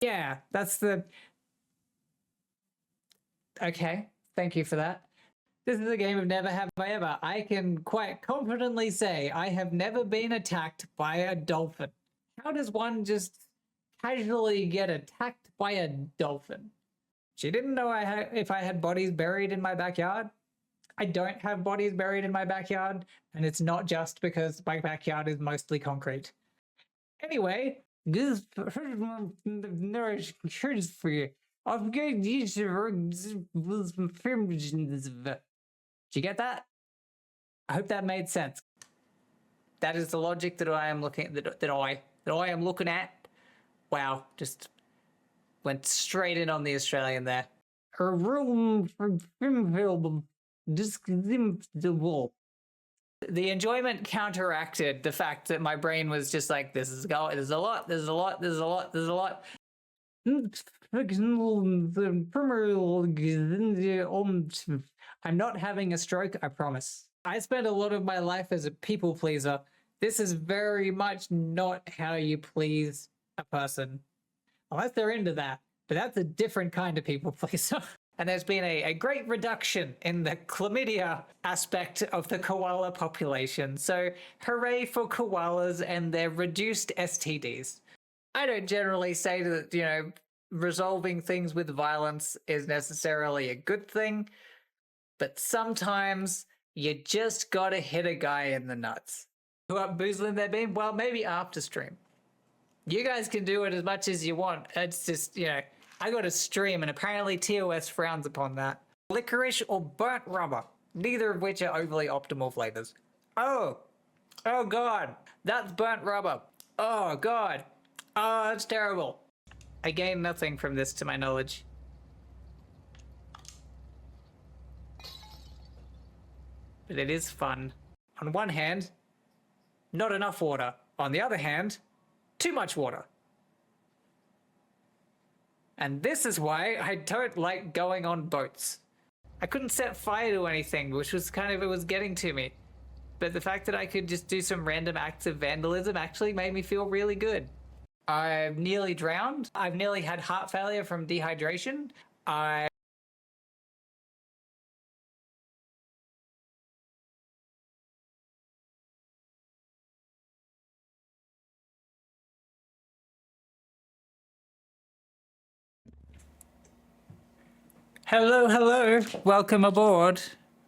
Yeah, that's the... Okay, thank you for that. This is a game of never have I ever. I can quite confidently say I have never been attacked by a dolphin. How does one just casually get attacked by a dolphin? She didn't know if I had bodies buried in my backyard. I don't have bodies buried in my backyard, and it's not just because my backyard is mostly concrete. Anyway, this nourish for you. I'm going to use Did you get that? I hope that made sense. That is the logic that I am looking at. That I am looking at. Wow, just went straight in on the Australian there. A room for the enjoyment counteracted the fact that my brain was just like, this is going, there's a lot, there's a lot, there's a lot, there's a lot. I'm not having a stroke, I promise. I spent a lot of my life as a people pleaser. This is very much not how you please a person. Unless they're into that. But that's a different kind of people pleaser. And there's been a great reduction in the chlamydia aspect of the koala population. So hooray for koalas and their reduced STDs. I don't generally say that, you know, resolving things with violence is necessarily a good thing, but sometimes you just gotta hit a guy in the nuts. Who up boozling there been? Well, maybe after stream. You guys can do it as much as you want. It's just, you know, I got a stream and apparently TOS frowns upon that. Licorice or burnt rubber, neither of which are overly optimal flavors. Oh God, that's burnt rubber. Oh God, oh, that's terrible. I gain nothing from this to my knowledge. But it is fun. On one hand, not enough water. On the other hand, too much water. And this is why I don't like going on boats. I couldn't set fire to anything, which was kind of, it was getting to me. But the fact that I could just do some random acts of vandalism actually made me feel really good. I've nearly drowned. I've nearly had heart failure from dehydration. Hello, welcome aboard.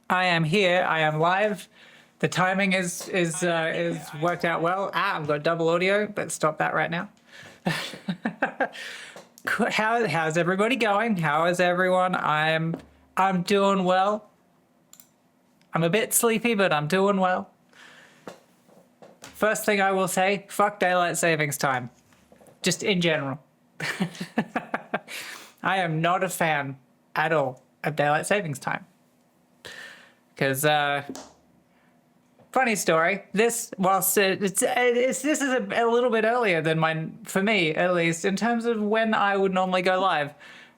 I am here, I am live. The timing is worked out well. I've got double audio, but stop that right now. How's everybody going? How is everyone? I'm doing well. I'm a bit sleepy, but I'm doing well. First thing I will say, fuck daylight savings time. Just in general. I am not a fan at all of daylight savings time. Because, funny story, this is a little bit earlier than mine, for me at least, in terms of when I would normally go live.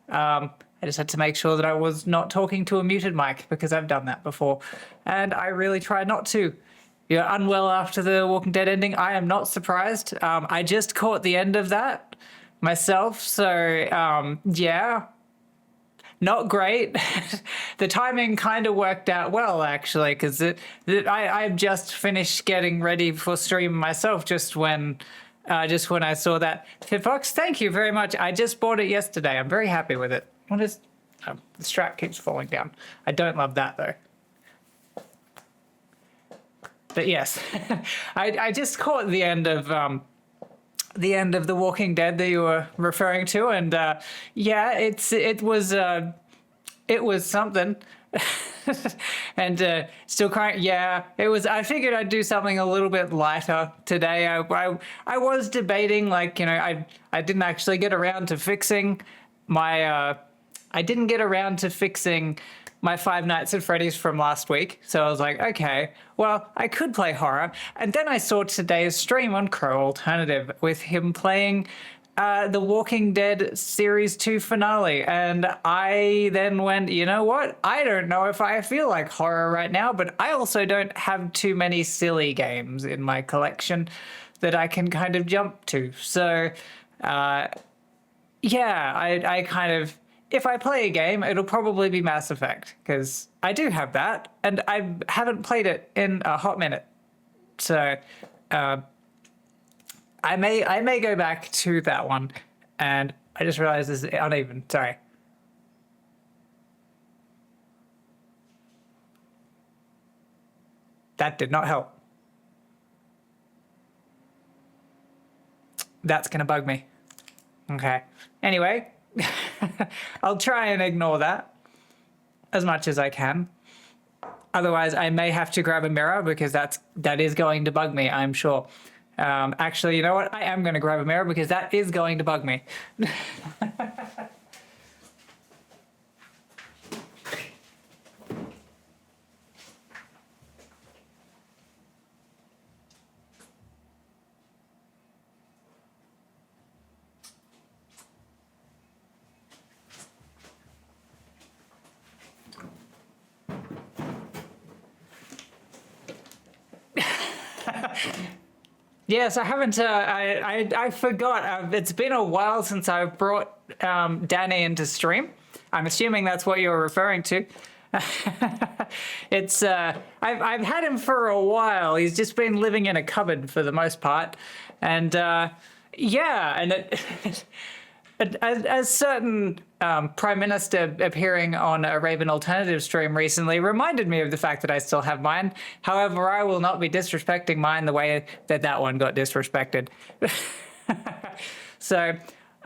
I just had to make sure that I was not talking to a muted mic because I've done that before. And I really try not to. You're unwell after the Walking Dead ending. I am not surprised. I just caught the end of that myself. So, yeah. Not great. The timing kind of worked out well, actually, because I just finished getting ready for stream myself just when I saw that. Fox, thank you very much. I just bought it yesterday. I'm very happy with it. What is... Oh, the strap keeps falling down. I don't love that, though. But yes, I just caught the end of The Walking Dead that you were referring to, and yeah, it was something. And still crying. Yeah, it was. I figured I'd do something a little bit lighter today. I was debating, like, you know, I didn't actually get around to fixing my my Five Nights at Freddy's from last week. So I was like, okay, well, I could play horror. And then I saw today's stream on Crow Alternative with him playing The Walking Dead Series 2 finale. And I then went, you know what? I don't know if I feel like horror right now, but I also don't have too many silly games in my collection that I can kind of jump to. So, yeah, I kind of, if I play a game, it'll probably be Mass Effect because I do have that, and I haven't played it in a hot minute. So, I may go back to that one, and I just realized this is uneven. Sorry. That did not help. That's gonna bug me. Okay. Anyway, I'll try and ignore that as much as I can. Otherwise, I may have to grab a mirror because that is going to bug me, I'm sure. Actually, you know what? I am going to grab a mirror because that is going to bug me. Yes, I haven't. I forgot. It's been a while since I've brought Danny into stream. I'm assuming that's what you're referring to. It's I've had him for a while. He's just been living in a cupboard for the most part, and yeah, and as certain Prime Minister appearing on a Raven Alternative stream recently reminded me of the fact that I still have mine. However, I will not be disrespecting mine the way that one got disrespected. So,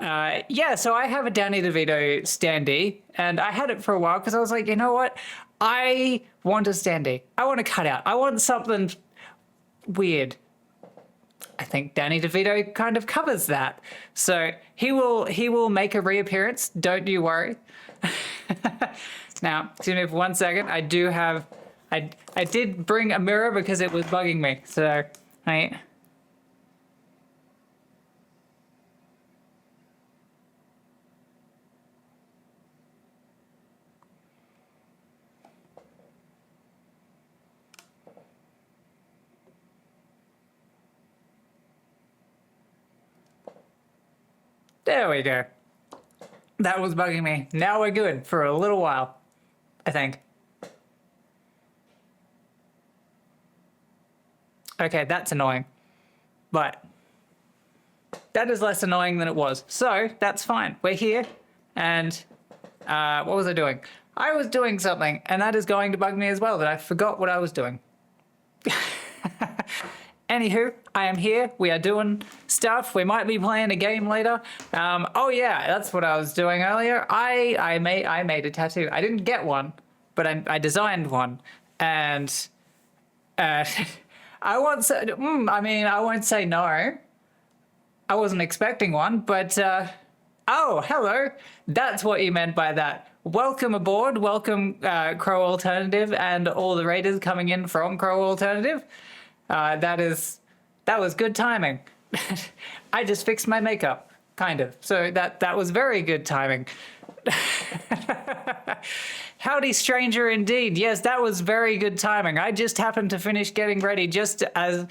yeah, so I have a Danny DeVito standee, and I had it for a while because I was like, you know what? I want a standee. I want a cutout. I want something weird. I think Danny DeVito kind of covers that. So he will make a reappearance, don't you worry. Now, excuse me for 1 second. I did bring a mirror because it was bugging me. So there we go. That was bugging me. Now we're good for a little while, I think. Okay, that's annoying. But that is less annoying than it was. So that's fine. We're here. And what was I doing? I was doing something, and that is going to bug me as well, that I forgot what I was doing. Anywho, I am here. We are doing stuff. We might be playing a game later. Oh yeah, that's what I was doing earlier. I made a tattoo. I didn't get one, but I designed one, and I won't say. I won't say no. I wasn't expecting one, but oh, hello. That's what you meant by that. Welcome aboard. Welcome, Crow Alternative, and all the raiders coming in from Crow Alternative. That was good timing. I just fixed my makeup, kind of. So that was very good timing. Howdy, stranger, indeed. Yes, that was very good timing. I just happened to finish getting ready just at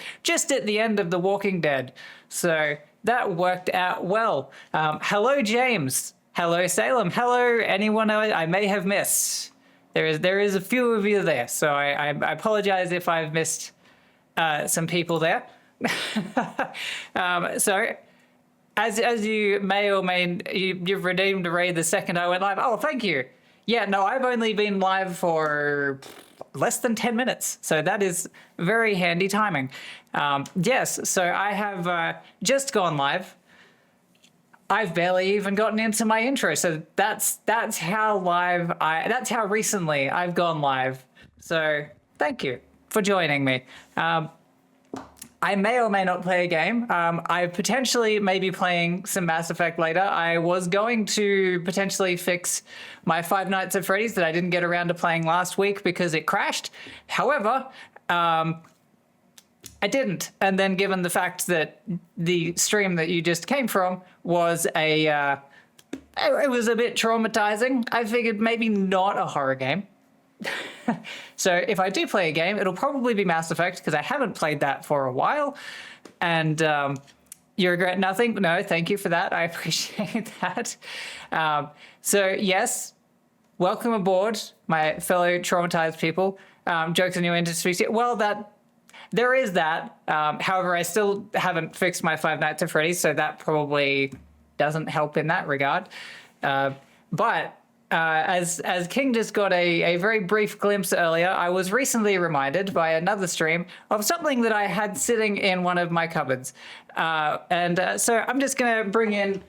the end of The Walking Dead. So that worked out well. Hello, James. Hello, Salem. Hello, anyone I may have missed. There is a few of you there, so I apologize if I've missed some people there. So, as you may or may, you've redeemed a raid the second I went live. Oh, thank you. Yeah, no, I've only been live for less than 10 minutes, so that is very handy timing. Yes, so I have just gone live. I've barely even gotten into my intro, so that's how recently I've gone live. So thank you for joining me. I may or may not play a game. I potentially may be playing some Mass Effect later. I was going to potentially fix my Five Nights at Freddy's that I didn't get around to playing last week because it crashed. However, I didn't. And then given the fact that the stream that you just came from was it was a bit traumatizing, I figured maybe not a horror game. So if I do play a game, it'll probably be Mass Effect because I haven't played that for a while. And You regret nothing? No, thank you for that. I appreciate that. So yes, welcome aboard, my fellow traumatized people. Jokes on your industry. Well, there is that. However, I still haven't fixed my Five Nights at Freddy's, so that probably doesn't help in that regard. But as King just got a very brief glimpse earlier, I was recently reminded by another stream of something that I had sitting in one of my cupboards. So I'm just going to bring in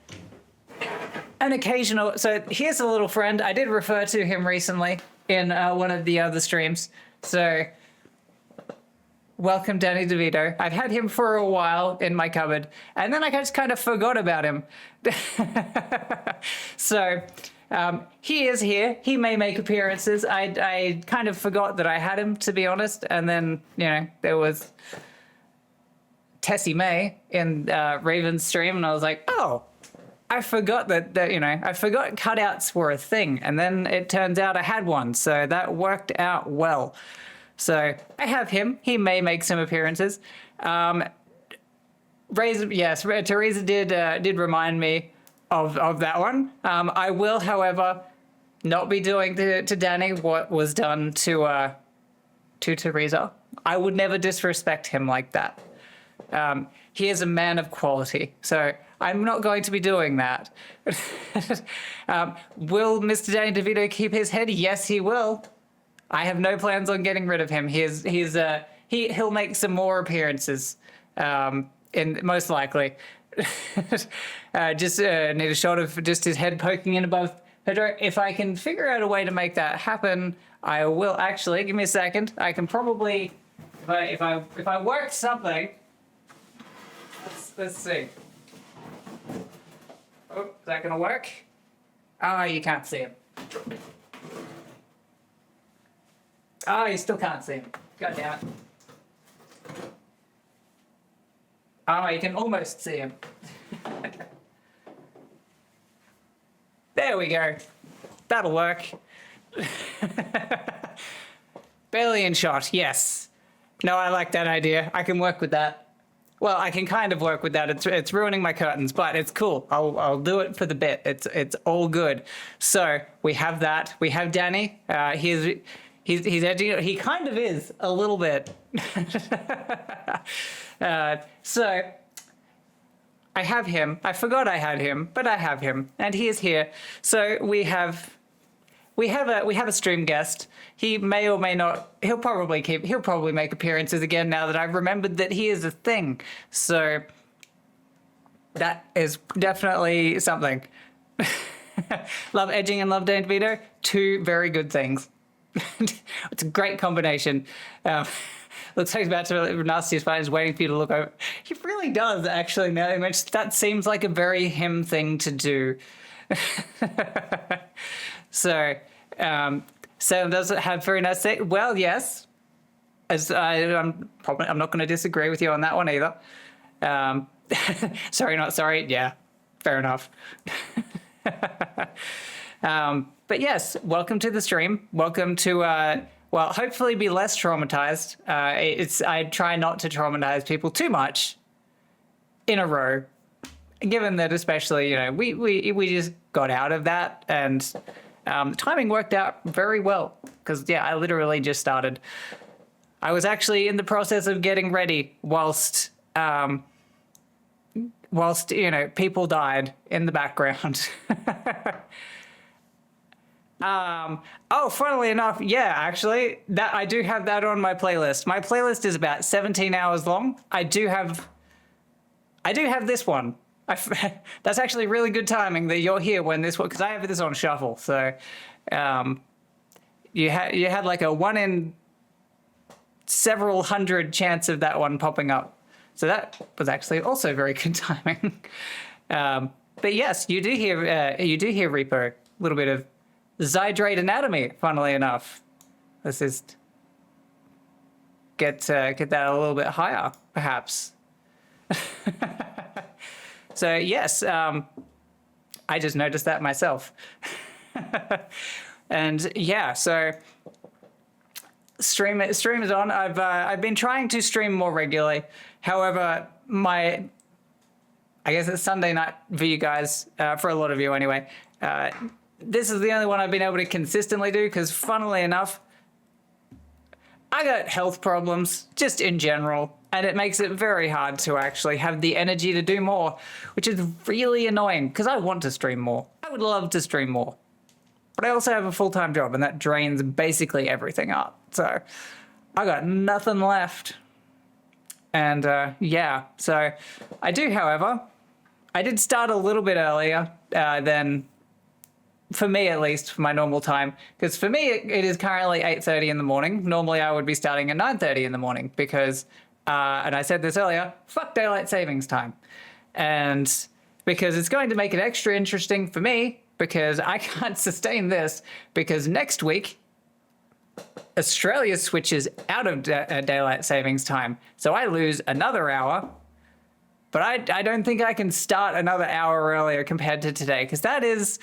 an occasional... So here's a little friend. I did refer to him recently in one of the other streams. So welcome, Danny DeVito. I've had him for a while in my cupboard, and then I just kind of forgot about him. So... he is here. He may make appearances. I kind of forgot that I had him, to be honest. And then, there was Tessie May in Raven's stream, and I was like, oh, I forgot that I forgot cutouts were a thing. And then it turns out I had one, so that worked out well. So I have him. He may make some appearances. Teresa did remind me of that one. I will, however, not be doing to Danny what was done to Teresa. I would never disrespect him like that. He is a man of quality, so I'm not going to be doing that. Will Mr. Danny DeVito keep his head? Yes, he will. I have no plans on getting rid of him. He'll make some more appearances, most likely. Just need a shot of just his head poking in above Pedro. If I can figure out a way to make that happen, I will. Actually, give me a second. I can probably, if I work something. Let's see. Oh, is that gonna work? Oh, you can't see him. Oh, you still can't see him. God damn it. Oh, you can almost see him. There we go. That'll work. Barely in shot, yes. No, I like that idea. I can work with that. Well, I can kind of work with that. It's ruining my curtains, but it's cool. I'll do it for the bit. It's all good. So we have that. We have Danny. He's edgy. He kind of is a little bit. So I have him. I forgot I had him, but I have him, and he is here. So we have a stream guest. He may or may not. He'll probably make appearances again now that I've remembered that he is a thing. So that is definitely something. Love edging and love Danny DeVito. Two very good things. It's a great combination. Looks like he's about to nastiest fight is waiting for you to look over. He really does, actually. Now that seems like a very him thing to do. So, Sam does have very nice say. Well, yes. I'm not going to disagree with you on that one either. Sorry, not sorry. Yeah, fair enough. But yes, welcome to the stream. Welcome to hopefully be less traumatized. I try not to traumatize people too much in a row, given that especially, we just got out of that, and the timing worked out very well because, yeah, I literally just started. I was actually in the process of getting ready whilst people died in the background. Funnily enough, yeah, actually, that I do have that on my playlist. My playlist is about 17 hours long. I do have this one. That's actually really good timing that you're here when this one, because I have this on shuffle. So, you had like a 1 in several hundred chance of that one popping up. So that was actually also very good timing. But yes, you do hear Reaper, a little bit of Zydrate anatomy, funnily enough. Let's just get that a little bit higher, perhaps. So yes, I just noticed that myself. And yeah, so stream is on. I've been trying to stream more regularly. However, my I guess it's Sunday night for you guys, for a lot of you anyway. This is the only one I've been able to consistently do because, funnily enough, I got health problems just in general, and it makes it very hard to actually have the energy to do more, which is really annoying because I want to stream more. I would love to stream more, but I also have a full-time job, and that drains basically everything up. So I got nothing left. And yeah, so I do, however, I did start a little bit earlier than, for me at least, for my normal time. Because for me, it is currently 8:30 in the morning. Normally I would be starting at 9:30 in the morning because, and I said this earlier, fuck daylight savings time. And because it's going to make it extra interesting for me because I can't sustain this because next week, Australia switches out of daylight savings time. So I lose another hour, but I don't think I can start another hour earlier compared to today because that is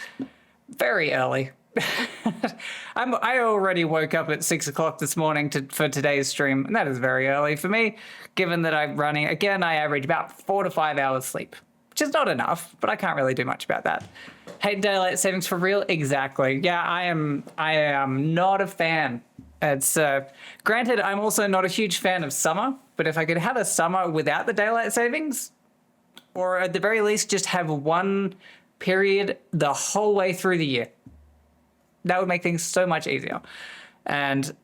very early. I already woke up at 6 o'clock this morning for today's stream, and that is very early for me, given that I'm running, again, I average about 4 to 5 hours sleep, which is not enough, but I can't really do much about that. Hate daylight savings for real? Exactly. Yeah, I am not a fan. It's granted, I'm also not a huge fan of summer, but if I could have a summer without the daylight savings, or at the very least just have one period the whole way through the year, that would make things so much easier. And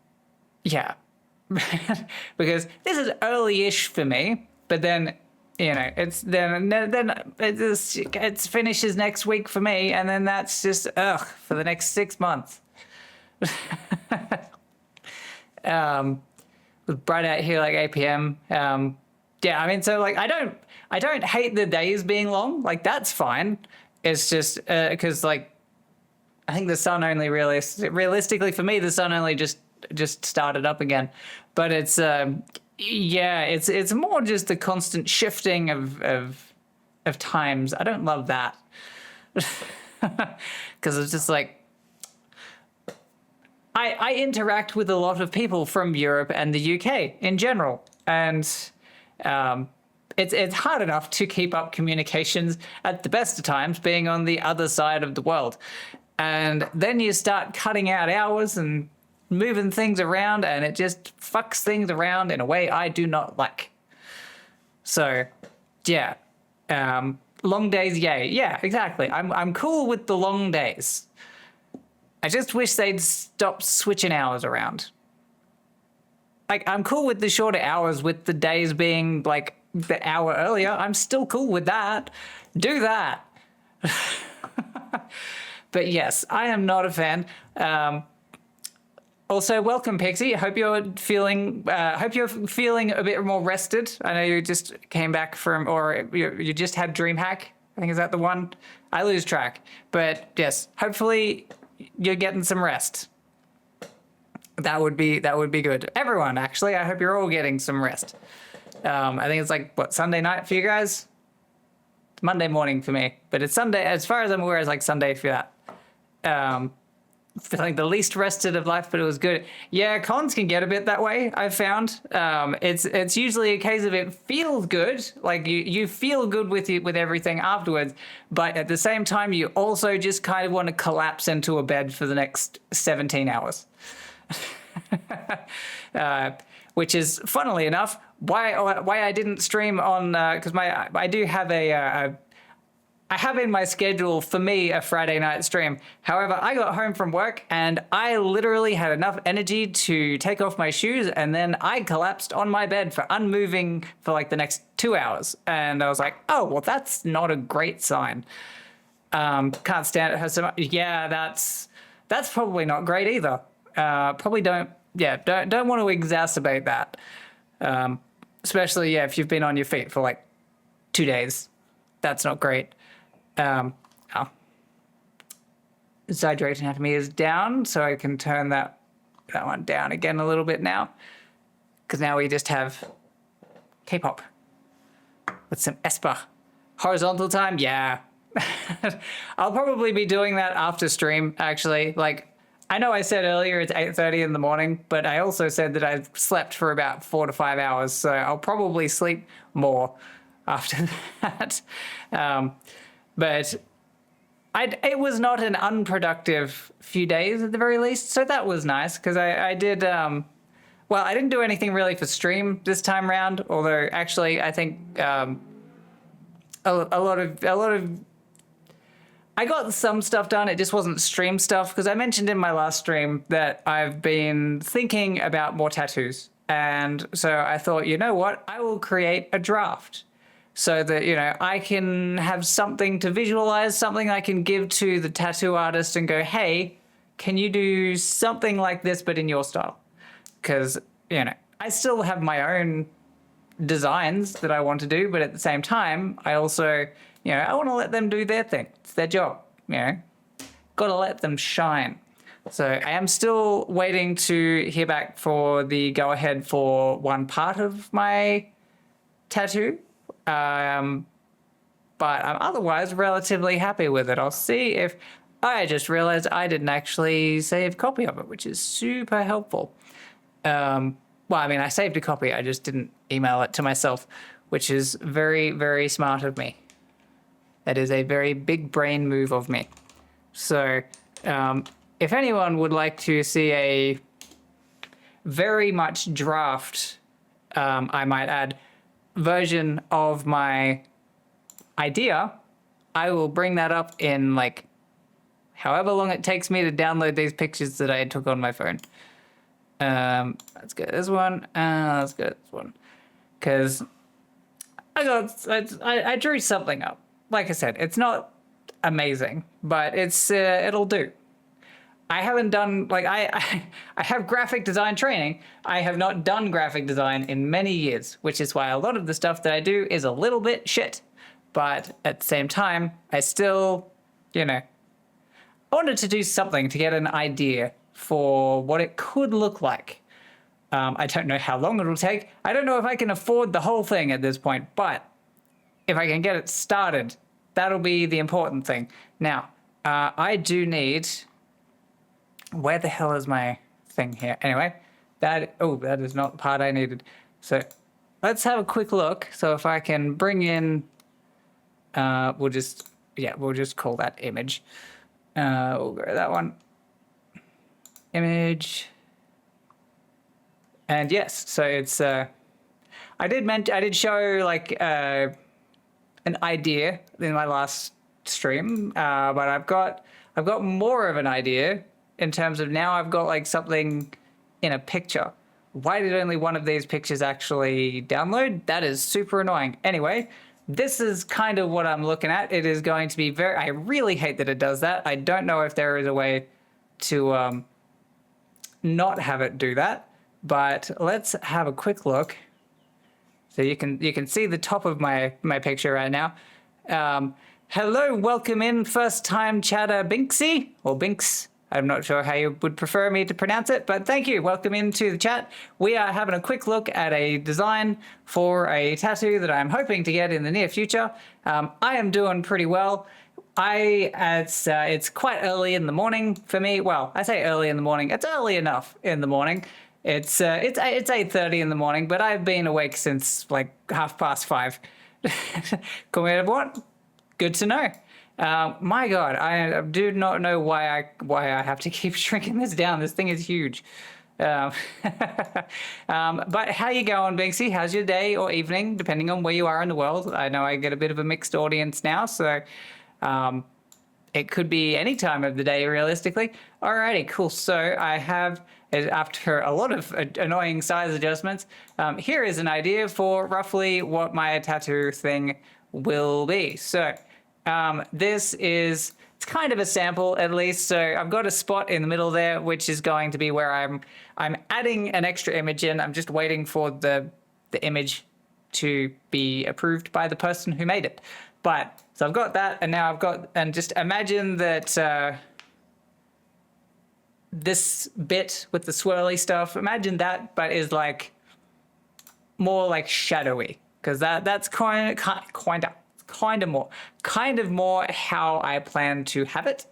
yeah, because this is early-ish for me, but then, you know, it finishes next week for me, and then that's just for the next 6 months. With bright out here like 8 p.m. Yeah, I mean, so like I don't hate the days being long. Like that's fine. It's just because like I think the sun only realistically for me the sun only just started up again, but it's yeah, it's more just the constant shifting of times. I don't love that because it's just like I interact with a lot of people from Europe and the UK in general, and it's hard enough to keep up communications at the best of times being on the other side of the world. And then you start cutting out hours and moving things around, and it just fucks things around in a way I do not like. So, yeah. Long days, yay. Yeah, exactly. I'm cool with the long days. I just wish they'd stop switching hours around. Like, I'm cool with the shorter hours with the days being, like, the hour earlier. I'm still cool with that. Do that. But yes, I am not a fan. Also, welcome, Pixie. Hope you're feeling a bit more rested. I know you just came back from, or you just had DreamHack. I think is that the one? I lose track. But yes, hopefully you're getting some rest. That would be good. Everyone, actually, I hope you're all getting some rest. I think it's like what, Sunday night for you guys? It's Monday morning for me, but it's Sunday. As far as I'm aware, it's like Sunday for that. Feeling the least rested of life, but it was good. Yeah, cons can get a bit that way, I've found. It's usually a case of it feels good, like you feel good with everything afterwards, but at the same time you also just kind of want to collapse into a bed for the next 17 hours. Which is, funnily enough, why I didn't stream on, because I do have I have in my schedule for me a Friday night stream. However, I got home from work and I literally had enough energy to take off my shoes, and then I collapsed on my bed for unmoving for like the next 2 hours. And I was like, oh, well, that's not a great sign. Can't stand it. Has so much. Yeah, that's probably not great either. Probably don't want to exacerbate that. Especially, yeah, if you've been on your feet for like 2 days. That's not great. Zydrate anatomy is down, so I can turn that one down again a little bit now, because now we just have K-pop with some Esper. Horizontal time, yeah. I'll probably be doing that after stream, actually. Like, I know I said earlier it's 8:30 in the morning, but I also said that I've slept for about 4 to 5 hours, so I'll probably sleep more after that. But it was not an unproductive few days at the very least, so that was nice because I did. Well, I didn't do anything really for stream this time around, although actually I think a lot of I got some stuff done. It just wasn't stream stuff because I mentioned in my last stream that I've been thinking about more tattoos, and so I thought, you know what, I will create a draft so that, you know, I can have something to visualize, something I can give to the tattoo artist and go, hey, can you do something like this but in your style? Because, you know, I still have my own designs that I want to do, but at the same time, I also, you know, I want to let them do their thing. It's their job, you know. Got to let them shine. So I am still waiting to hear back for the go-ahead for one part of my tattoo. But I'm otherwise relatively happy with it. I'll see if... I just realized I didn't actually save a copy of it, which is super helpful. Well, I mean, I saved a copy. I just didn't email it to myself, which is very, very smart of me. That is a very big brain move of me. So, if anyone would like to see a very much draft, I might add, version of my idea, I will bring that up in like however long it takes me to download these pictures that I took on my phone. Let's get this one. Let's get this one. Because I drew something up. Like I said, it's not amazing, but it'll do. I haven't done, like, I have graphic design training. I have not done graphic design in many years, which is why a lot of the stuff that I do is a little bit shit. But at the same time, I still, you know, I wanted to do something to get an idea for what it could look like. I don't know how long it'll take. I don't know if I can afford the whole thing at this point, but if I can get it started, that'll be the important thing. Now, I do need... Where the hell is my thing here? Anyway, that is not the part I needed. So let's have a quick look. So if I can bring in, we'll just call that image. We'll go to that one. Image. And yes, so it's, I did show like an idea in my last stream, but I've got more of an idea in terms of now I've got like something in a picture. Why did only one of these pictures actually download? That is super annoying. Anyway, this is kind of what I'm looking at. It is going to be very, I really hate that it does that. I don't know if there is a way to not have it do that, but let's have a quick look. So you can see the top of my picture right now. Hello, welcome in, first time chatter Binksy, or Binks. I'm not sure how you would prefer me to pronounce it, but thank you. Welcome into the chat. We are having a quick look at a design for a tattoo that I'm hoping to get in the near future. I am doing pretty well. It's quite early in the morning for me. Well, I say early in the morning. It's early enough in the morning. It's 8:30 in the morning, but I've been awake since like 5:30. Call me what? Good to know. My God, I do not know why I have to keep shrinking this down. This thing is huge. But how you going, Binksy? How's your day or evening, depending on where you are in the world? I know I get a bit of a mixed audience now, so it could be any time of the day, realistically. Alrighty, cool. So I have, after a lot of annoying size adjustments, here is an idea for roughly what my tattoo thing will be. So it's kind of a sample at least. So I've got a spot in the middle there, which is going to be where I'm adding an extra image in. I'm just waiting for the image to be approved by the person who made it. But so I've got that, and now and just imagine that this bit with the swirly stuff, imagine that, but is like more like shadowy, because that's kind of more how I plan to have it,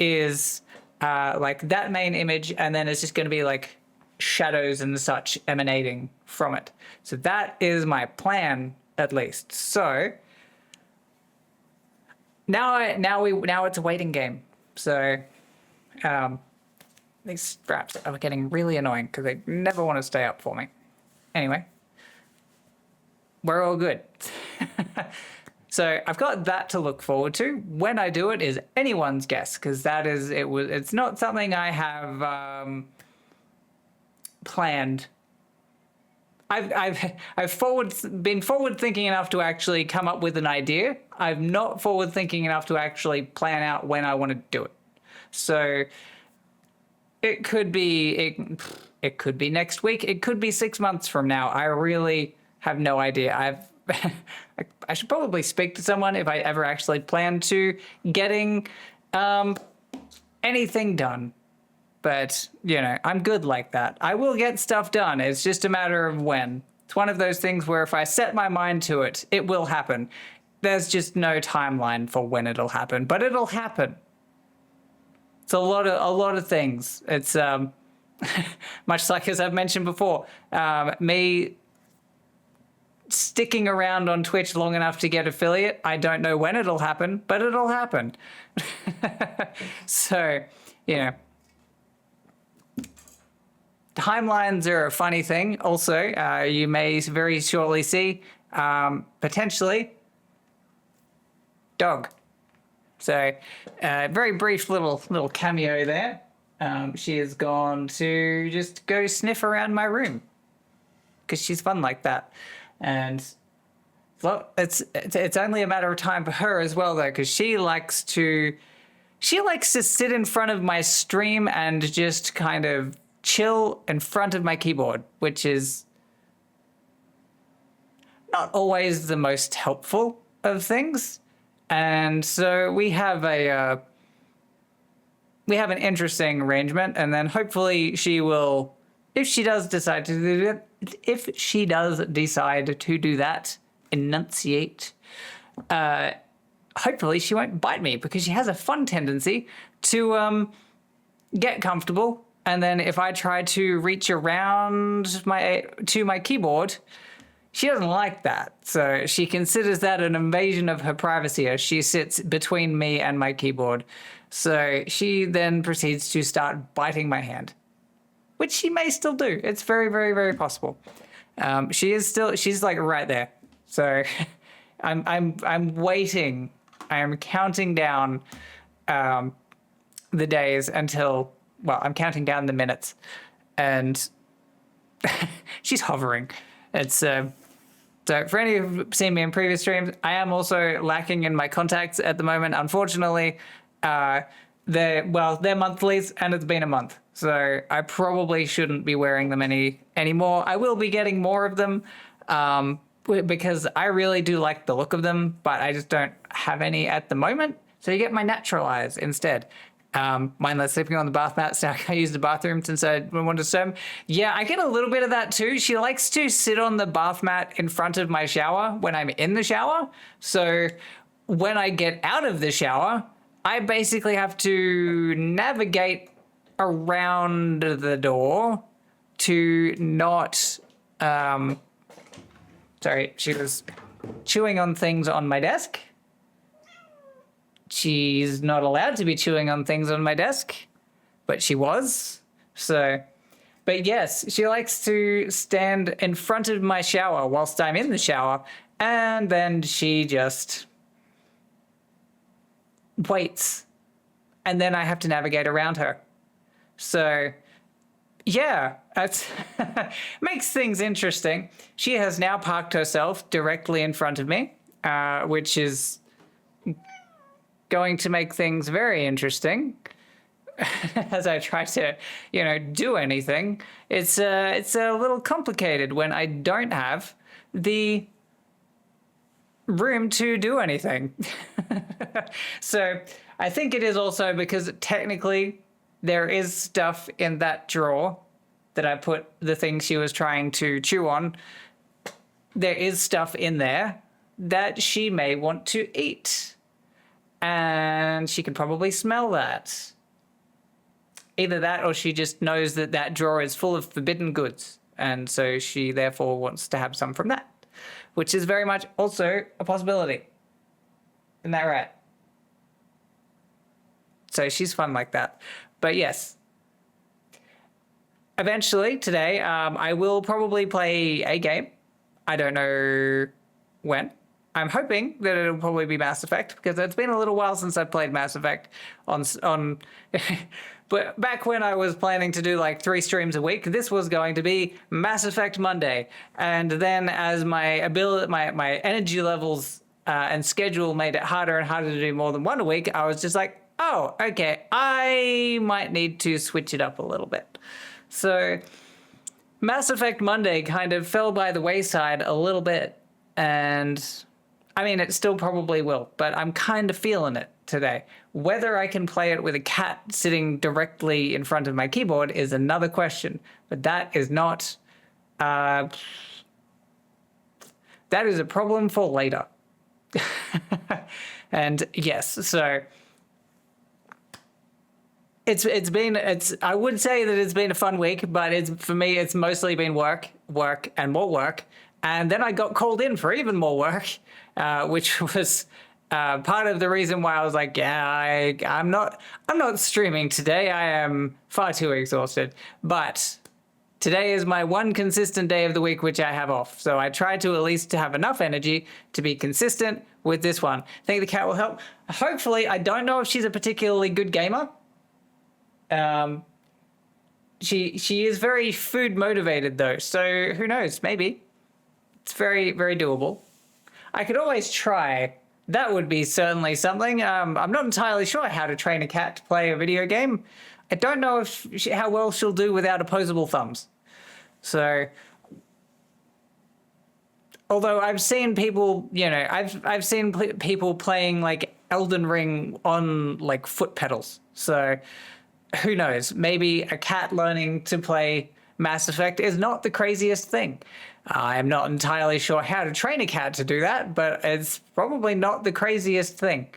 is like that main image, and then it's just going to be like shadows and such emanating from it. So that is my plan at least. So now it's a waiting game. So these straps are getting really annoying because they never want to stay up for me. Anyway, we're all good. So I've got that to look forward to. When I do it is anyone's guess, because it's not something I have planned. I've been forward thinking enough to actually come up with an idea. I'm not forward thinking enough to actually plan out when I want to do it. So it could be next week. It could be 6 months from now. I really have no idea. I should probably speak to someone if I ever actually plan to getting anything done. But, you know, I'm good like that. I will get stuff done. It's just a matter of when. It's one of those things where if I set my mind to it, it will happen. There's just no timeline for when it'll happen, but it'll happen. It's a lot of things. It's much like as I've mentioned before, me sticking around on Twitch long enough to get affiliate. I don't know when it'll happen, but it'll happen. So, you know, timelines are a funny thing. Also, you may very shortly see potentially dog. So, very brief little cameo there. She has gone to just go sniff around my room because she's fun like that. And well, it's only a matter of time for her as well, though, because she likes to sit in front of my stream and just kind of chill in front of my keyboard, which is not always the most helpful of things. And so we have an interesting arrangement, and then hopefully she will, if she does decide to do that, enunciate, hopefully she won't bite me, because she has a fun tendency to get comfortable, and then if I try to reach around to my keyboard, she doesn't like that. So she considers that an invasion of her privacy as she sits between me and my keyboard. So she then proceeds to start biting my hand, which she may still do. It's very, very, very possible. She's like right there. So I'm waiting. I am counting down the days until, well, I'm counting down the minutes, and she's hovering. It's so for any who've seen me in previous streams, I am also lacking in my contacts at the moment. Unfortunately, they're monthlies, and it's been a month. So I probably shouldn't be wearing them anymore. I will be getting more of them because I really do like the look of them, but I just don't have any at the moment. So you get my natural eyes instead. Mindless sleeping on the bath mat, so I use the bathroom since I wanted to swim. Yeah, I get a little bit of that too. She likes to sit on the bath mat in front of my shower when I'm in the shower. So when I get out of the shower, I basically have to navigate around the door to not sorry, she was chewing on things on my desk. She's not allowed to be chewing on things on my desk, but she was. So, but yes, she likes to stand in front of my shower whilst I'm in the shower, and then she just waits, and then I have to navigate around her. So, yeah, that's makes things interesting. She has now parked herself directly in front of me, which is going to make things very interesting as I try to, do anything. It's a little complicated when I don't have the room to do anything. So I think it is also because technically there is stuff in that drawer that I put the thing she was trying to chew on. There is stuff in there that she may want to eat. And she can probably smell that. Either that or she just knows that that drawer is full of forbidden goods. And so she therefore wants to have some from that. which is very much also a possibility. Isn't that right? So she's fun like that. But yes, eventually today, I will probably play a game. I don't know when. I'm hoping that it'll probably be Mass Effect, because it's been a little while since I played Mass Effect on but back when I was planning to do like 3 streams a week, this was going to be Mass Effect Monday. And then as my energy levels and schedule made it harder and harder to do more than one a week, I was just like, oh, okay, I might need to switch it up a little bit. So Mass Effect Monday kind of fell by the wayside a little bit, and I mean, it still probably will, but I'm kind of feeling it today. Whether I can play it with a cat sitting directly in front of my keyboard is another question, but that is not, that is a problem for later. And yes, so I would say that it's been a fun week, but for me, it's mostly been work, and more work. And then I got called in for even more work, which was part of the reason why I was like, yeah, I'm not streaming today. I am far too exhausted. But today is my one consistent day of the week which I have off. So I try to at least have enough energy to be consistent with this one. I think the cat will help. Hopefully, I don't know if she's a particularly good gamer. She is very food motivated though, so who knows, maybe. It's very, very doable. I could always try. That would be certainly something. I'm not entirely sure how to train a cat to play a video game. I don't know how well she'll do without opposable thumbs. So, although I've seen people, I've seen people playing like Elden Ring on like foot pedals. So, who knows? Maybe a cat learning to play Mass Effect is not the craziest thing. I'm not entirely sure how to train a cat to do that, but it's probably not the craziest thing.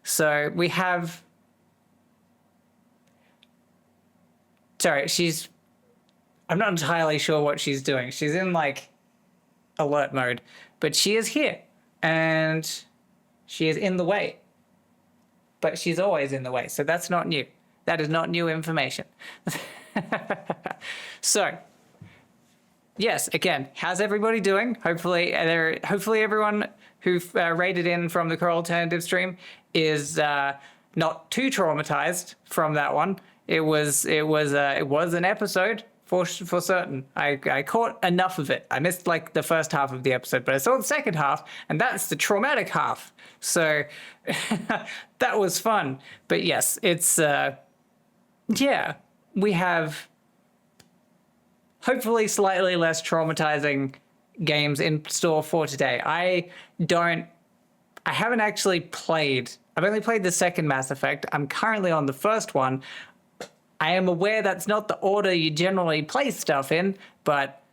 So we have... Sorry, I'm not entirely sure what she's doing. She's in, like, alert mode. But she is here, and she is in the way. But she's always in the way, so that's not new. That is not new information. So... yes, again, how's everybody doing? Hopefully everyone who rated in from the Core Alternative stream is not too traumatized from that one. It was an episode for certain. I caught enough of it. I missed like the first half of the episode, but I saw the second half, and that's the traumatic half. So that was fun. But yes, it's yeah, we have hopefully slightly less traumatizing games in store for today. I haven't actually played. I've only played the second Mass Effect. I'm currently on the first one. I am aware that's not the order you generally play stuff in, but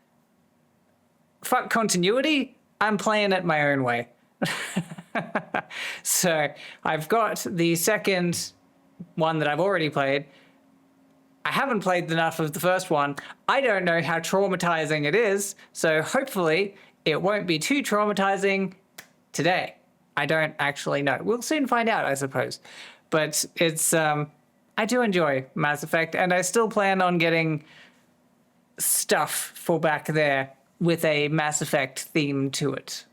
fuck continuity, I'm playing it my own way. So I've got the second one that I've already played. I haven't played enough of the first one. I don't know how traumatizing it is, so hopefully it won't be too traumatizing today. I don't actually know. We'll soon find out, I suppose. But it's, I do enjoy Mass Effect, and I still plan on getting stuff for back there with a Mass Effect theme to it.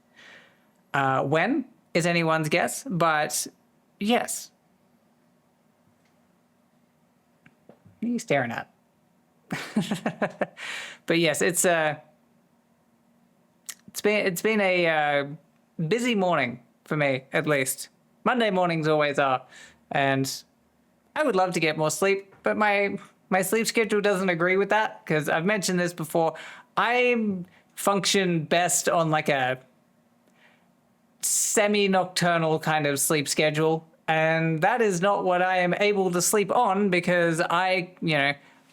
When is anyone's guess, but yes. What are you staring at? But yes, it's been a busy morning for me, at least. Monday mornings always are, and I would love to get more sleep, but my sleep schedule doesn't agree with that, because I've mentioned this before. I function best on like a semi-nocturnal kind of sleep schedule. And that is not what I am able to sleep on, because I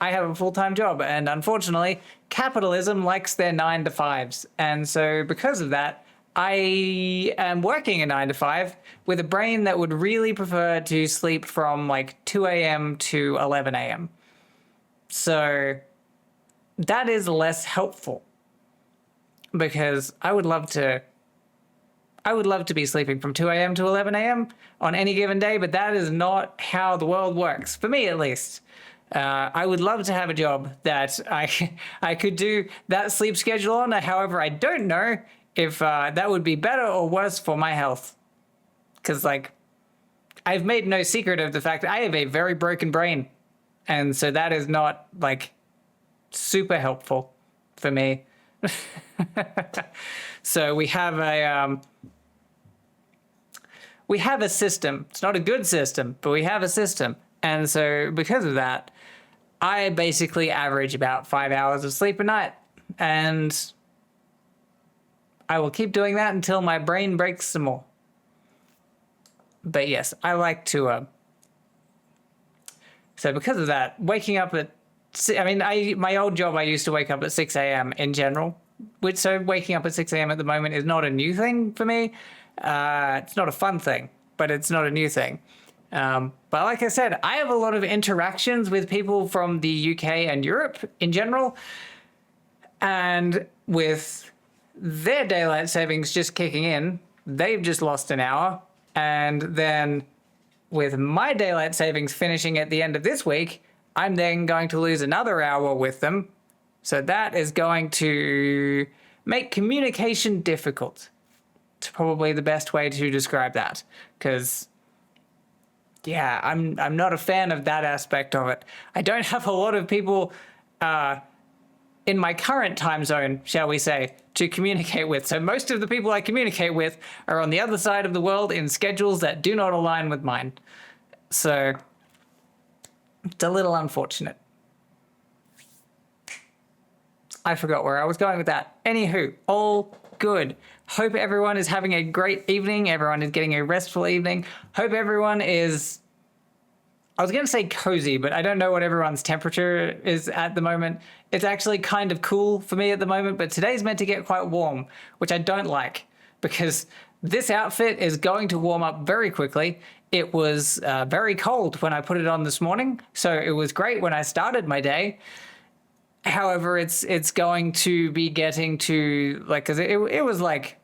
have a full-time job, and unfortunately, capitalism likes their 9-to-5s. And so because of that, I am working a 9-to-5 with a brain that would really prefer to sleep from like 2 a.m. to 11 a.m. So that is less helpful, because I would love to I would love to be sleeping from 2 a.m. to 11 a.m. on any given day, but that is not how the world works, for me at least. I would love to have a job that I could do that sleep schedule on. However, I don't know if that would be better or worse for my health. Because, like, I've made no secret of the fact that I have a very broken brain. And so that is not, like, super helpful for me. So we have a system. It's not a good system, but we have a system. And so because of that, I basically average about 5 hours of sleep a night. And I will keep doing that until my brain breaks some more. But yes, I like to... So because of that, waking up at... my old job, I used to wake up at 6 a.m. in general. So waking up at 6 a.m. at the moment is not a new thing for me. It's not a fun thing, but it's not a new thing. But like I said, I have a lot of interactions with people from the UK and Europe in general. And with their daylight savings just kicking in, they've just lost an hour. And then with my daylight savings finishing at the end of this week, I'm then going to lose another hour with them. So that is going to make communication difficult. It's probably the best way to describe that. Because, yeah, I'm not a fan of that aspect of it. I don't have a lot of people in my current time zone, shall we say, to communicate with. So most of the people I communicate with are on the other side of the world in schedules that do not align with mine. So it's a little unfortunate. I forgot where I was going with that. Anywho, all good. Hope everyone is having a great evening. Everyone is getting a restful evening. Hope everyone is... I was going to say cozy, but I don't know what everyone's temperature is at the moment. It's actually kind of cool for me at the moment, but today's meant to get quite warm, which I don't like because this outfit is going to warm up very quickly. It was very cold when I put it on this morning, so it was great when I started my day. However, it's going to be getting to, like, because it was like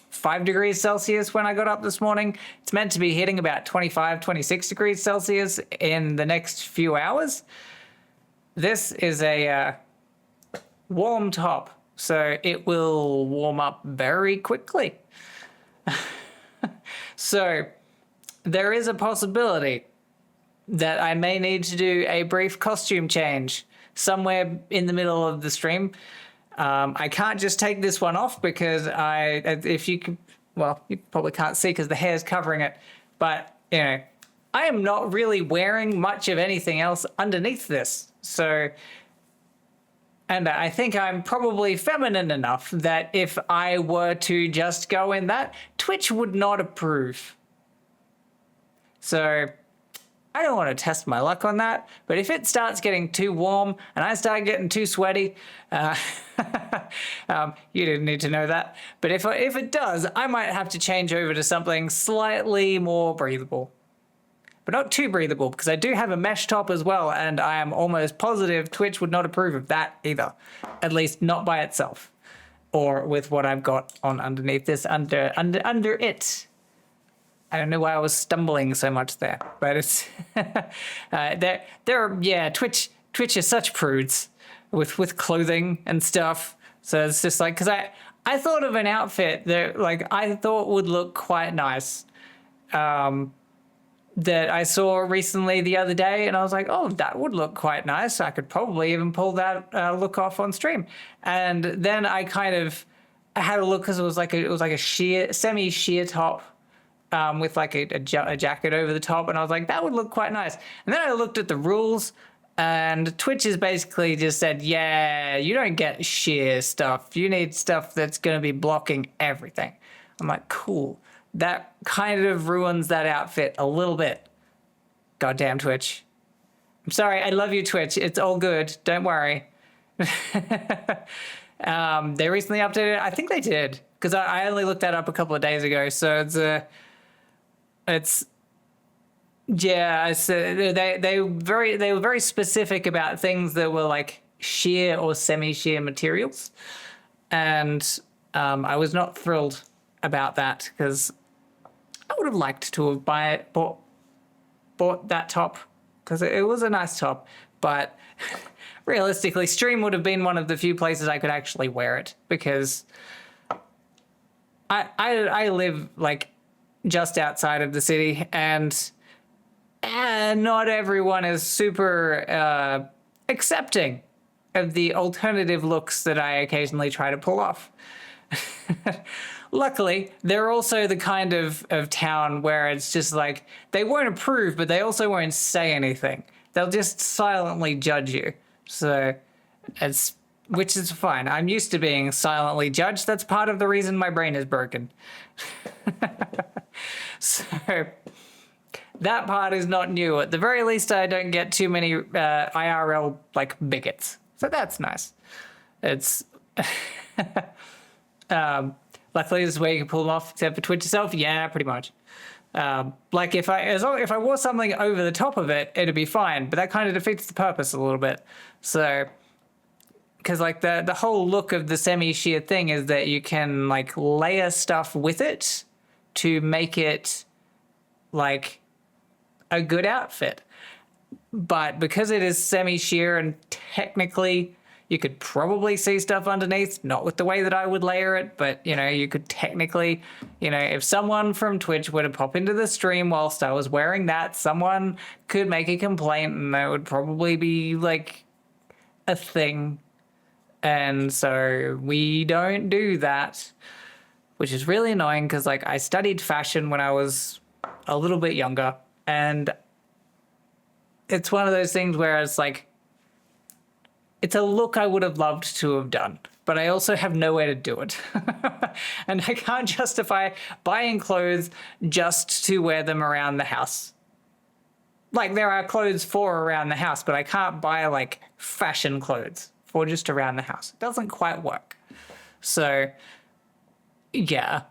5 degrees Celsius when I got up this morning. It's meant to be hitting about 25, 26 degrees Celsius in the next few hours. This is a warm top, so it will warm up very quickly. So there is a possibility that I may need to do a brief costume change somewhere in the middle of the stream. I can't just take this one off because you probably can't see because the hair's covering it, but you know, I am not really wearing much of anything else underneath this. So, and I think I'm probably feminine enough that if I were to just go in that, Twitch would not approve. So I don't want to test my luck on that, but if it starts getting too warm and I start getting too sweaty, you didn't need to know that. But if it does, I might have to change over to something slightly more breathable. But not too breathable, because I do have a mesh top as well, and I am almost positive Twitch would not approve of that either. At least not by itself. Or with what I've got on underneath this, under it. I don't know why I was stumbling so much there, but it's Twitch is such prudes with clothing and stuff. So it's just like, because I thought of an outfit that like I thought would look quite nice, that I saw recently the other day, and I was like, oh, that would look quite nice. I could probably even pull that look off on stream. And then I had a look because it was like a sheer semi-sheer top. With like a jacket over the top, and I was like, that would look quite nice. And then I looked at the rules, and Twitch has basically just said, yeah, you don't get sheer stuff. You need stuff that's going to be blocking everything. I'm like, cool. That kind of ruins that outfit a little bit. Goddamn Twitch. I'm sorry, I love you, Twitch. It's all good. Don't worry. They recently updated it. I think they did, because I only looked that up a couple of days ago, so they were very specific about things that were like sheer or semi-sheer materials, and I was not thrilled about that because I would have liked to have bought that top because it was a nice top, but realistically, stream would have been one of the few places I could actually wear it because I live like just outside of the city, and not everyone is super accepting of the alternative looks that I occasionally try to pull off. Luckily, they're also the kind of town where it's just like they won't approve, but they also won't say anything. They'll just silently judge you. So which is fine. I'm used to being silently judged. That's part of the reason my brain is broken. So that part is not new. At the very least, I don't get too many IRL like bigots. So that's nice. It's luckily this is where you can pull them off, except for Twitch itself. Yeah, pretty much. Like if I wore something over the top of it, it'd be fine. But that kind of defeats the purpose a little bit. So, because like the whole look of the semi-sheer thing is that you can like layer stuff with it to make it like a good outfit. But because it is semi-sheer and technically you could probably see stuff underneath, not with the way that I would layer it, but, you know, you could technically, you know, if someone from Twitch were to pop into the stream whilst I was wearing that, someone could make a complaint and that would probably be, like, a thing. And so we don't do that, which is really annoying because, like, I studied fashion when I was a little bit younger, and it's one of those things where it's like, it's a look I would have loved to have done, but I also have nowhere to do it. And I can't justify buying clothes just to wear them around the house. Like, there are clothes for around the house, but I can't buy, like, fashion clothes for just around the house. It doesn't quite work. So, yeah,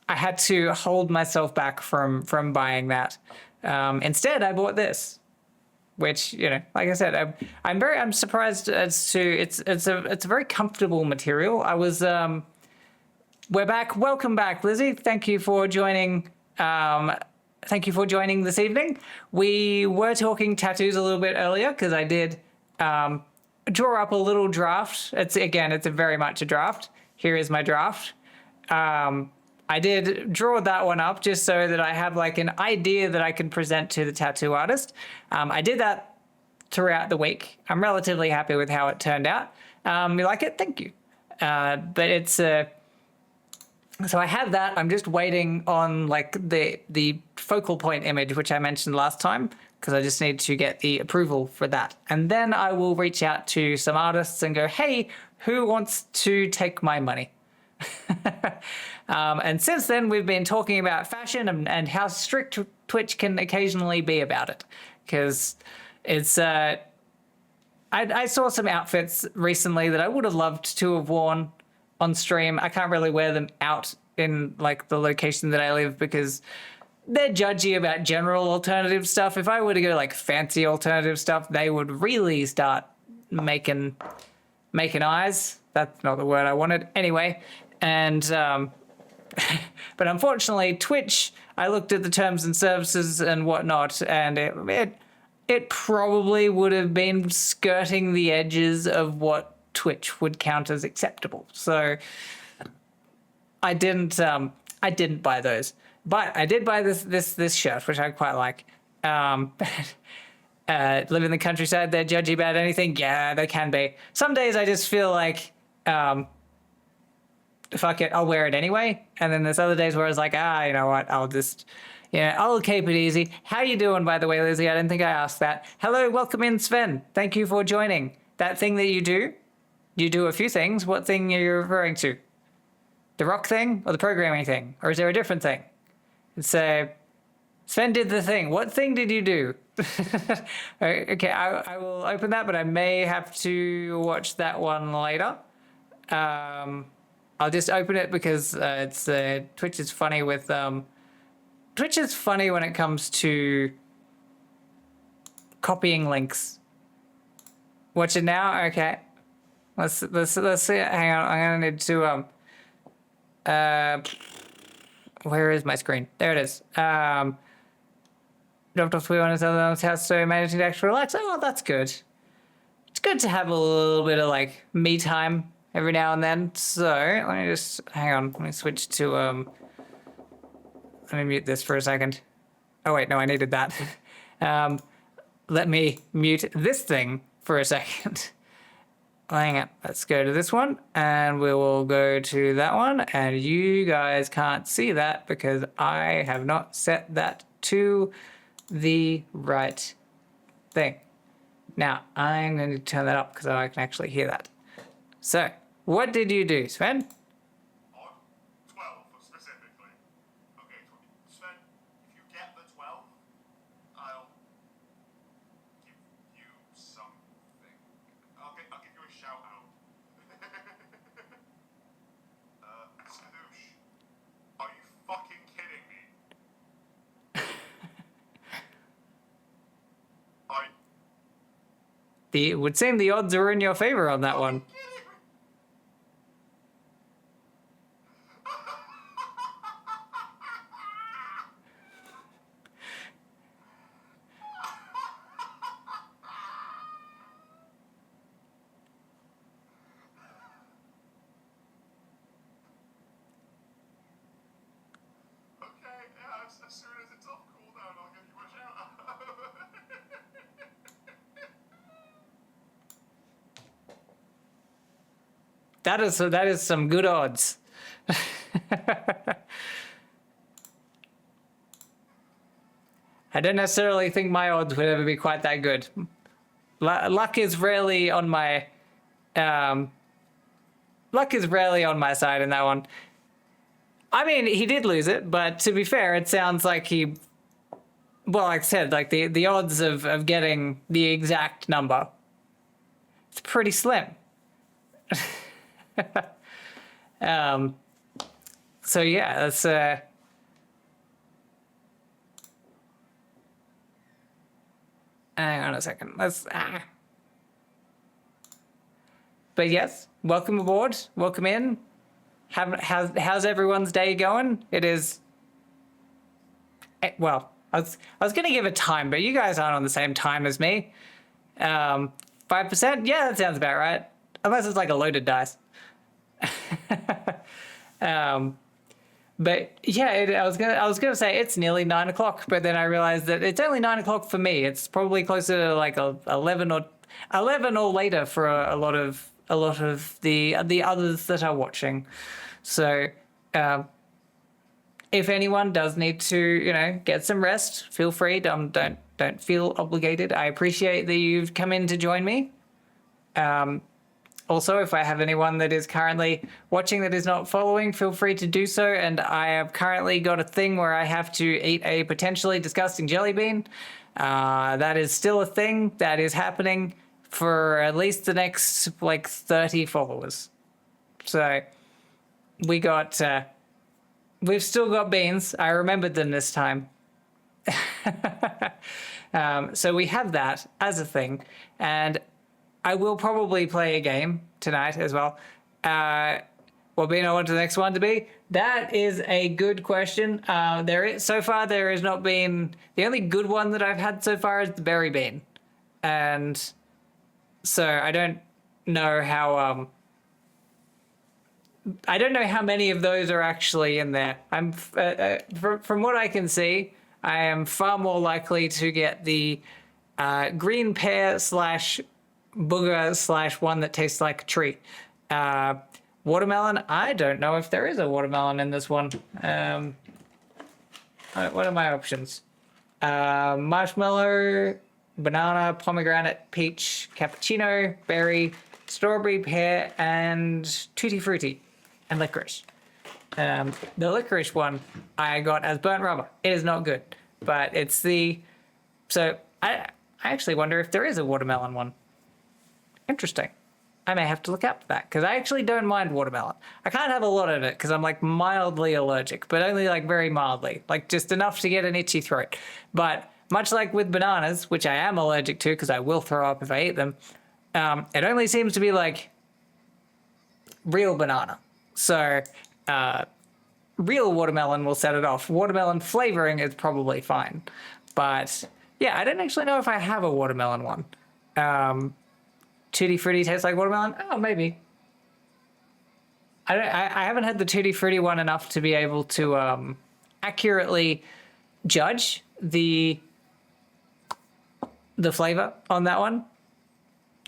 I had to hold myself back from buying that. Instead, I bought this, which, you know, like I said, I'm surprised as to it's a very comfortable material. I was we're back. Welcome back, Lizzie. Thank you for joining. Thank you for joining this evening. We were talking tattoos a little bit earlier because I did draw up a little draft. It's very much a draft. Here is my draft. I did draw that one up just so that I have like an idea that I can present to the tattoo artist. I did that throughout the week. I'm relatively happy with how it turned out. You like it? Thank you. But it's so I have that. I'm just waiting on like the focal point image, which I mentioned last time, because I just need to get the approval for that. And then I will reach out to some artists and go, hey, who wants to take my money? And since then, we've been talking about fashion and how strict Twitch can occasionally be about it. Because it's, I saw some outfits recently that I would have loved to have worn on stream. I can't really wear them out in like the location that I live because they're judgy about general alternative stuff. If I were to go like fancy alternative stuff, they would really start making eyes. That's not the word I wanted. Anyway, and but unfortunately, Twitch, I looked at the terms and services and whatnot, and it probably would have been skirting the edges of what Twitch would count as acceptable. So I didn't buy those, but I did buy this shirt, which I quite like. Live in the countryside, they're judgy about anything. Yeah, they can be. Some days I just feel like, fuck it, I'll wear it anyway. And then there's other days where I was like, you know what, I'll just, I'll keep it easy. How you doing, by the way, Lizzie? I didn't think I asked that. Hello, welcome in, Sven. Thank you for joining. That thing that you do a few things. What thing are you referring to? The rock thing or the programming thing? Or is there a different thing? It's Sven did the thing. What thing did you do? Okay, I will open that, but I may have to watch that one later. I'll just open it because it's Twitch is funny with Twitch is funny when it comes to copying links. Watch it now. Okay, let's see. Hang on, I'm gonna need to Where is my screen? There it is. Dropped off to on his other house, so managing to actually relax. Oh, that's good. It's good to have a little bit of like me time every now and then. So let me just hang on. Let me switch to let me mute this for a second. Oh wait, no, I needed that. Let me mute this thing for a second. Hang on, let's go to this one and we will go to that one, and you guys can't see that because I have not set that to the right thing. Now I'm going to turn that up because I can actually hear that. So what did you do, Sven? On 12 specifically. Okay, Sven, if you get the 12, I'll give you something. I'll give you a shout out. Skadoosh, are you fucking kidding me? It would seem the odds are in your favor on that one. As soon as it's off cooldown, I'll give you a shout out. That is some good odds. I don't necessarily think my odds would ever be quite that good. Luck is rarely on my side in that one. I mean, he did lose it, but to be fair, it sounds like he, well, like I said, like the odds of getting the exact number, it's pretty slim. So yeah, that's hang on a second. But yes, welcome aboard. Welcome in. How's everyone's day going? It is. Well, I was gonna give a time, but you guys aren't on the same time as me. 5%? Yeah, that sounds about right. Unless it's like a loaded dice. But yeah, I was gonna say it's nearly 9 o'clock, but then I realized that it's only 9 o'clock for me. It's probably closer to like 11 or later for a lot of the others that are watching. So if anyone does need to, get some rest, feel free. Don't feel obligated. I appreciate that you've come in to join me. Also, if I have anyone that is currently watching that is not following, feel free to do so. And I have currently got a thing where I have to eat a potentially disgusting jelly bean. That is still a thing that is happening for at least the next 30 followers. So we've still got beans. I remembered them this time. So we have that as a thing, and I will probably play a game tonight as well. What bean I want the next one to be? That is a good question. So far there has not been, the only good one that I've had so far is the berry bean, and so I don't know how many of those are actually in there. I'm from what I can see, I am far more likely to get the green pear / booger / one that tastes like a tree. Watermelon, I don't know if there is a watermelon in this one. What are my options? Marshmallow, banana, pomegranate, peach, cappuccino, berry, strawberry, pear, and tutti frutti, and licorice. The licorice one I got as burnt rubber. It is not good, but it's so I actually wonder if there is a watermelon one. Interesting. I may have to look up that, because I actually don't mind watermelon. I can't have a lot of it because I'm mildly allergic, but only very mildly, just enough to get an itchy throat. But much like with bananas, which I am allergic to because I will throw up if I eat them, it only seems to be real banana. So real watermelon will set it off. Watermelon flavoring is probably fine. But yeah, I don't actually know if I have a watermelon one. Tutti Frutti tastes like watermelon? Oh, maybe. I haven't had the Tutti Frutti one enough to be able to accurately judge the flavor on that one.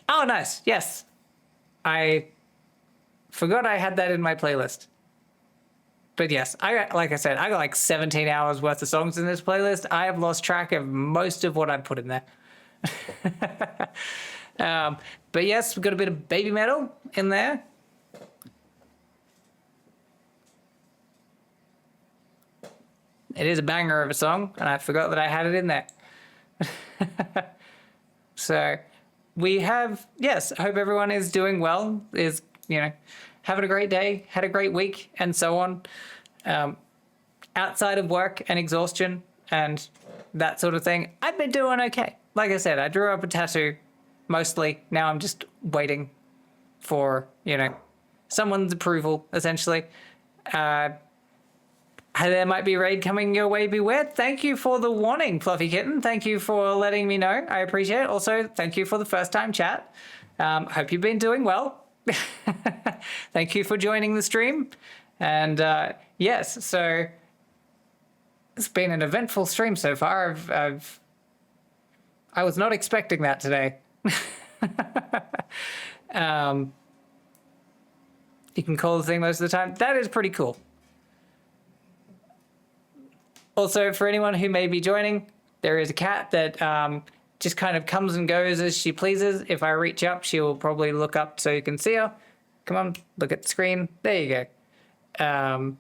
Oh, nice. Yes. I forgot I had that in my playlist. But yes, like I said, I got like 17 hours worth of songs in this playlist. I have lost track of most of what I put in there. But yes, we've got a bit of Baby Metal in there. It is a banger of a song, and I forgot that I had it in there. So we have, yes, I hope everyone is doing well, is, having a great day, had a great week, and so on. Outside of work and exhaustion and that sort of thing, I've been doing okay. Like I said, I drew up a tattoo, mostly. Now I'm just waiting for, someone's approval, essentially. There might be a raid coming your way, beware. Thank you for the warning, Fluffy Kitten. Thank you for letting me know. I appreciate it. Also, thank you for the first time chat. Hope you've been doing well. Thank you for joining the stream. And yes, so it's been an eventful stream so far. I was not expecting that today. You can call the thing most of the time. That is pretty cool. Also, for anyone who may be joining, there is a cat that just kind of comes and goes as she pleases. If I reach up, she will probably look up so you can see her. Come on, look at the screen. There you go.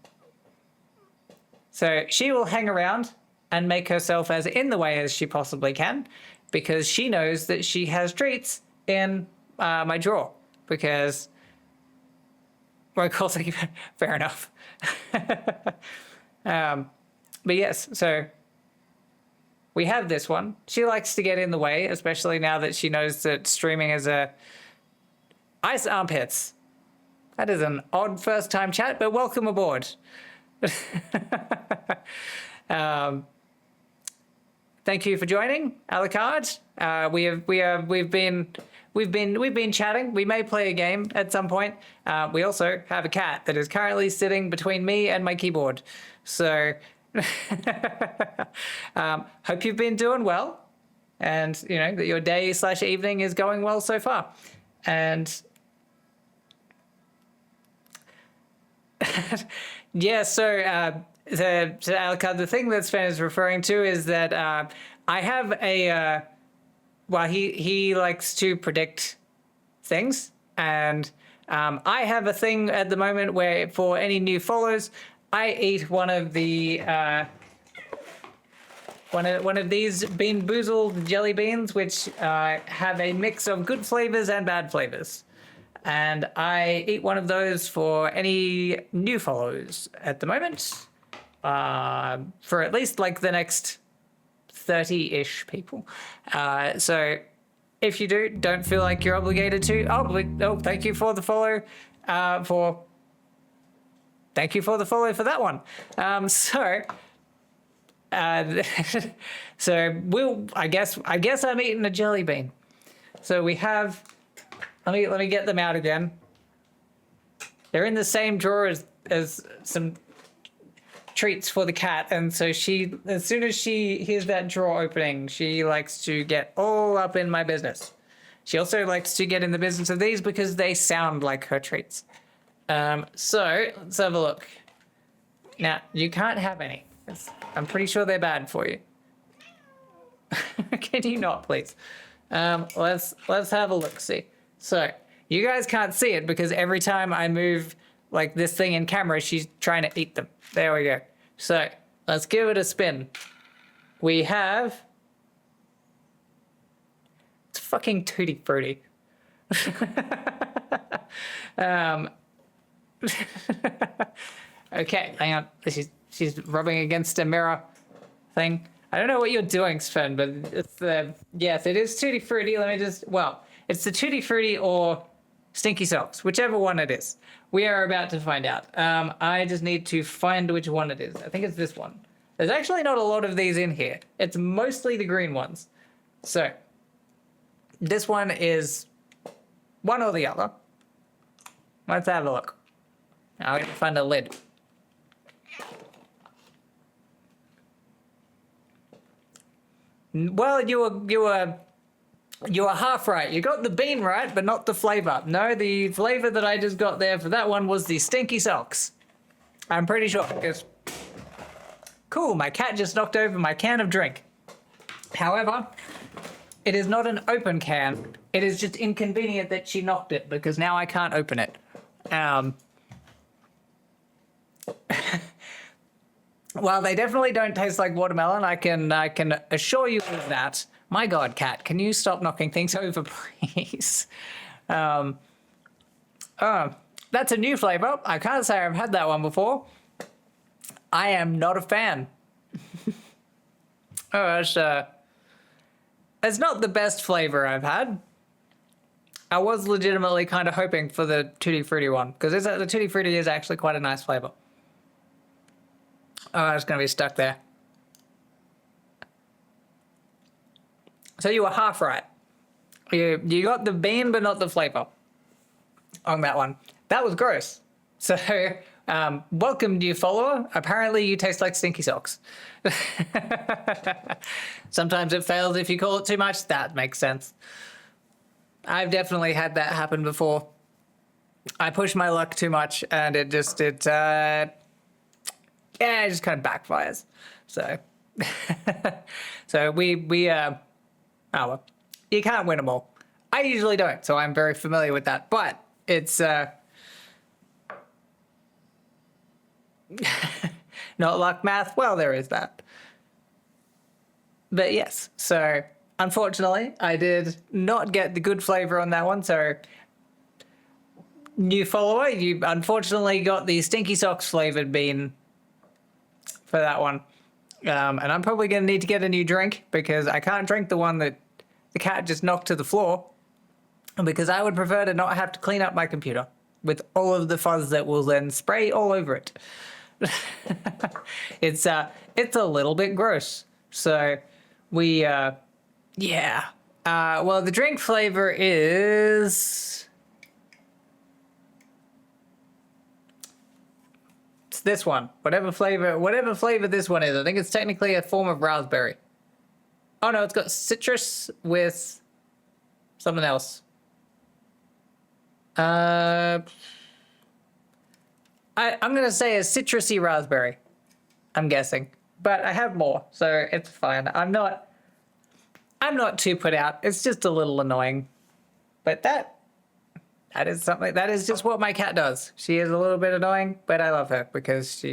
So she will hang around and make herself as in the way as she possibly can, because she knows that she has treats in my drawer. Because, well, of course, fair enough. But yes, so we have this one. She likes to get in the way, especially now that she knows that streaming is a ice armpits. That is an odd first time chat, but welcome aboard. Thank you for joining, Alucard. We've been chatting. We may play a game at some point. We also have a cat that is currently sitting between me and my keyboard. So hope you've been doing well, and that your day / evening is going well so far. And yeah, so Alucard, the thing that Sven is referring to is that I have a well, he likes to predict things, and I have a thing at the moment where for any new follows, I eat one of the one of these Bean Boozled jelly beans, which have a mix of good flavors and bad flavors. And I eat one of those for any new follows at the moment, for at least like the next 30-ish people. So if you do, don't feel like you're obligated to. Oh, thank you for the follow. Thank you for the follow for that one. So I guess I'm eating a jelly bean. So we have. Let me get them out again. They're in the same drawer as some treats for the cat, and so as soon as she hears that drawer opening, she likes to get all up in my business. She also likes to get in the business of these because they sound like her treats. So let's have a look. Now you can't have any. I'm pretty sure they're bad for you. Can you not, please? Let's have a look. See. So you guys can't see it because every time I move like this thing in camera, she's trying to eat them. There we go. So let's give it a spin. We have, it's fucking Tutti Frutti. Okay, hang on. She's rubbing against a mirror thing. I don't know what you're doing, Sven, but it's yes, it is Tutti Frutti. Let me just, well, it's the Tutti Frutti or Stinky Socks, whichever one it is. We are about to find out. I just need to find which one it is. I think it's this one. There's actually not a lot of these in here. It's mostly the green ones. So, this one is one or the other. Let's have a look. I'm going to find a lid. Well, you were half right. You got the bean right, but not the flavor. No, the flavor that I just got there for that one was the stinky socks. I'm pretty sure, because... Cool, my cat just knocked over my can of drink. However, it is not an open can. It is just inconvenient that she knocked it, because now I can't open it. While they definitely don't taste like watermelon, I can assure you of that. My God, cat, can you stop knocking things over, please? That's a new flavor. I can't say I've had that one before. I am not a fan. It's not the best flavor I've had. I was legitimately kind of hoping for the Tutti Frutti one, because the Tutti Frutti is actually quite a nice flavor. Oh, it's going to be stuck there. So you were half right. You got the bean, but not the flavor on that one. That was gross. So, welcome, new follower. Apparently you taste like stinky socks. Sometimes it fails if you call it too much. That makes sense. I've definitely had that happen before. I push my luck too much and it just kind of backfires. So, so oh well, you can't win them all. I usually don't, so I'm very familiar with that. But it's not luck math. Well, there is that. But yes, so unfortunately, I did not get the good flavor on that one. So, new follower, you unfortunately got the stinky socks flavored bean for that one. And I'm probably going to need to get a new drink because I can't drink the one that the cat just knocked to the floor, because I would prefer to not have to clean up my computer with all of the fuzz that will then spray all over it. It's a little bit gross. So we, well, the drink flavor is... It's this one. Whatever flavor this one is. I think it's technically a form of raspberry. Oh no, it's got citrus with something else. I'm gonna say a citrusy raspberry. I'm guessing, but I have more, so it's fine. I'm not too put out. It's just a little annoying, but that is something. That is just what my cat does. She is a little bit annoying, but I love her because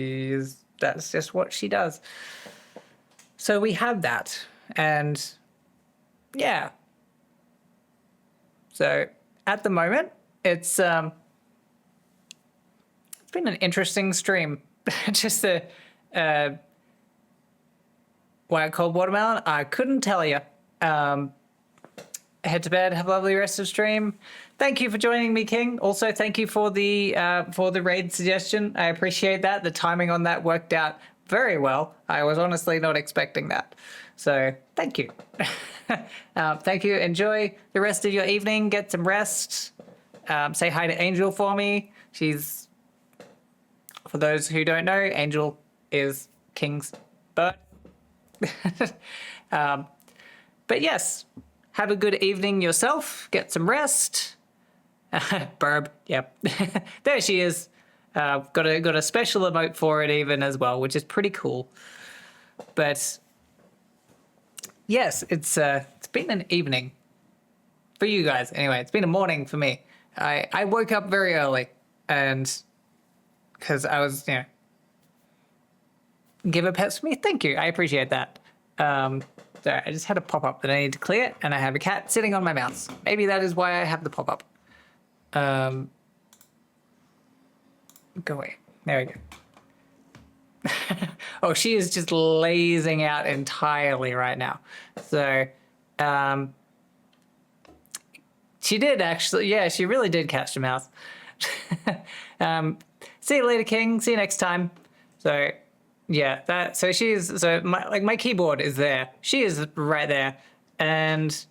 that's just what she does. So we have that, and yeah. So at the moment, it's been an interesting stream. Just why I called watermelon, I couldn't tell you. Head to bed. Have a lovely rest of stream. Thank you for joining me, King. Also, thank you for the raid suggestion. I appreciate that. The timing on that worked out very well. I was honestly not expecting that. So thank you. Thank you. Enjoy the rest of your evening. Get some rest. Say hi to Angel for me. She's, for those who don't know, Angel is King's bird. But yes, have a good evening yourself. Get some rest. Burb, yep. There she is. Got a special emote for it even as well, which is pretty cool. But yes, it's been an evening for you guys. Anyway, it's been a morning for me. I woke up very early, and because I was, give a pets for me. Thank you. I appreciate that. So I just had a pop-up that I need to clear, and I have a cat sitting on my mouse. Maybe that is why I have the pop-up. Go away. There we go. Oh, she is just lazing out entirely right now. So, she did actually, yeah, she really did catch a mouse. See you later, King. See you next time. So yeah, so my keyboard is there. She is right there. And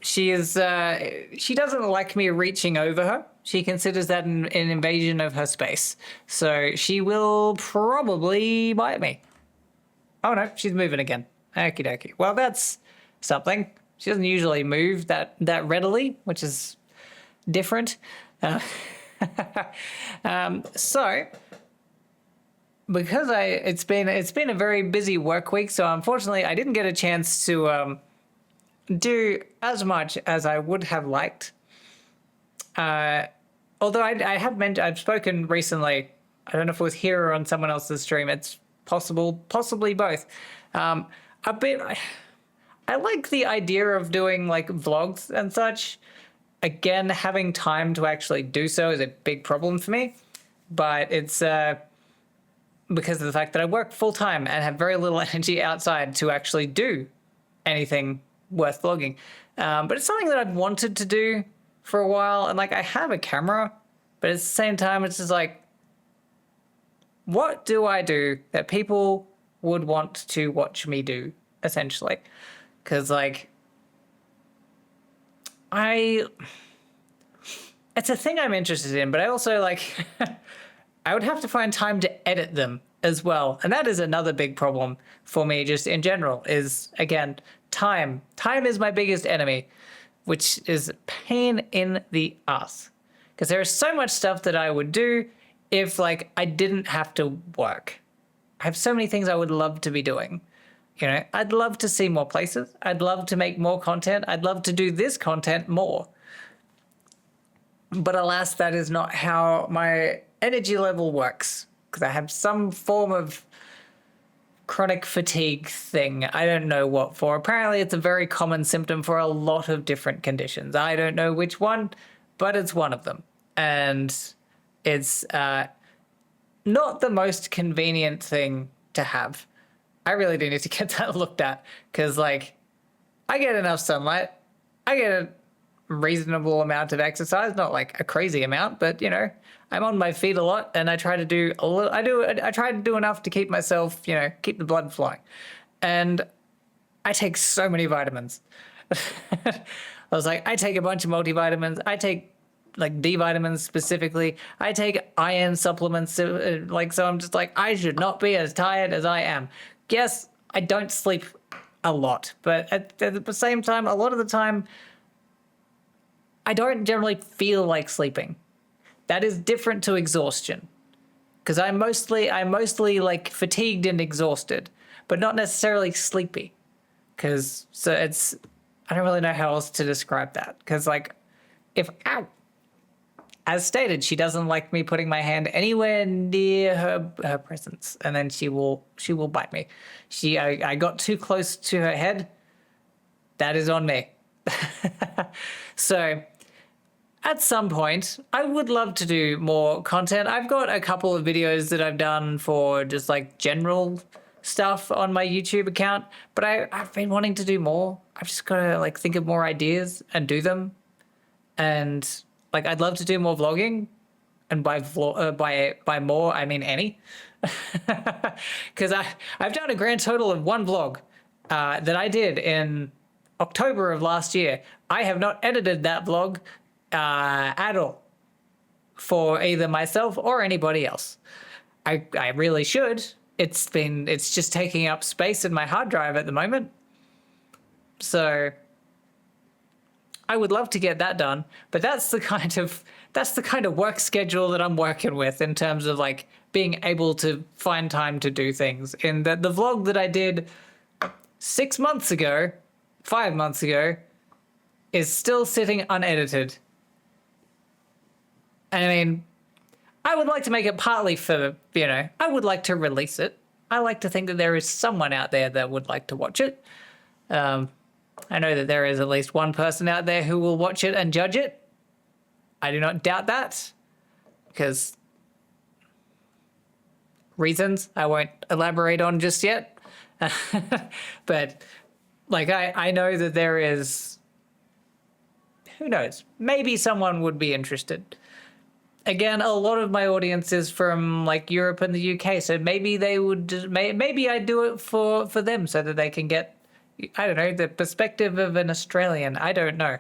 she doesn't like me reaching over her. She considers that an invasion of her space. So she will probably bite me. Oh no, she's moving again. Okie dokie. Well, that's something. She doesn't usually move that readily, which is different. So because it's been a very busy work week, so unfortunately I didn't get a chance to do as much as I would have liked. Although I've spoken recently. I don't know if it was here or on someone else's stream. It's possibly both. I like the idea of doing like vlogs and such. Again, having time to actually do so is a big problem for me, but it's because of the fact that I work full time and have very little energy outside to actually do anything worth vlogging. But it's something that I've wanted to do for a while, and like I have a camera, but at the same time, it's just like, what do I do that people would want to watch me do, essentially? Because like, it's a thing I'm interested in, but I also like, I would have to find time to edit them as well. And that is another big problem for me just in general is, again, time. Time is my biggest enemy, which is pain in the ass. Because there is so much stuff that I would do if like I didn't have to work. I have so many things I would love to be doing. You know, I'd love to see more places. I'd love to make more content. I'd love to do this content more. But alas, that is not how my energy level works. Because I have some form of chronic fatigue thing. I don't know what for. Apparently, it's a very common symptom for a lot of different conditions. I don't know which one, but it's one of them. And it's not the most convenient thing to have. I really do need to get that looked at because, like, I get enough sunlight. I get a reasonable amount of exercise, not like a crazy amount, but you know, I'm on my feet a lot, and I try to do a little. I try to do enough to keep myself, you know, keep the blood flowing, and I take so many vitamins. I was like, I take a bunch of multivitamins. I take like D vitamins specifically. I take iron supplements. Like, so I'm just like, I should not be as tired as I am. Yes, I don't sleep a lot, but at the same time, a lot of the time, I don't generally feel like sleeping. That is different to exhaustion, because I'm mostly like fatigued and exhausted, but not necessarily sleepy. Because I don't really know how else to describe that. Because like, as stated, she doesn't like me putting my hand anywhere near her presence, and then she will bite me. I got too close to her head. That is on me. So at some point, I would love to do more content. I've got a couple of videos that I've done for just like general stuff on my YouTube account, but I've been wanting to do more. I've just got to like think of more ideas and do them. And like, I'd love to do more vlogging, and by more I mean any, because I've done a grand total of one vlog that I did in October of last year. I have not edited that vlog at all for either myself or anybody else. I really should. It's just taking up space in my hard drive at the moment. So I would love to get that done, but that's the kind of work schedule that I'm working with in terms of like being able to find time to do things. In the vlog that I did 5 months ago, is still sitting unedited. I mean, I would like to make it partly for, you know, I would like to release it. I like to think that there is someone out there that would like to watch it. I know that there is at least one person out there who will watch it and judge it. I do not doubt that, because reasons I won't elaborate on just yet. But like, I know that there is, who knows, maybe someone would be interested. again, a lot of my audience is from like Europe and the UK, so maybe they would, maybe I do it for them so that they can get, I don't know, the perspective of an Australian. I don't know.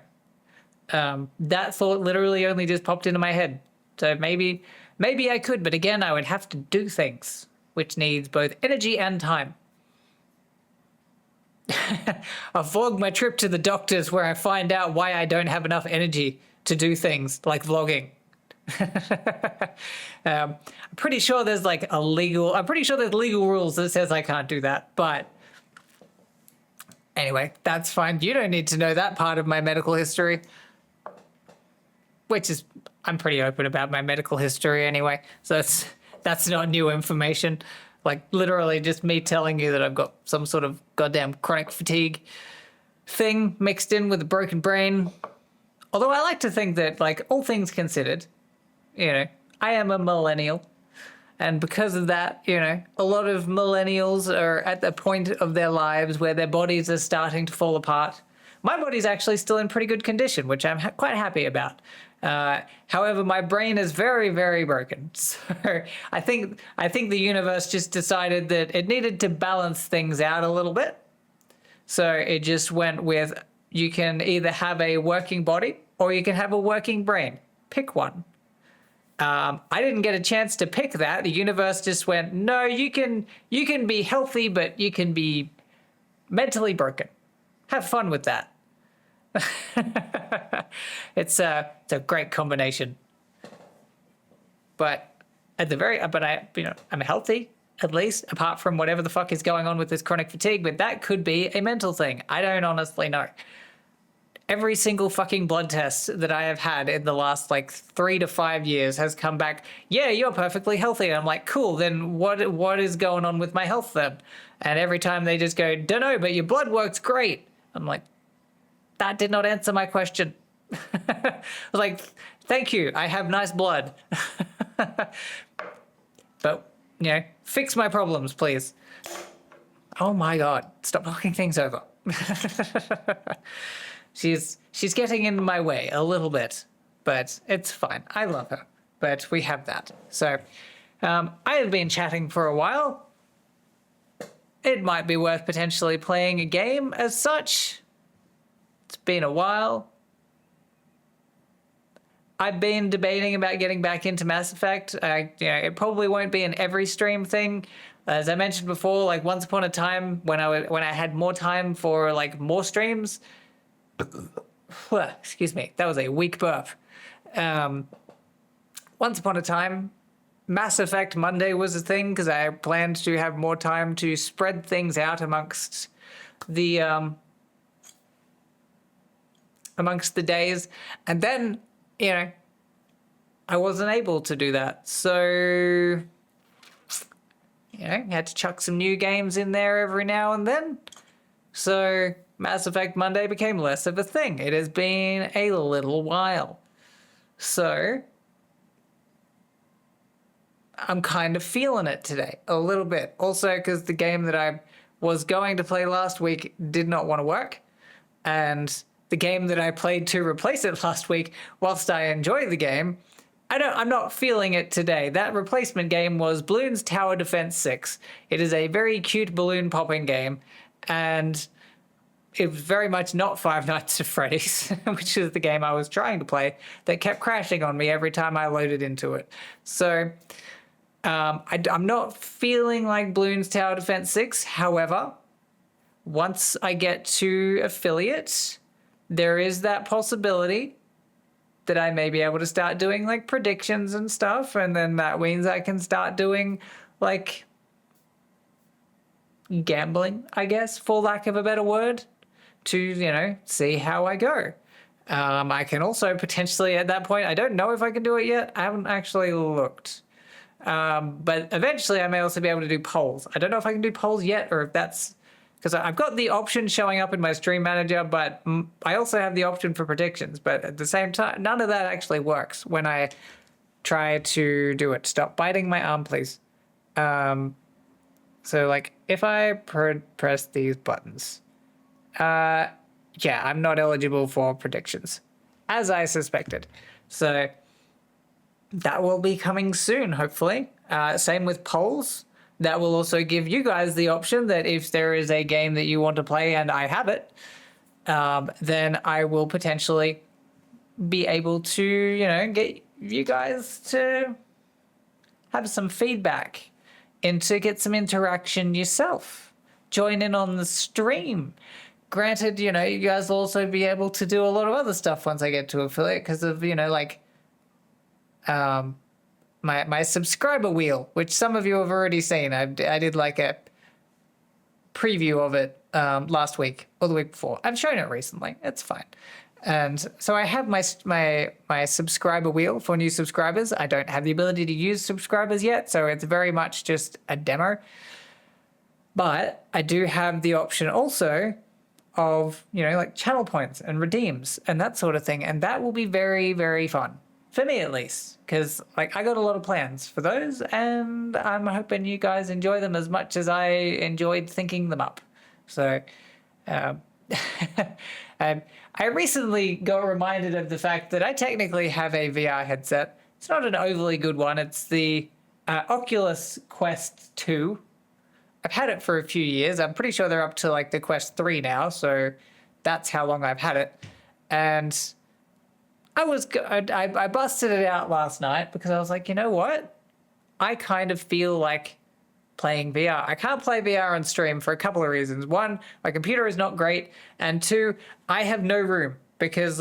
That thought literally only just popped into my head. So maybe I could, but again, I would have to do things, which needs both energy and time. I'll vlog my trip to the doctors where I find out why I don't have enough energy to do things like vlogging. I'm pretty sure there's like I'm pretty sure there's legal rules that says I can't do that, but anyway, that's fine. You don't need to know that part of my medical history, which is, I'm pretty open about my medical history anyway, so that's not new information. Like literally just me telling you that I've got some sort of goddamn chronic fatigue thing mixed in with a broken brain. Although I like to think that, like, all things considered, you know, I am a millennial. And because of that, you know, a lot of millennials are at the point of their lives where their bodies are starting to fall apart. My body's actually still in pretty good condition, which I'm quite happy about. However, my brain is very, very broken. So I think the universe just decided that it needed to balance things out a little bit. So it just went with, you can either have a working body or you can have a working brain. Pick one. I didn't get a chance to pick that. The universe just went, no, you can be healthy, but you can be mentally broken. Have fun with that. It's a great combination. But I'm healthy, at least, apart from whatever the fuck is going on with this chronic fatigue, but that could be a mental thing. I don't honestly know. Every single fucking blood test that I have had in the last like 3 to 5 years has come back, yeah, you're perfectly healthy. And I'm like, cool, then what is going on with my health then? And every time they just go, don't know, but your blood works great. I'm like, that did not answer my question. I was like, thank you, I have nice blood. But, you know, fix my problems, please. Oh my God, stop knocking things over. She's getting in my way a little bit, but it's fine. I love her, but we have that. So I have been chatting for a while. It might be worth potentially playing a game as such. It's been a while. I've been debating about getting back into Mass Effect. It probably won't be an every stream thing. As I mentioned before, like once upon a time when I had more time for like more streams. Excuse me, that was a weak burp. Once upon a time, Mass Effect Monday was a thing because I planned to have more time to spread things out amongst the days, and then, you know, I wasn't able to do that, so, you know, had to chuck some new games in there every now and then. So Mass Effect Monday became less of a thing. It has been a little while. So I'm kind of feeling it today, a little bit. Also because the game that I was going to play last week did not want to work. And the game that I played to replace it last week, whilst I enjoy the game, I'm not feeling it today. That replacement game was Bloons Tower Defense 6. It is a very cute balloon popping game. And it was very much not Five Nights at Freddy's, which is the game I was trying to play, that kept crashing on me every time I loaded into it. So I'm not feeling like Bloons Tower Defense 6. However, once I get to affiliate, there is that possibility that I may be able to start doing like predictions and stuff, and then that means I can start doing like gambling, I guess, for lack of a better word, to, you know, see how I go. I can also potentially at that point, I don't know if I can do it yet. I haven't actually looked. But eventually I may also be able to do polls. I don't know if I can do polls yet, or if that's because I've got the option showing up in my stream manager, but I also have the option for predictions. But at the same time, none of that actually works when I try to do it. Stop biting my arm, please. So like if I press these buttons, yeah, I'm not eligible for predictions, as I suspected. So that will be coming soon, hopefully. Same with polls. That will also give you guys the option that if there is a game that you want to play and I have it, then I will potentially be able to, get you guys to have some feedback and to get some interaction yourself. Join in on the stream. Granted, you guys will also be able to do a lot of other stuff once I get to affiliate because of, my subscriber wheel, which some of you have already seen. I did like a preview of it last week or the week before. I've shown it recently. It's fine. And so I have my subscriber wheel for new subscribers. I don't have the ability to use subscribers yet, so it's very much just a demo. But I do have the option also of, like channel points and redeems and that sort of thing. And that will be very, very fun. For me, at least. Because, I got a lot of plans for those. And I'm hoping you guys enjoy them as much as I enjoyed thinking them up. So, and I recently got reminded of the fact that I technically have a VR headset. It's not an overly good one. It's the Oculus Quest 2. I've had it for a few years. I'm pretty sure they're up to the Quest 3 now, so that's how long I've had it. And I busted it out last night because I was like, you know what? I kind of feel like playing VR. I can't play VR on stream for a couple of reasons. One, my computer is not great, and two, I have no room because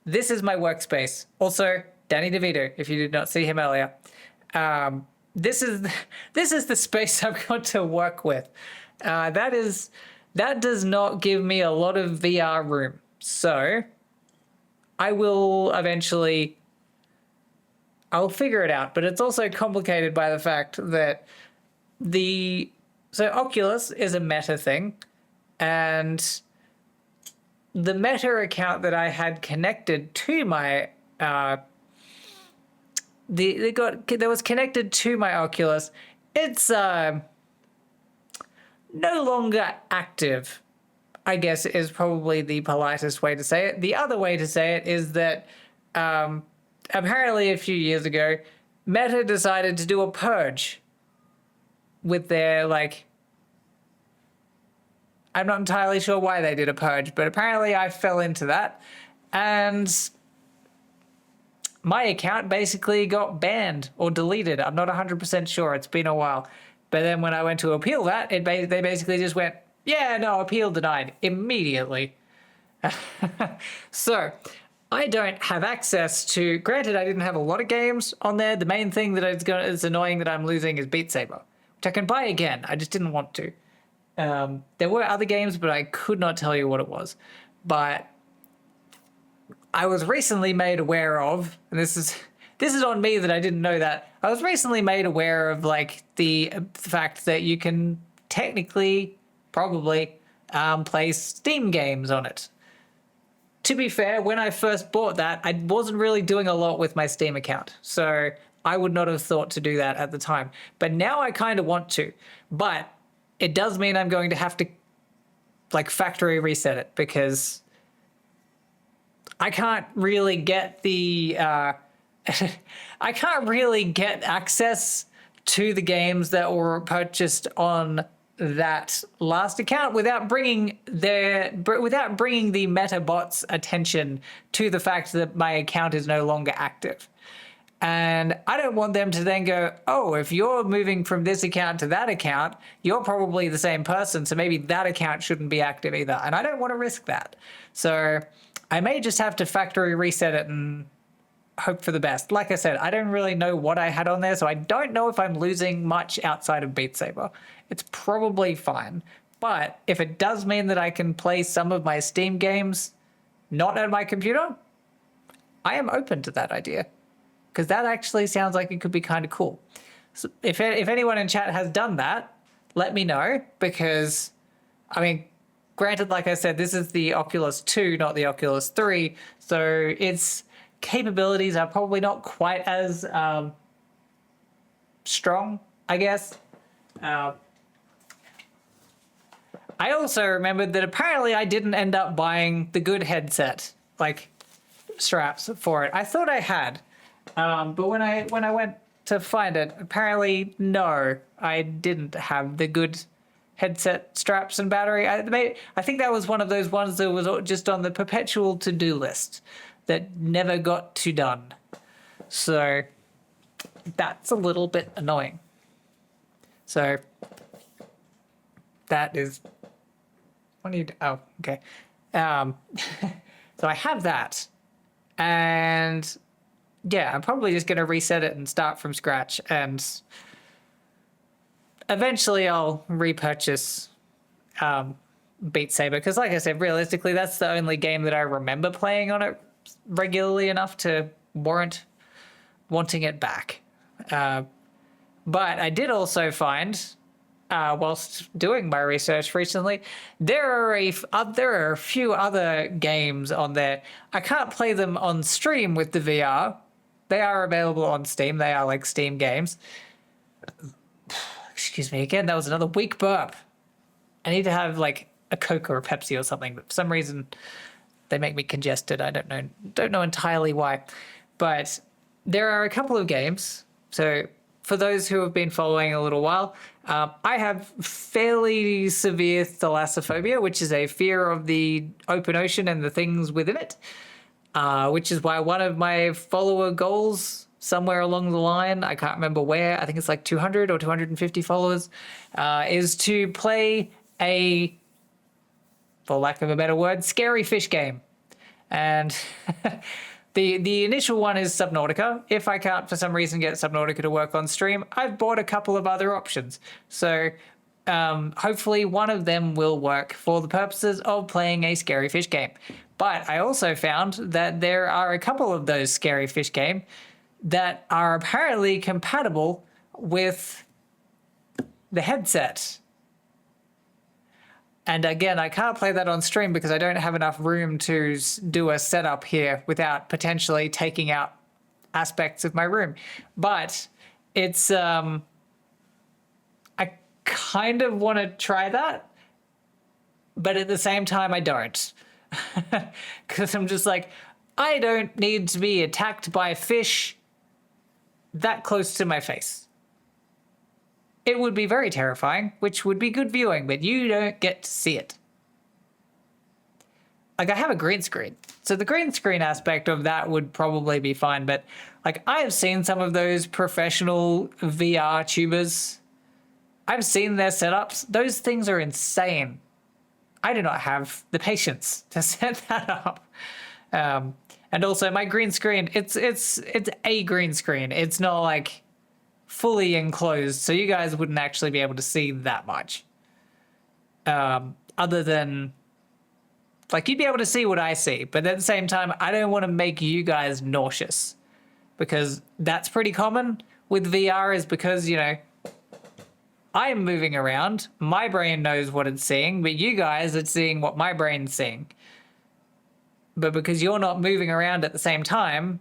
this is my workspace. Also, Danny DeVito, if you did not see him earlier. This is the space I've got to work with. That does not give me a lot of VR room. So I will eventually, I'll figure it out. But it's also complicated by the fact that so Oculus is a Meta thing, and the Meta account that I had connected to my that was connected to my Oculus, it's no longer active, I guess is probably the politest way to say it. The other way to say it is that apparently a few years ago, Meta decided to do a purge with their I'm not entirely sure why they did a purge, but apparently I fell into that, and my account basically got banned or deleted. I'm not 100% sure. It's been a while. But then when I went to appeal that, they basically just went, yeah, no, appeal denied immediately. So I don't have access to, granted, I didn't have a lot of games on there. The main thing that is annoying that I'm losing is Beat Saber, which I can buy again. I just didn't want to. There were other games, but I could not tell you what it was. But I was recently made aware of, and this is on me that I didn't know that. I was recently made aware of the fact that you can technically probably play Steam games on it. To be fair, when I first bought that, I wasn't really doing a lot with my Steam account, so I would not have thought to do that at the time. But now I kind of want to. But it does mean I'm going to have to factory reset it because I can't really get I can't really get access to the games that were purchased on that last account without bringing the Meta bots' attention to the fact that my account is no longer active. And I don't want them to then go, oh, if you're moving from this account to that account, you're probably the same person, so maybe that account shouldn't be active either. And I don't want to risk that. So I may just have to factory reset it and hope for the best. Like I said, I don't really know what I had on there, so I don't know if I'm losing much outside of Beat Saber. It's probably fine. But if it does mean that I can play some of my Steam games not on my computer, I am open to that idea. Because that actually sounds like it could be kind of cool. So if anyone in chat has done that, let me know. Because, I mean, granted, like I said, this is the Oculus 2, not the Oculus 3. So its capabilities are probably not quite as strong, I guess. I also remembered that apparently I didn't end up buying the good headset, straps for it. I thought I had. But when I went to find it, apparently no, I didn't have the good headset straps and battery. I think that was one of those ones that was just on the perpetual to-do list that never got to done. So that's a little bit annoying. So that is what do you do? Oh, okay. So I have that, and yeah, I'm probably just gonna reset it and start from scratch, and eventually I'll repurchase Beat Saber, because like I said, realistically, that's the only game that I remember playing on it regularly enough to warrant wanting it back. But I did also find, whilst doing my research recently, there are a few other games on there. I can't play them on stream with the VR. They are available on Steam. They are like Steam games. Excuse me again. That was another weak burp. I need to have like a Coke or a Pepsi or something, but for some reason they make me congested. I don't know entirely why, but there are a couple of games. So for those who have been following a little while, I have fairly severe thalassophobia, which is a fear of the open ocean and the things within it, which is why one of my follower goals somewhere along the line, I can't remember where, I think it's like 200 or 250 followers, is to play a, for lack of a better word, scary fish game. And the initial one is Subnautica. If I can't for some reason get Subnautica to work on stream, I've bought a couple of other options. So hopefully one of them will work for the purposes of playing a scary fish game. But I also found that there are a couple of those scary fish game that are apparently compatible with the headset. And again, I can't play that on stream because I don't have enough room to do a setup here without potentially taking out aspects of my room. But it's, I kind of want to try that, but at the same time I don't. Because I'm just like, I don't need to be attacked by fish that close to my face. It would be very terrifying, which would be good viewing, but you don't get to see it. Like, I have a green screen, so the green screen aspect of that would probably be fine, but like, I have seen some of those professional VR tubers. I've seen their setups. Those things are insane. I do not have the patience to set that up. And also my green screen, it's a green screen. It's not like fully enclosed, so you guys wouldn't actually be able to see that much. Other than, like, you'd be able to see what I see, but at the same time, I don't want to make you guys nauseous, because that's pretty common with VR, is because, you know, I'm moving around, my brain knows what it's seeing, but you guys are seeing what my brain's seeing. But because you're not moving around at the same time,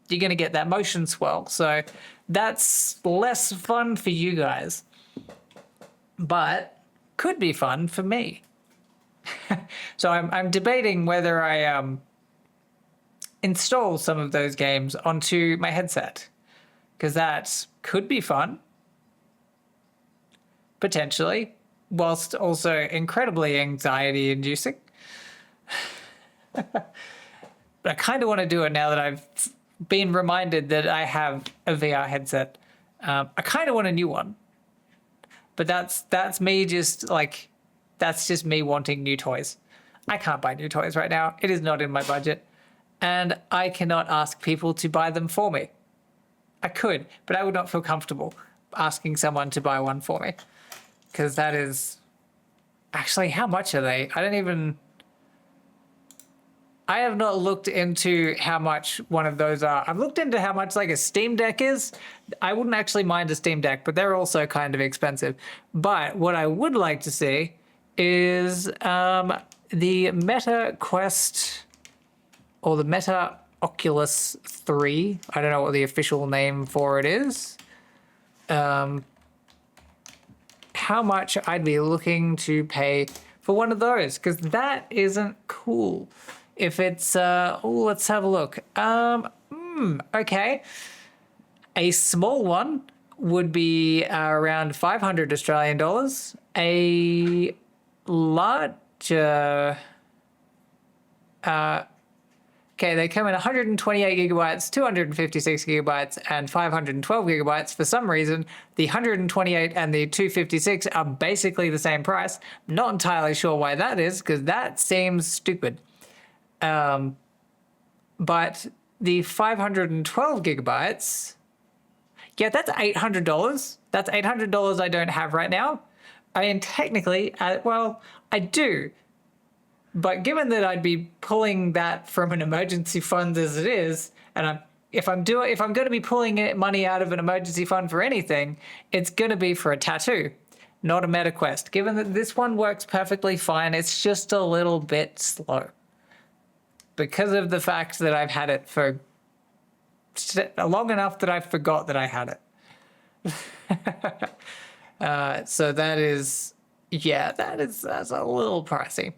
you're going to get that motion swirl. So that's less fun for you guys, but could be fun for me. So I'm debating whether I install some of those games onto my headset, because that could be fun, potentially, whilst also incredibly anxiety inducing. But I kind of want to do it now that I've been reminded that I have a VR headset. I kind of want a new one, but that's me just like, that's just me wanting new toys. I can't buy new toys right now. It is not in my budget, and I cannot ask people to buy them for me. I could, but I would not feel comfortable asking someone to buy one for me, because that is actually, how much are they? I have not looked into how much one of those are. I've looked into how much like a Steam Deck is. I wouldn't actually mind a Steam Deck, but they're also kind of expensive. But what I would like to see is the Meta Quest, or the Meta Oculus 3. I don't know what the official name for it is. How much I'd be looking to pay for one of those, because that isn't cool. If it's, let's have a look. Okay. A small one would be around 500 Australian dollars. A larger, okay, they come in 128 gigabytes, 256 gigabytes, and 512 gigabytes. For some reason, the 128 and the 256 are basically the same price. Not entirely sure why that is, because that seems stupid. But the 512 gigabytes, yeah, that's $800. That's $800 I don't have right now. I mean, technically, well, I do. But given that I'd be pulling that from an emergency fund as it is, and if I'm going to be pulling money out of an emergency fund for anything, it's going to be for a tattoo, not a MetaQuest. Given that this one works perfectly fine, it's just a little bit slow because of the fact that I've had it for long enough that I forgot that I had it. So that is, yeah, that's a little pricey.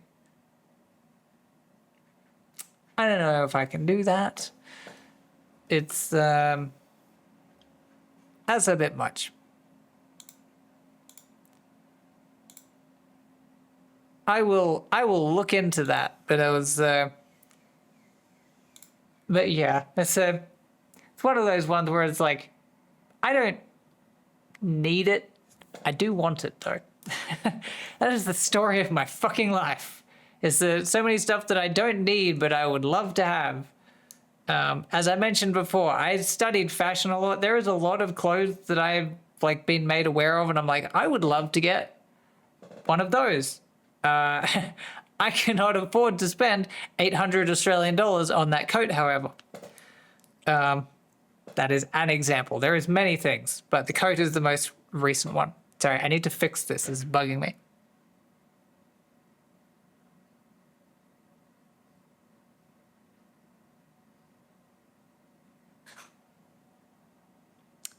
I don't know if I can do that. It's that's a bit much. I will look into that, but it was but yeah, it's one of those ones where it's like I don't need it. I do want it though. That is the story of my fucking life. Is there so many stuff that I don't need, but I would love to have. As I mentioned before, I studied fashion a lot. There is a lot of clothes that I've like been made aware of, and I'm like, I would love to get one of those. I cannot afford to spend 800 Australian dollars on that coat, however. That is an example. There is many things, but the coat is the most recent one. Sorry, I need to fix this. This is bugging me.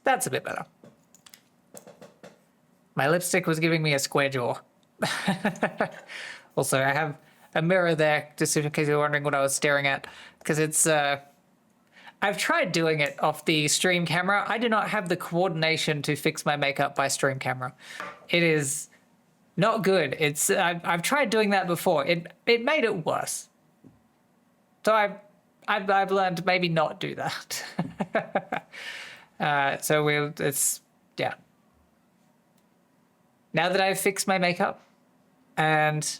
That's a bit better. My lipstick was giving me a square jaw. Also, I have a mirror there, just in case you're wondering what I was staring at, because it's, I've tried doing it off the stream camera. I do not have the coordination to fix my makeup by stream camera. It is not good. It's, I've tried doing that before. It made it worse. So I've learned to maybe not do that. So it's, yeah. Now that I've fixed my makeup, and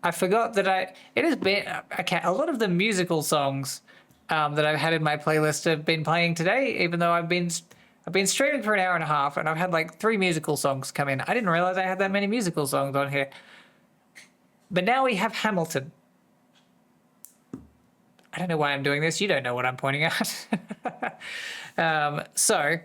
I forgot that it has been, okay, a lot of the musical songs that I've had in my playlist have been playing today, even though I've been streaming for an hour and a half, and I've had like 3 musical songs come in. I didn't realize I had that many musical songs on here. But now we have Hamilton. I don't know why I'm doing this. You don't know what I'm pointing at. So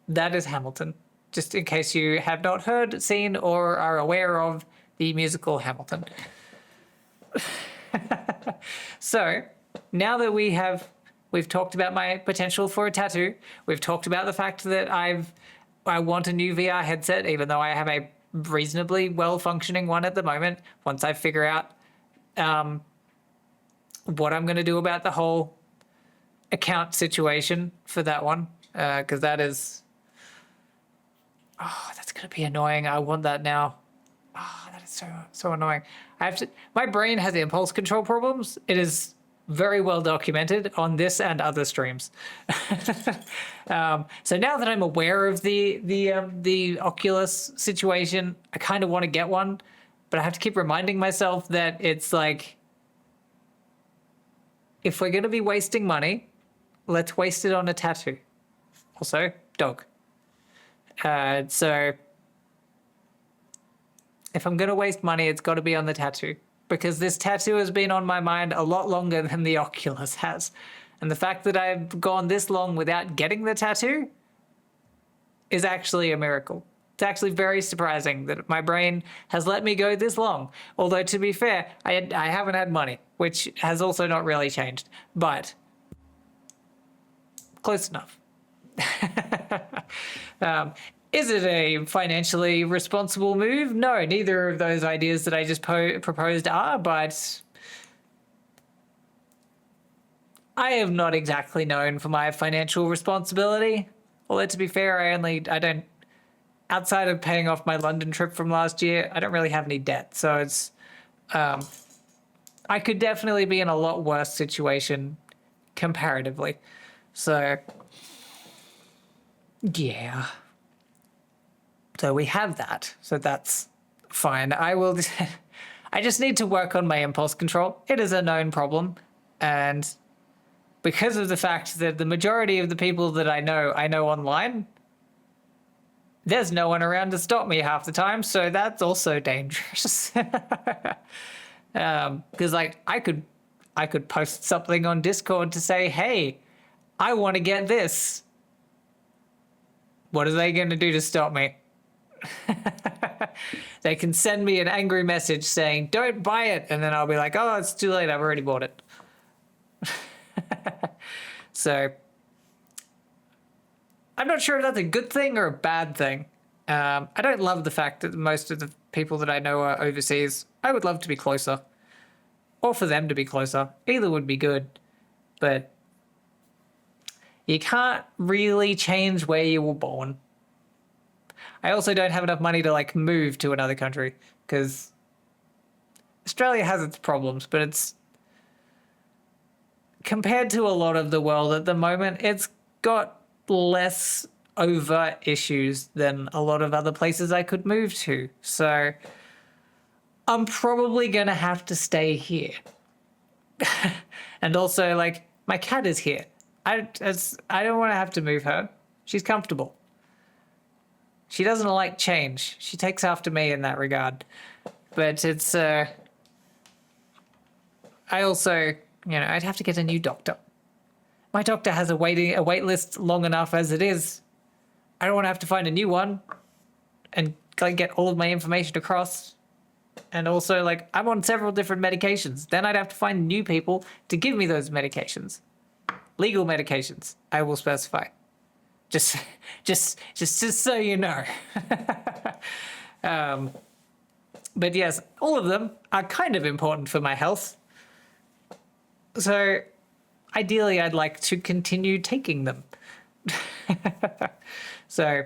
that is Hamilton. Just in case you have not heard, seen, or are aware of the musical Hamilton. So now that we've talked about my potential for a tattoo. We've talked about the fact that I want a new VR headset, even though I have a reasonably well-functioning one at the moment. Once I figure out what I'm going to do about the whole account situation for that one, because that is, oh, that's going to be annoying. I want that now. Oh, that is so annoying. My brain has impulse control problems. It is very well documented on this and other streams. So now that I'm aware of the Oculus situation, I kind of want to get one, but I have to keep reminding myself that it's like, if we're going to be wasting money, let's waste it on a tattoo. Also, dog. So if I'm going to waste money, it's got to be on the tattoo, because this tattoo has been on my mind a lot longer than the Oculus has. And the fact that I've gone this long without getting the tattoo is actually a miracle. It's actually very surprising that my brain has let me go this long. Although, to be fair, I haven't had money, which has also not really changed, but close enough. Is it a financially responsible move? No, neither of those ideas that I just proposed are, but I am not exactly known for my financial responsibility. Although to be fair, I don't, outside of paying off my London trip from last year, I don't really have any debt. So it's, I could definitely be in a lot worse situation comparatively. So, yeah. So we have that. So that's fine. I will, I just need to work on my impulse control. It is a known problem. And because of the fact that the majority of the people that I know online, there's no one around to stop me half the time, so that's also dangerous. Because like I could post something on Discord to say, hey, I want to get this. What are they going to do to stop me? They can send me an angry message saying, don't buy it, and then I'll be like, oh, it's too late, I've already bought it. So I'm not sure if that's a good thing or a bad thing. I don't love the fact that most of the people that I know are overseas. I would love to be closer, or for them to be closer. Either would be good, but you can't really change where you were born. I also don't have enough money to like move to another country because Australia has its problems, but it's compared to a lot of the world at the moment, it's got less overt issues than a lot of other places I could move to. So I'm probably going to have to stay here. And also, like, my cat is here. I don't want to have to move her. She's comfortable. She doesn't like change. She takes after me in that regard. But it's, I also, I'd have to get a new doctor. My doctor has a wait list long enough as it is. I don't want to have to find a new one and like get all of my information across. And also, like, I'm on several different medications. Then I'd have to find new people to give me those medications. Legal medications, I will specify. Just so you know. But yes, all of them are kind of important for my health. So ideally, I'd like to continue taking them. So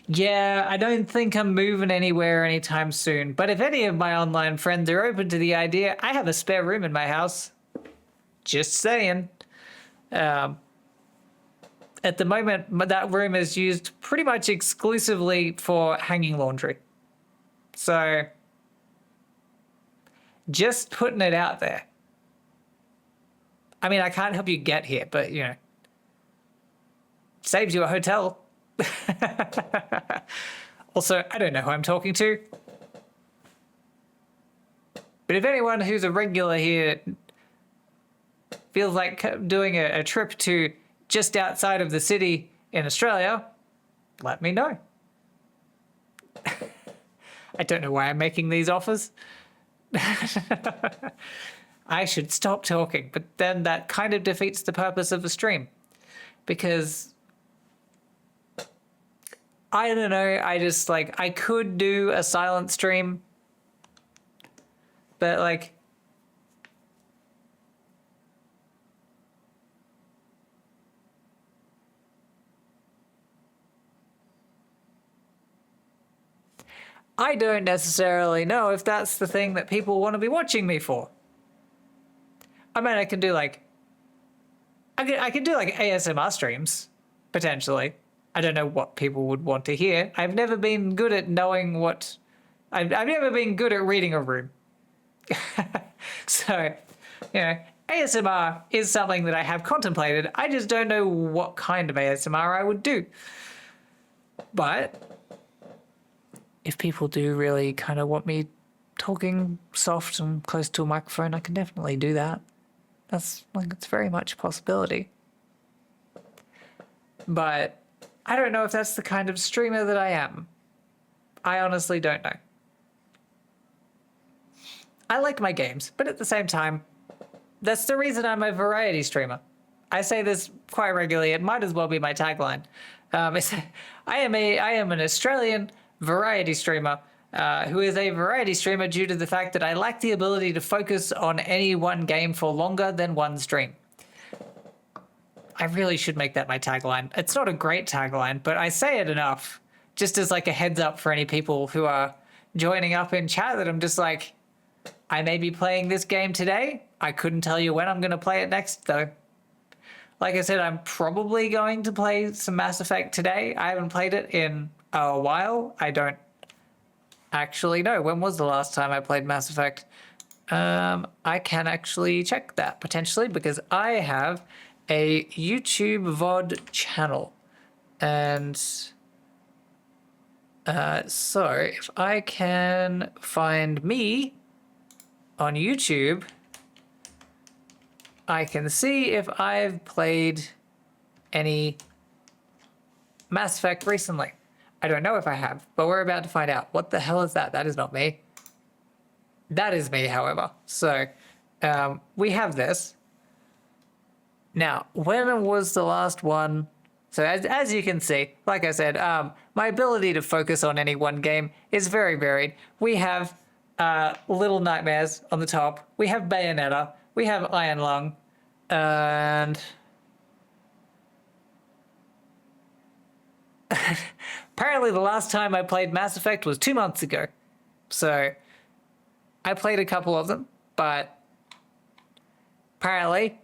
yeah, I don't think I'm moving anywhere anytime soon. But if any of my online friends are open to the idea, I have a spare room in my house. Just saying. At the moment, that room is used pretty much exclusively for hanging laundry. So just putting it out there. I mean, I can't help you get here, but, saves you a hotel. Also, I don't know who I'm talking to. But if anyone who's a regular here feels like doing a trip to just outside of the city in Australia, let me know. I don't know why I'm making these offers. I should stop talking, but then that kind of defeats the purpose of the stream. Because, I don't know, I could do a silent stream, but like, I don't necessarily know if that's the thing that people want to be watching me for. I mean, I can do like ASMR streams, potentially. I don't know what people would want to hear. I've never been good at knowing what... I've never been good at reading a room. So, ASMR is something that I have contemplated. I just don't know what kind of ASMR I would do. But if people do really kind of want me talking soft and close to a microphone, I can definitely do that. It's very much a possibility. But I don't know if that's the kind of streamer that I am. I honestly don't know. I like my games, but at the same time, that's the reason I'm a variety streamer. I say this quite regularly. It might as well be my tagline. I am an Australian variety streamer who is a variety streamer due to the fact that I lack the ability to focus on any one game for longer than one stream. I really should make that my tagline. It's not a great tagline, but I say it enough, just as like a heads up for any people who are joining up in chat, that I'm just like, I may be playing this game today. I couldn't tell you when I'm going to play it next, though. Like I said, I'm probably going to play some Mass Effect today. I haven't played it in a while. I don't actually know. When was the last time I played Mass Effect? I can actually check that, potentially, because I have a YouTube VOD channel. And so if I can find me on YouTube, I can see if I've played any Mass Effect recently. I don't know if I have, but we're about to find out. What the hell is that? That is not me. That is me, however. So we have this. Now, when was the last one? So as you can see, like I said, my ability to focus on any one game is very varied. We have Little Nightmares on the top. We have Bayonetta. We have Iron Lung. And apparently the last time I played Mass Effect was 2 months ago. So I played a couple of them, but apparently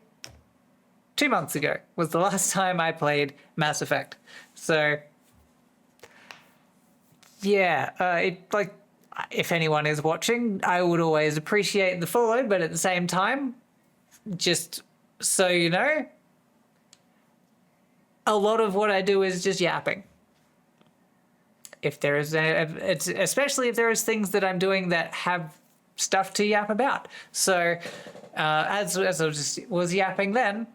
2 months ago was the last time I played Mass Effect. So yeah, if anyone is watching, I would always appreciate the follow, but at the same time, just so you know, a lot of what I do is just yapping. If there is, especially if there is things that I'm doing that have stuff to yap about. So as I was yapping then,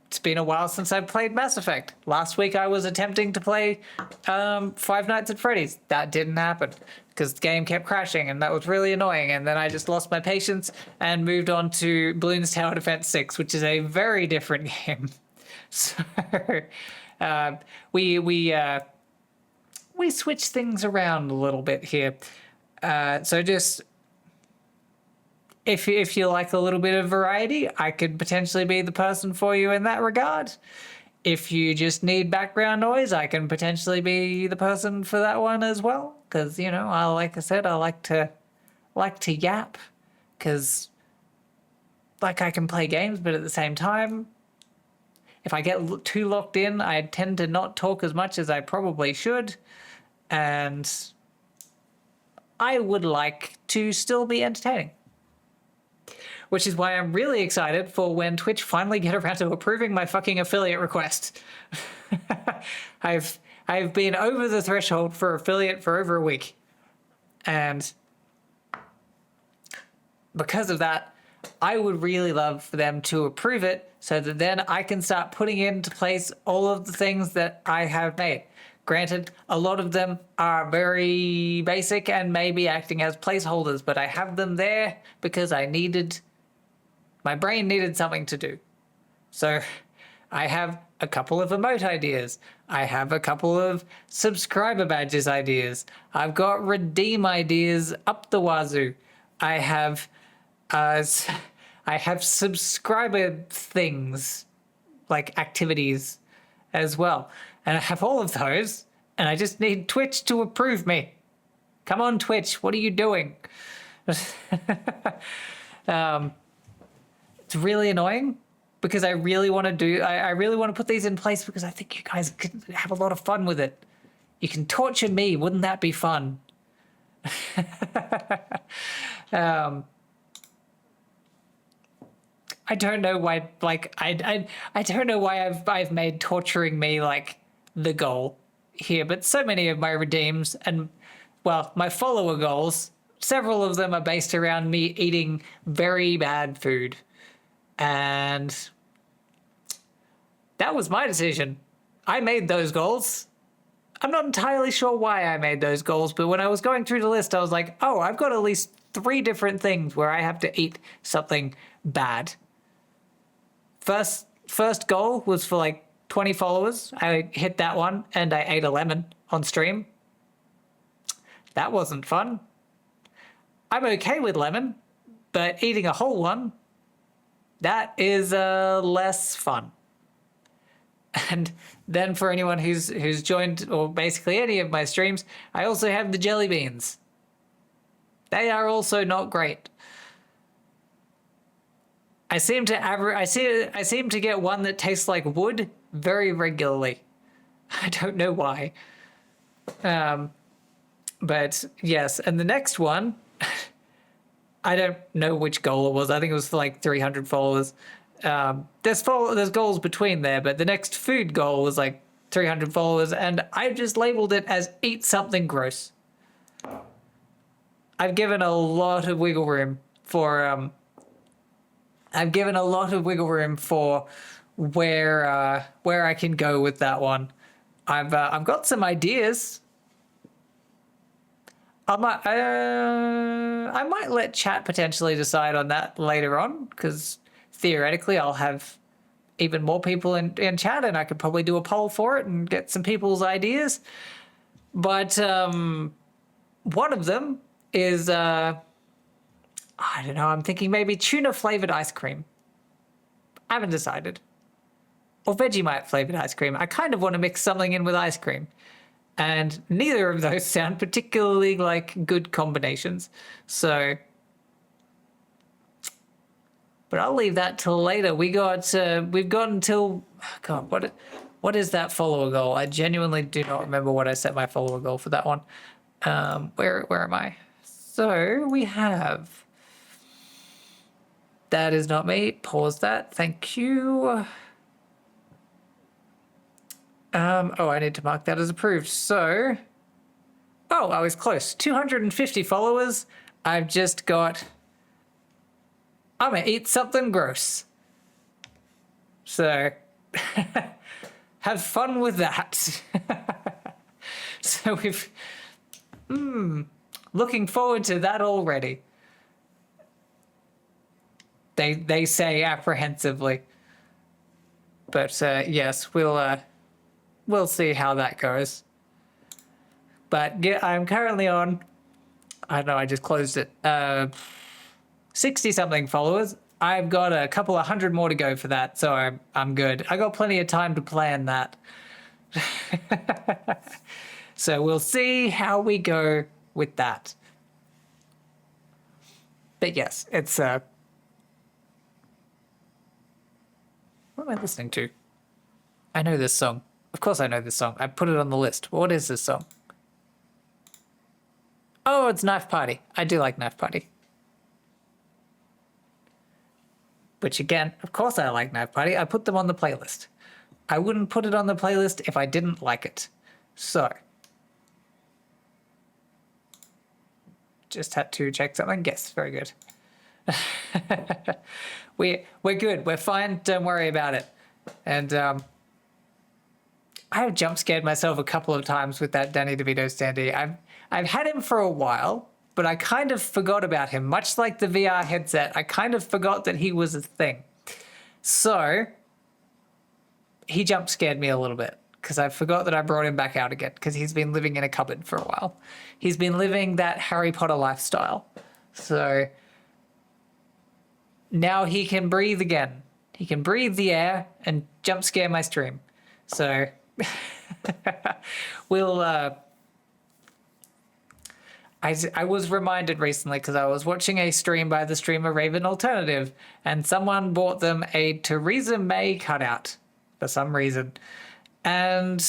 it's been a while since I've played Mass Effect. Last week I was attempting to play Five Nights at Freddy's. That didn't happen because the game kept crashing and that was really annoying. And then I just lost my patience and moved on to Bloons Tower Defense 6, which is a very different game. So we switch things around a little bit here. So just if you like a little bit of variety, I could potentially be the person for you in that regard. If you just need background noise, I can potentially be the person for that one as well. Because, you know, like I said, I like to yap. Because, like, I can play games, but at the same time, if I get too locked in, I tend to not talk as much as I probably should. And I would like to still be entertaining. Which is why I'm really excited for when Twitch finally get around to approving my fucking affiliate request. I've been over the threshold for affiliate for over a week. And because of that, I would really love for them to approve it so that then I can start putting into place all of the things that I have made. Granted, a lot of them are very basic and maybe acting as placeholders, but I have them there because my brain needed something to do. So I have a couple of emote ideas. I have a couple of subscriber badges ideas. I've got redeem ideas up the wazoo. I have subscriber things, like activities as well. And I have all of those, and I just need Twitch to approve me. Come on, Twitch, what are you doing? It's really annoying because I really want to put these in place because I think you guys could have a lot of fun with it. You can torture me, wouldn't that be fun? I don't know why, like, I don't know why I've made torturing me like the goal here, but so many of my redeems and, well, my follower goals, several of them are based around me eating very bad food. And that was my decision. I made those goals. I'm not entirely sure why I made those goals, but when I was going through the list, I was like, oh, I've got at least 3 different things where I have to eat something bad. First goal was for like 20 followers. I hit that one and I ate a lemon on stream. That wasn't fun. I'm okay with lemon, but eating a whole one, that is less fun. And then for anyone who's joined, or basically any of my streams, I also have the jelly beans. They are also not great. I seem to get one that tastes like wood very regularly. I don't know why. But yes, and the next one, I don't know which goal it was. I think it was for like 300 followers. There's goals between there, but the next food goal was like 300 followers, and I've just labeled it as eat something gross. I've given a lot of wiggle room for where I can go with that one. I've got some ideas. I might let chat potentially decide on that later on, because theoretically I'll have even more people in chat, and I could probably do a poll for it and get some people's ideas. But one of them is I don't know, I'm thinking maybe tuna flavored ice cream. I haven't decided. Or Vegemite flavored ice cream. I kind of want to mix something in with ice cream. And neither of those sound particularly like good combinations. So, but I'll leave that till later. we've got until, God, what is that follower goal? I genuinely do not remember what I set my follower goal for that one. Where am I? So we have, that is not me. Pause that. Thank you. Oh, I need to mark that as approved. So, oh, I was close. 250 followers. I've just got, I'm gonna eat something gross. So, have fun with that. So we've, looking forward to that already. They say apprehensively. But yes, we'll see how that goes. But yeah, I'm currently on, I don't know, I just closed it, 60 something followers. I've got a couple of hundred more to go for that, so I'm good. I got plenty of time to plan that. So we'll see how we go with that. But yes, it's what am I listening to? I know this song. Of course I know this song. I put it on the list. What is this song? Oh, it's Knife Party. I do like Knife Party. Which again, of course I like Knife Party. I put them on the playlist. I wouldn't put it on the playlist if I didn't like it. So, just had to check something. Yes, very good. We're good. We're fine. Don't worry about it. And I have jump scared myself a couple of times with that Danny DeVito standee. I've had him for a while, but I kind of forgot about him. Much like the VR headset, I kind of forgot that he was a thing. So he jump scared me a little bit because I forgot that I brought him back out again because he's been living in a cupboard for a while. He's been living that Harry Potter lifestyle. So now he can breathe again. He can breathe the air and jump scare my stream. So we'll I was reminded recently because I was watching a stream by the streamer Raven Alternative, and someone bought them a Theresa May cutout for some reason, and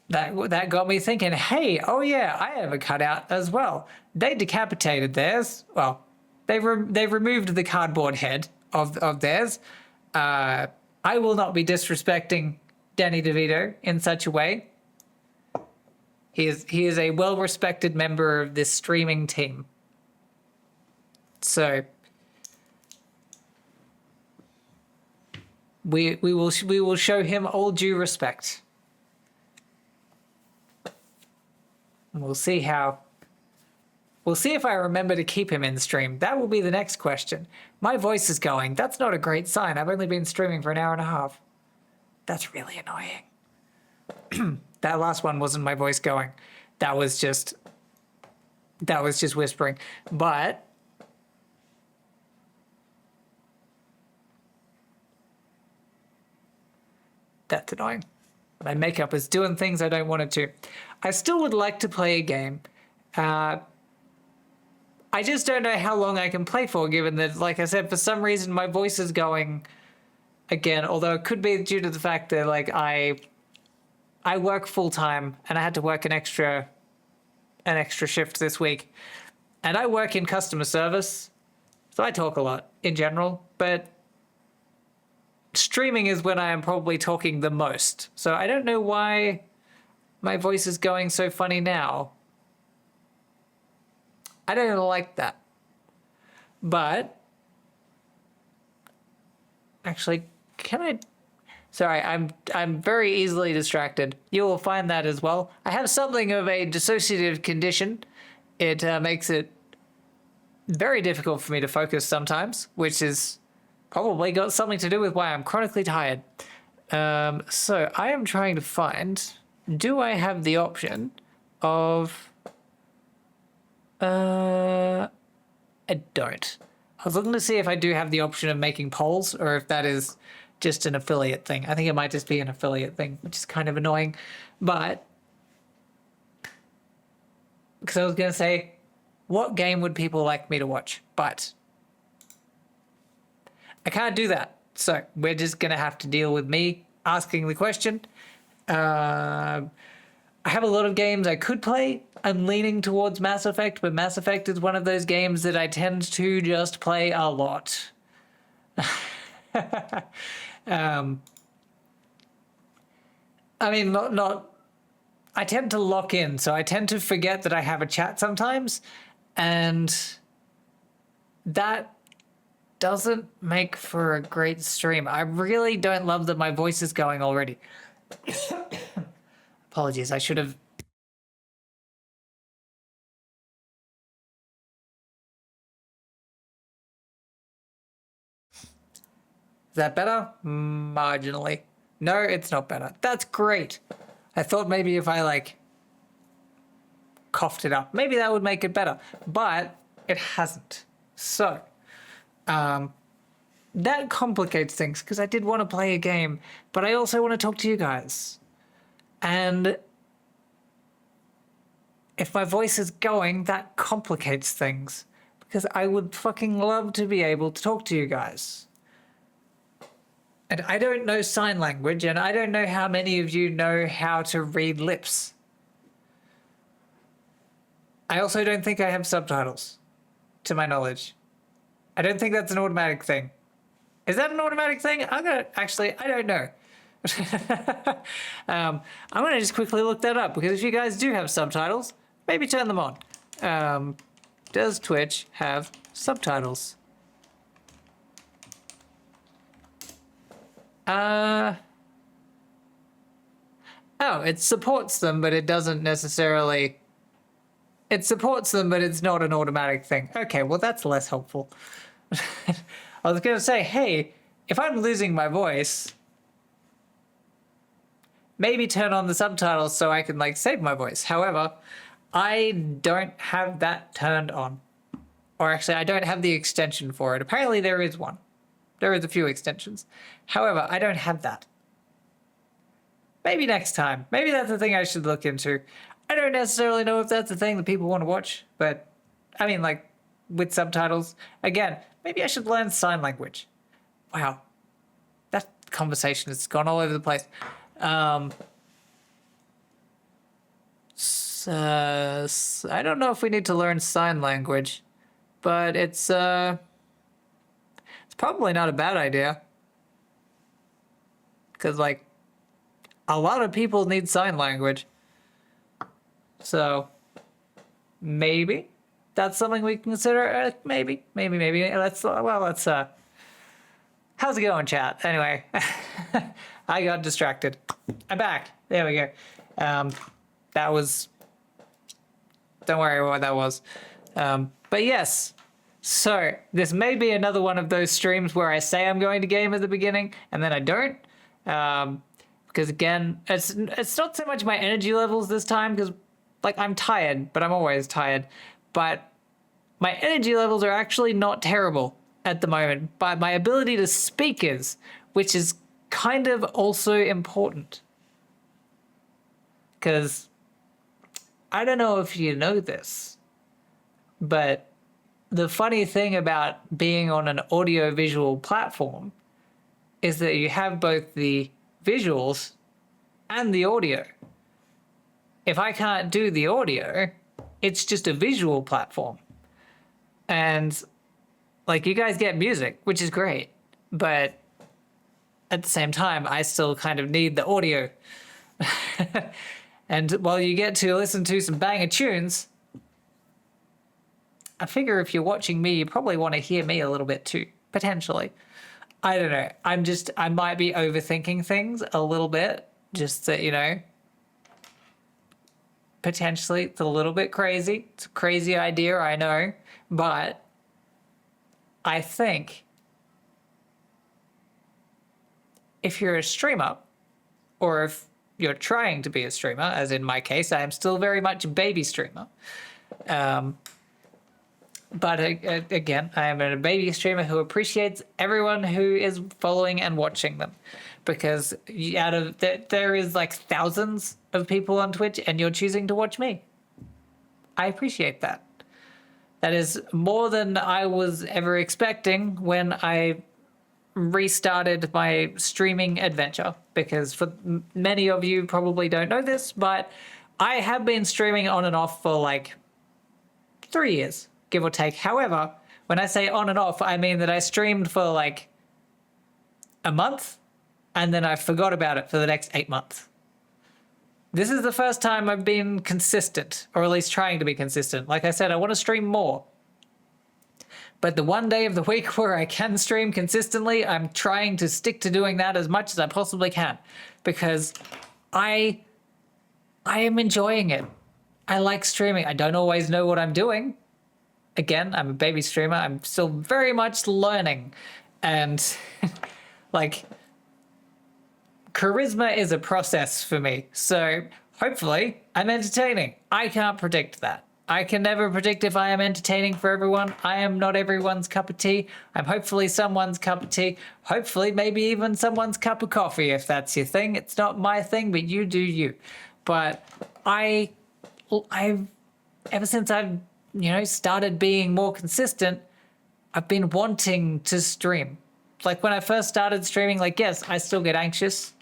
that got me thinking, hey, oh yeah, I have a cutout as well. They decapitated theirs. Well, they removed the cardboard head of theirs. I will not be disrespecting Danny DeVito in such a way. He is a well-respected member of this streaming team. So we will show him all due respect. We'll see if I remember to keep him in stream. That will be the next question. My voice is going. That's not a great sign. I've only been streaming for an hour and a half. That's really annoying. That last one wasn't my voice going. that was just whispering. But that's annoying. My makeup is doing things I don't want it to. I still would like to play a game. I just don't know how long I can play for, given that, like I said, for some reason my voice is going again, although it could be due to the fact that like I work full time and I had to work an extra shift this week. And I work in customer service, so I talk a lot in general, but streaming is when I am probably talking the most. So I don't know why my voice is going so funny now. I don't like that. But actually, can I? Sorry, I'm very easily distracted. You will find that as well. I have something of a dissociative condition. It makes it very difficult for me to focus sometimes, which is probably got something to do with why I'm chronically tired. So I am trying to find, do I have the option of, I don't. I was looking to see if I do have the option of making polls or if that is just an affiliate thing. I think it might just be an affiliate thing, which is kind of annoying. But, because I was going to say, what game would people like me to watch? But I can't do that. So we're just going to have to deal with me asking the question. I have a lot of games I could play. I'm leaning towards Mass Effect, but Mass Effect is one of those games that I tend to just play a lot. I mean, I tend to lock in, so I tend to forget that I have a chat sometimes, and that doesn't make for a great stream. I really don't love that my voice is going already. Apologies, I should have... Is that better? Marginally. No, it's not better. That's great. I thought maybe if I, like, coughed it up, maybe that would make it better. But it hasn't. So, that complicates things, because I did want to play a game, but I also want to talk to you guys. And if my voice is going, that complicates things, because I would fucking love to be able to talk to you guys. And I don't know sign language, and I don't know how many of you know how to read lips. I also don't think I have subtitles, to my knowledge. I don't think that's an automatic thing. Is that an automatic thing? Actually, I don't know. I'm gonna just quickly look that up, because if you guys do have subtitles, maybe turn them on. Does Twitch have subtitles? Oh, it supports them, but it doesn't necessarily... It supports them, but it's not an automatic thing. Okay, well, that's less helpful. I was going to say, hey, if I'm losing my voice, maybe turn on the subtitles so I can, like, save my voice. However, I don't have that turned on. Or actually, I don't have the extension for it. Apparently, there is one. There is a few extensions. However, I don't have that. Maybe next time. Maybe that's the thing I should look into. I don't necessarily know if that's the thing that people want to watch, but I mean, like, with subtitles. Again, maybe I should learn sign language. Wow. That conversation has gone all over the place. I don't know if we need to learn sign language, but it's probably not a bad idea. Because, like, a lot of people need sign language. So, maybe that's something we can consider. Maybe. How's it going, chat? Anyway, I got distracted. I'm back. There we go. That was... Don't worry what that was. But yes. So, this may be another one of those streams where I say I'm going to game at the beginning, and then I don't. Because again, it's not so much my energy levels this time, because like I'm tired, but I'm always tired. But my energy levels are actually not terrible at the moment, but my ability to speak is, which is kind of also important. Because I don't know if you know this, but the funny thing about being on an audio-visual platform is that you have both the visuals and the audio. If I can't do the audio, it's just a visual platform. And like you guys get music, which is great, but at the same time, I still kind of need the audio. And while you get to listen to some banger tunes, I figure if you're watching me, you probably want to hear me a little bit too, potentially. I don't know. I might be overthinking things a little bit, just that, you know, potentially it's a little bit crazy. It's a crazy idea, I know, but I think if you're a streamer, or if you're trying to be a streamer, as in my case, I am still very much a baby streamer. But again, I am a baby streamer who appreciates everyone who is following and watching them, because out of there is like thousands of people on Twitch, and you're choosing to watch me. I appreciate that. That is more than I was ever expecting when I restarted my streaming adventure, because for many of you probably don't know this, but I have been streaming on and off for like 3 years, give or take. However, when I say on and off, I mean that I streamed for like a month and then I forgot about it for the next 8 months. This is the first time I've been consistent, or at least trying to be consistent. Like I said, I want to stream more. But the one day of the week where I can stream consistently, I'm trying to stick to doing that as much as I possibly can, because I am enjoying it. I like streaming. I don't always know what I'm doing. Again, I'm a baby streamer. I'm still very much learning. And like, charisma is a process for me. So hopefully I'm entertaining. I can't predict that. I can never predict if I am entertaining for everyone. I am not everyone's cup of tea. I'm hopefully someone's cup of tea. Hopefully maybe even someone's cup of coffee, if that's your thing. It's not my thing, but you do you. But I've ever since I've, you know, started being more consistent, I've been wanting to stream. Like when I first started streaming, like, yes, I still get anxious.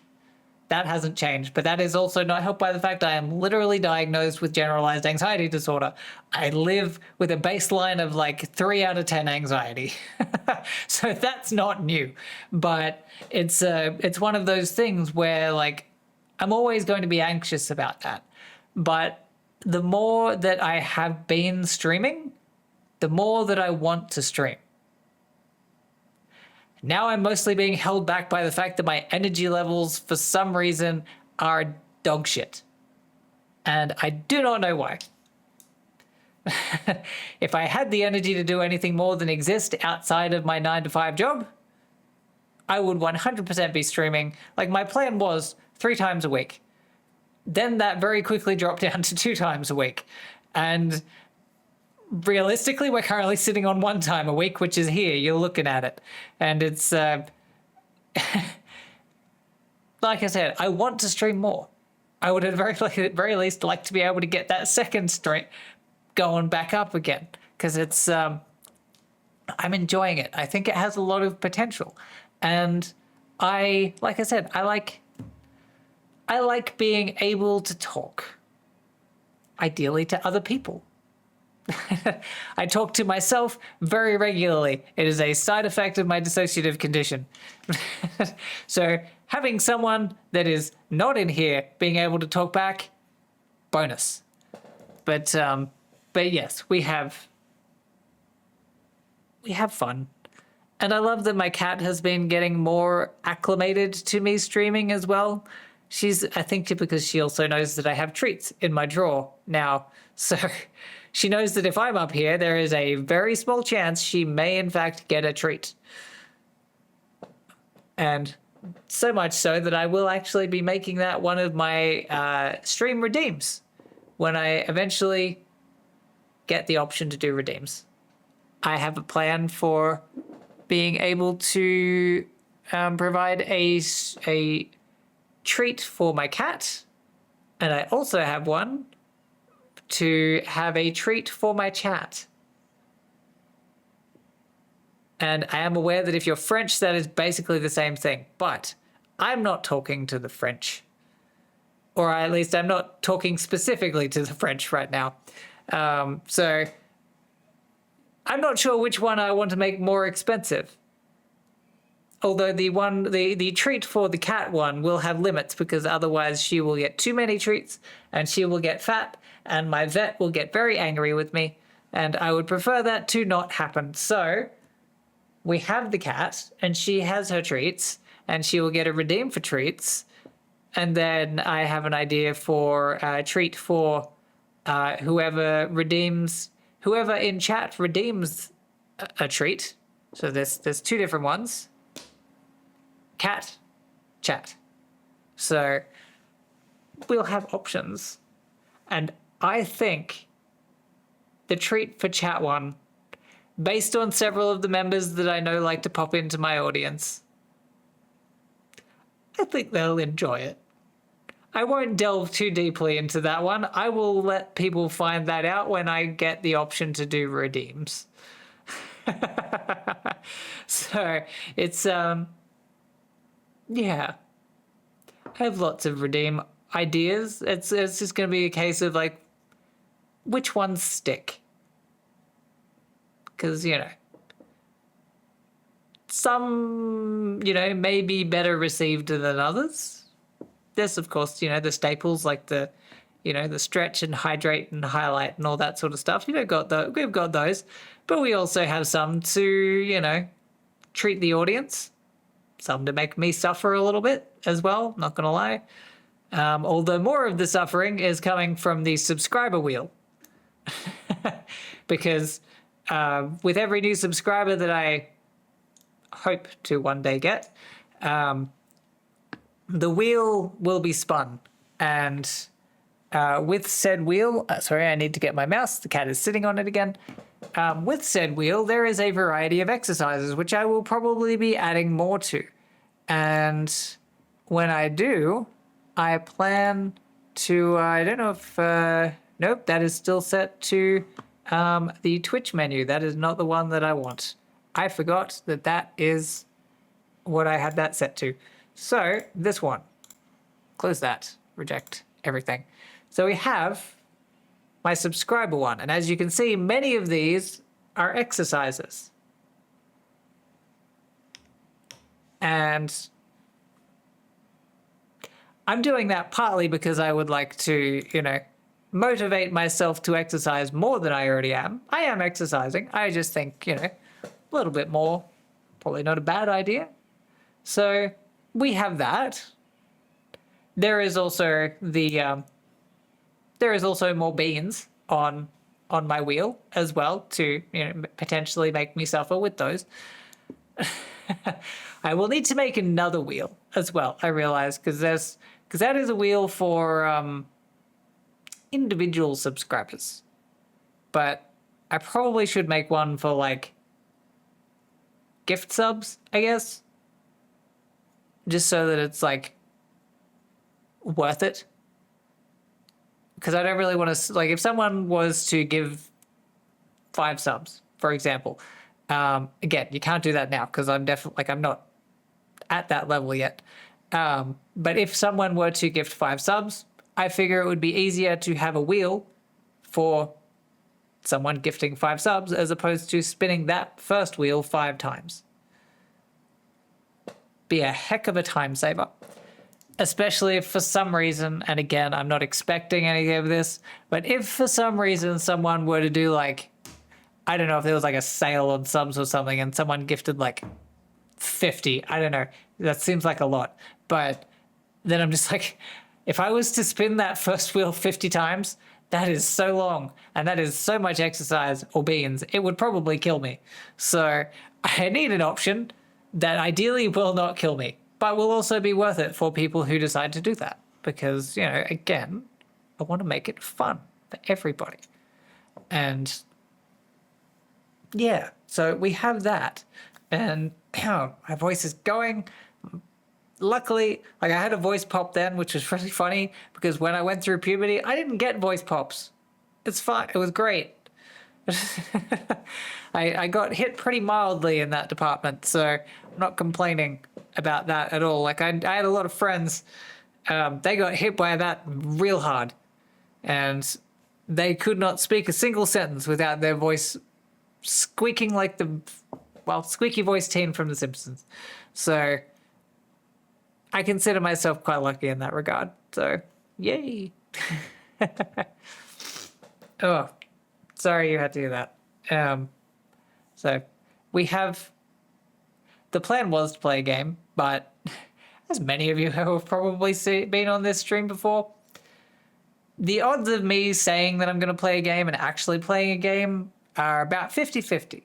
That hasn't changed, but that is also not helped by the fact I am literally diagnosed with generalized anxiety disorder. I live with a baseline of like 3 out of 10 anxiety. So that's not new, but it's one of those things where like I'm always going to be anxious about that. But the more that I have been streaming, the more that I want to stream. Now I'm mostly being held back by the fact that my energy levels, for some reason, are dog shit. And I do not know why. If I had the energy to do anything more than exist outside of my 9-to-5 job, I would 100% be streaming. Like my plan was 3 times a week. Then that very quickly dropped down to 2 times a week. And realistically, we're currently sitting on 1 time a week, which is here. You're looking at it. And it's, like I said, I want to stream more. I would at the very least like to be able to get that second stream going back up again. Because it's, I'm enjoying it. I think it has a lot of potential. And like I said, I like being able to talk. Ideally to other people. I talk to myself very regularly. It is a side effect of my dissociative condition. So having someone that is not in here being able to talk back, bonus. But yes, we have fun. And I love that my cat has been getting more acclimated to me streaming as well. I think because she also knows that I have treats in my drawer now. So she knows that if I'm up here, there is a very small chance she may in fact get a treat. And so much so that I will actually be making that one of my stream redeems. when I eventually get the option to do redeems. I have a plan for being able to provide a treat for my cat, and I also have one to have a treat for my chat. And I am aware that if you're French, that is basically the same thing, but I'm not talking to the French. Or at least I'm not talking specifically to the French right now. So I'm not sure which one I want to make more expensive. Although the treat for the cat one will have limits, because otherwise she will get too many treats and she will get fat and my vet will get very angry with me, and I would prefer that to not happen. So we have the cat and she has her treats and she will get a redeem for treats. And then I have an idea for a treat for whoever in chat redeems a treat. So there's two different ones. Cat, chat. So we'll have options. And I think the treat for chat one, based on several of the members that I know like to pop into my audience, I think they'll enjoy it. I won't delve too deeply into that one. I will let people find that out when I get the option to do redeems. So it's yeah. I have lots of redeem ideas. It's just going to be a case of like, which ones stick? Because, some, may be better received than others. There's, of course, the staples like the stretch and hydrate and highlight and all that sort of stuff. We've got those. But we also have some to, treat the audience. Some to make me suffer a little bit as well, not going to lie. Although more of the suffering is coming from the subscriber wheel. Because with every new subscriber that I hope to one day get, the wheel will be spun. And with said wheel, sorry, I need to get my mouse. The cat is sitting on it again. With said wheel, there is a variety of exercises, which I will probably be adding more to. And when I do, I plan to, I don't know if, nope, that is still set to the Twitch menu. That is not the one that I want. I forgot that is what I had that set to. So this one, close that, reject everything. So we have my subscriber one. And as you can see, many of these are exercises. And I'm doing that partly because I would like to, motivate myself to exercise more than I already am. I am exercising. I just think, a little bit more, probably not a bad idea. So we have that. There is also more beans on my wheel as well to, potentially make me suffer with those. I will need to make another wheel as well, I realize, because that is a wheel for individual subscribers. But I probably should make one for like gift subs, I guess. Just so that it's like worth it. Because I don't really want to, like, if someone was to give 5 subs, for example, again, you can't do that now because I'm definitely, like, I'm not at that level yet. But if someone were to gift 5 subs, I figure it would be easier to have a wheel for someone gifting 5 subs as opposed to spinning that first wheel 5 times. Be a heck of a time saver. Especially if for some reason, and again, I'm not expecting any of this, but if for some reason someone were to do like, I don't know if there was like a sale on subs or something and someone gifted like 50, I don't know, that seems like a lot. But then I'm just like, if I was to spin that first wheel 50 times, that is so long and that is so much exercise or beans, it would probably kill me. So I need an option that ideally will not kill me, but will also be worth it for people who decide to do that. Because, again, I want to make it fun. for everybody. And yeah, so we have that. And my voice is going. Luckily, like, I had a voice pop then, which was really funny because when I went through puberty, I didn't get voice pops. It's fine. It was great. I got hit pretty mildly in that department, so I'm not complaining about that at all. Like, I had a lot of friends, they got hit by that real hard, and they could not speak a single sentence without their voice squeaking like the, well, squeaky voice teen from The Simpsons. So I consider myself quite lucky in that regard. So, yay. Oh, sorry you had to do that. So we have, the plan was to play a game, but as many of you have probably been on this stream before, the odds of me saying that I'm going to play a game and actually playing a game are about 50-50.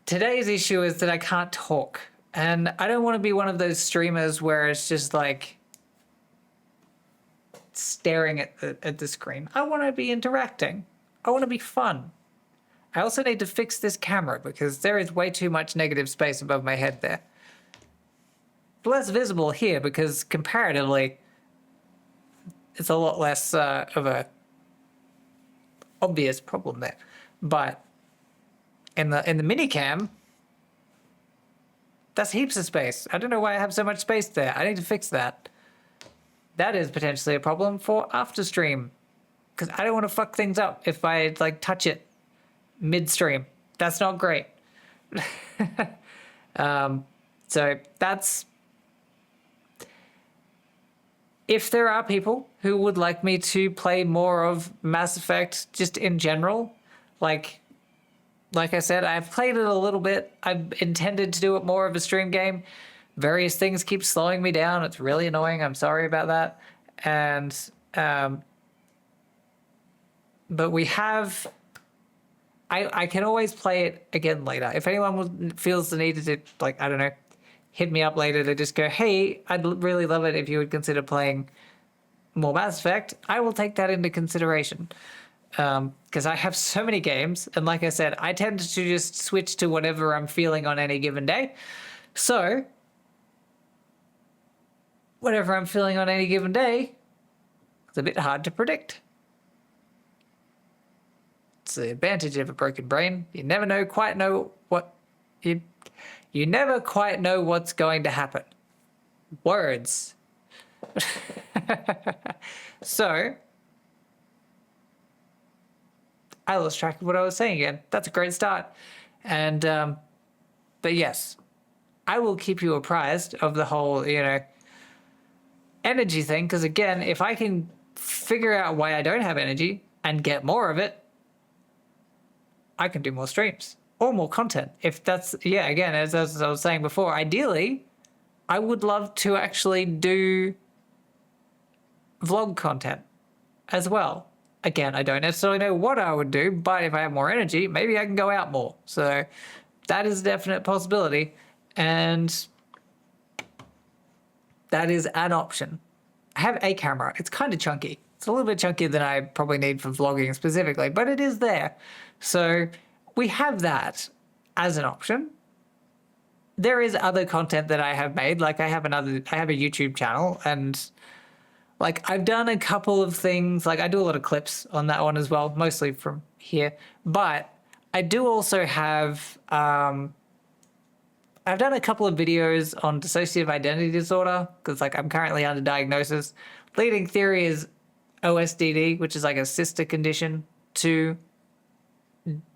Today's issue is that I can't talk, and I don't want to be one of those streamers where it's just like staring at the screen. I want to be interacting. I want to be fun. I also need to fix this camera because there is way too much negative space above my head there. Less visible here because comparatively it's a lot less of a obvious problem there. But in the minicam, that's heaps of space. I don't know why I have so much space there. I need to fix that. That is potentially a problem for after stream, because I don't want to fuck things up if I like touch it midstream. That's not great. So that's, if there are people who would like me to play more of Mass Effect just in general, like I said, I've played it a little bit. I've intended to do it more of a stream game. Various things keep slowing me down. It's really annoying. I'm sorry about that. And, but we have, I can always play it again later. If anyone feels the need to, like, I don't know, hit me up later to just go, hey, I'd really love it if you would consider playing more Mass Effect, I will take that into consideration. Because I have so many games, and like I said, I tend to just switch to whatever I'm feeling on any given day. So, whatever I'm feeling on any given day, it's a bit hard to predict. It's the advantage of a broken brain. You never quite know what you never quite know what's going to happen. Words. So, I lost track of what I was saying again. That's a great start. And, but yes, I will keep you apprised of the whole, energy thing. Because again, if I can figure out why I don't have energy and get more of it, I can do more streams or more content. If that's, yeah, again, as I was saying before, ideally, I would love to actually do vlog content as well. Again, I don't necessarily know what I would do, but if I have more energy, maybe I can go out more. So that is a definite possibility. And that is an option. I have a camera. It's kind of chunky. It's a little bit chunkier than I probably need for vlogging specifically, but it is there. So we have that as an option. There is other content that I have made. Like I have a YouTube channel, and like I've done a couple of things. Like I do a lot of clips on that one as well, mostly from here. But I do also have, I've done a couple of videos on dissociative identity disorder because like I'm currently under diagnosis. Leading theory is OSDD, which is like a sister condition to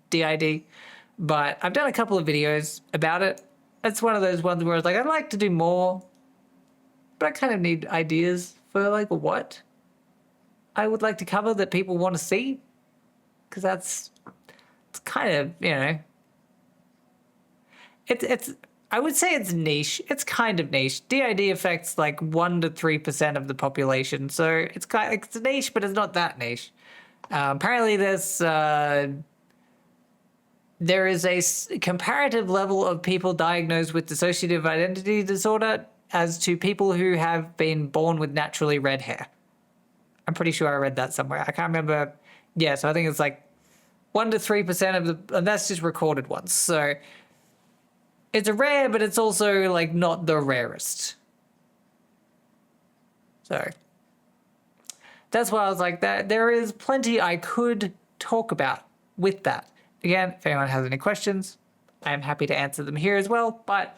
DID. But I've done a couple of videos about it. It's one of those ones where it's like, I'd like to do more, but I kind of need ideas for like what I would like to cover that people want to see. Because it's kind of, it's I would say it's niche. It's kind of niche. DID affects like 1 to 3% of the population. So it's it's niche, but it's not that niche. Apparently there is a comparative level of people diagnosed with dissociative identity disorder as to people who have been born with naturally red hair. I'm pretty sure I read that somewhere. I can't remember. Yeah, so I think it's like 1 to 3% of the, and that's just recorded ones. So it's a rare, but it's also like not the rarest. So that's why I was like, that there is plenty I could talk about with that. Again, if anyone has any questions, I am happy to answer them here as well. But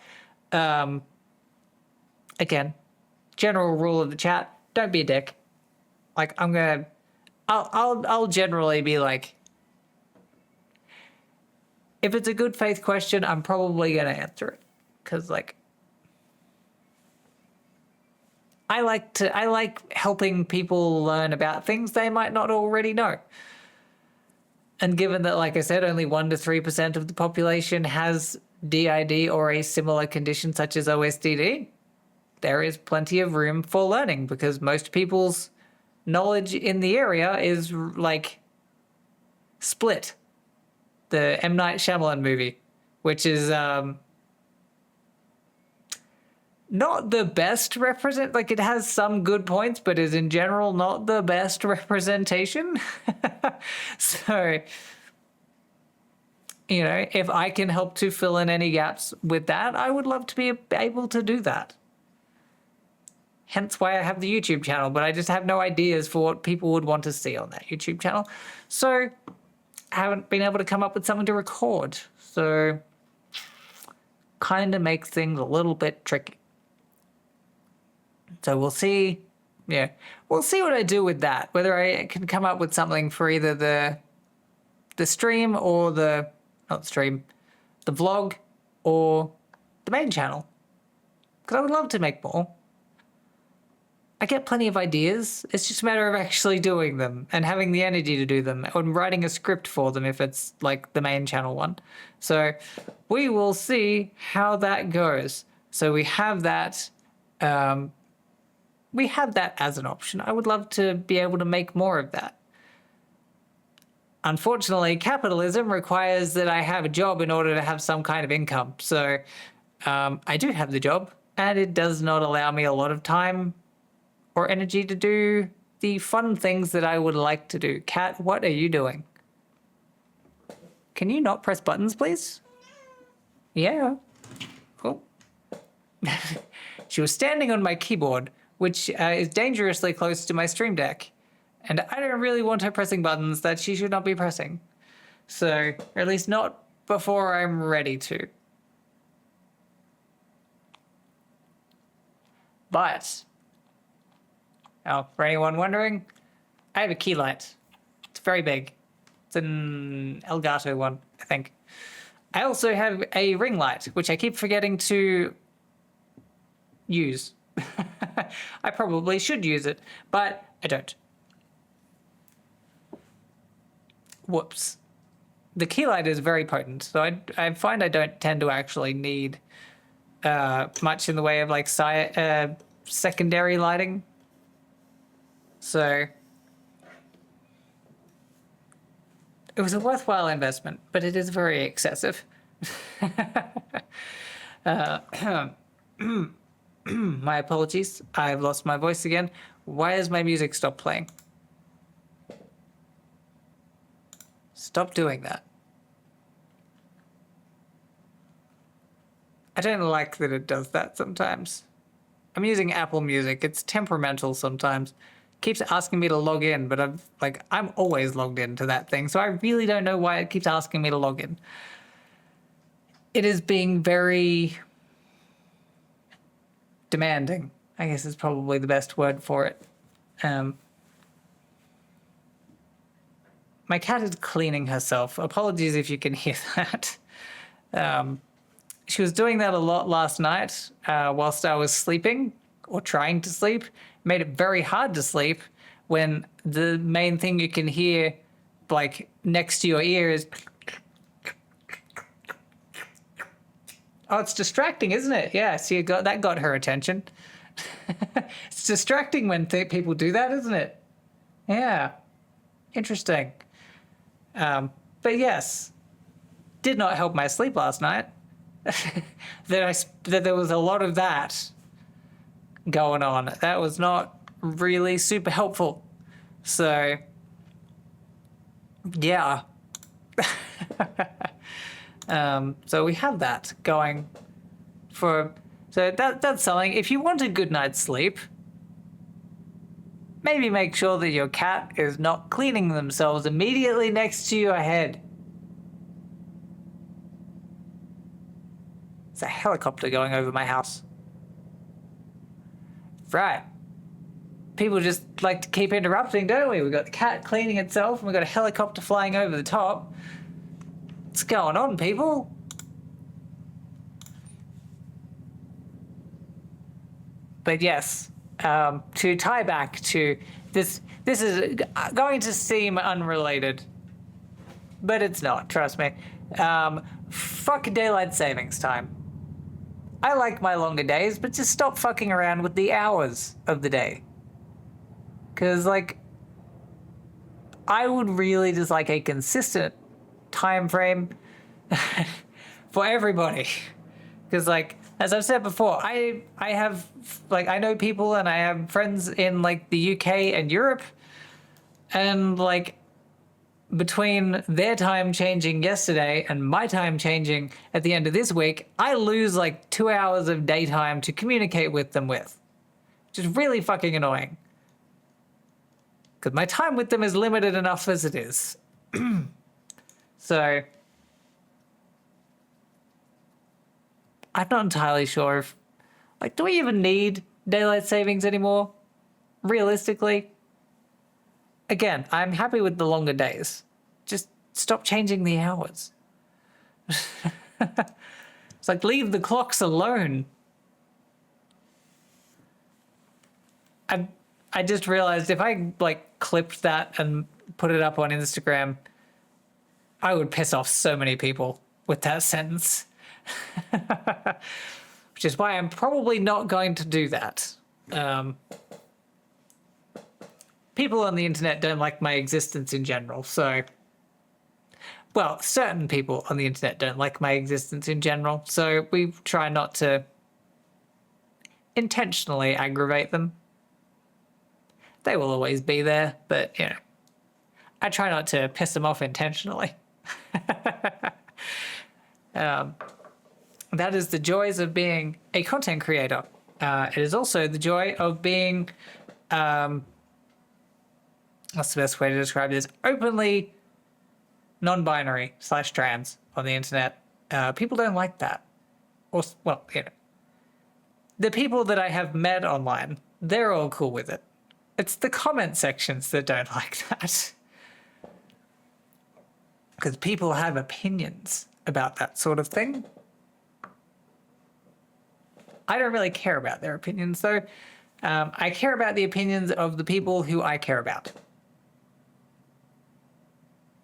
again, general rule of the chat: don't be a dick. Like I'll generally be like, if it's a good faith question, I'm probably gonna answer it, because like I like helping people learn about things they might not already know. And given that, like I said, only 1 to 3% of the population has DID or a similar condition such as OSDD, there is plenty of room for learning, because most people's knowledge in the area is like Split, the M. Night Shyamalan movie, which is not the best like it has some good points, but is in general not the best representation. So, you know, if I can help to fill in any gaps with that, I would love to be able to do that. Hence why I have the YouTube channel, but I just have no ideas for what people would want to see on that YouTube channel. So I haven't been able to come up with something to record. So kind of makes things a little bit tricky. So we'll see. Yeah, we'll see what I do with that. Whether I can come up with something for either the stream or the vlog or the main channel. Because I would love to make more. I get plenty of ideas. It's just a matter of actually doing them and having the energy to do them, and writing a script for them if it's like the main channel one. So we will see how that goes. So we have that. We have that as an option. I would love to be able to make more of that. Unfortunately, capitalism requires that I have a job in order to have some kind of income. So I do have the job, and it does not allow me a lot of time or energy to do the fun things that I would like to do. Cat, what are you doing? Can you not press buttons, please? Yeah. Cool. She was standing on my keyboard, which is dangerously close to my Stream Deck. And I don't really want her pressing buttons that she should not be pressing. So, or at least not before I'm ready to. But, oh, for anyone wondering, I have a key light. It's very big. It's an Elgato one, I think. I also have a ring light, which I keep forgetting to use. I probably should use it, but I don't. Whoops. The key light is very potent, so I find I don't tend to actually need much in the way of like secondary lighting. So it was a worthwhile investment, but it is very excessive. My apologies. I've lost my voice again. Why has my music stopped playing? Stop doing that. I don't like that it does that sometimes. I'm using Apple Music. It's temperamental sometimes. Keeps asking me to log in, but I'm always logged into that thing, so I really don't know why it keeps asking me to log in. It is being very demanding, I guess is probably the best word for it. My cat is cleaning herself. Apologies if you can hear that. She was doing that a lot last night whilst I was sleeping or trying to sleep. Made it very hard to sleep when the main thing you can hear like next to your ear is... Oh, it's distracting, isn't it? Yeah, see, that got her attention. It's distracting when people do that, isn't it? Yeah. Interesting. But yes, did not help my sleep last night. that there was a lot of that going on. That was not really super helpful. So, yeah. So we have that going for. So that's something. If you want a good night's sleep, maybe make sure that your cat is not cleaning themselves immediately next to your head. It's a helicopter going over my house. Right. People just like to keep interrupting, don't we? We've got the cat cleaning itself and we've got a helicopter flying over the top. What's going on, people? But yes, to tie back to this is going to seem unrelated, but it's not, trust me. Fuck daylight savings time. I like my longer days, but just stop fucking around with the hours of the day. Because, like, I would really just like a consistent time frame for everybody. Because, like, as I've said before, I have, like, I know people and I have friends in, like, the UK and Europe. And, like, between their time changing yesterday and my time changing at the end of this week, I lose, like, 2 hours of daytime to communicate with them with. Which is really fucking annoying. Because my time with them is limited enough as it is. So, I'm not entirely sure if, like, do we even need daylight savings anymore? Realistically? Again, I'm happy with the longer days. Just stop changing the hours. It's like, leave the clocks alone. I just realized if I, like, clipped that and put it up on Instagram, I would piss off so many people with that sentence. Which is why I'm probably not going to do that. People on the internet don't like my existence in general, so... Well, certain people on the internet don't like my existence in general, so we try not to intentionally aggravate them. They will always be there, but, you know, I try not to piss them off intentionally. That is the joys of being a content creator. It is also the joy of being, what's the best way to describe this? Openly non-binary / trans on the internet. People don't like that. Or, well, you know, the people that I have met online, they're all cool with it. It's the comment sections that don't like that. Because people have opinions about that sort of thing. I don't really care about their opinions, though. I care about the opinions of the people who I care about.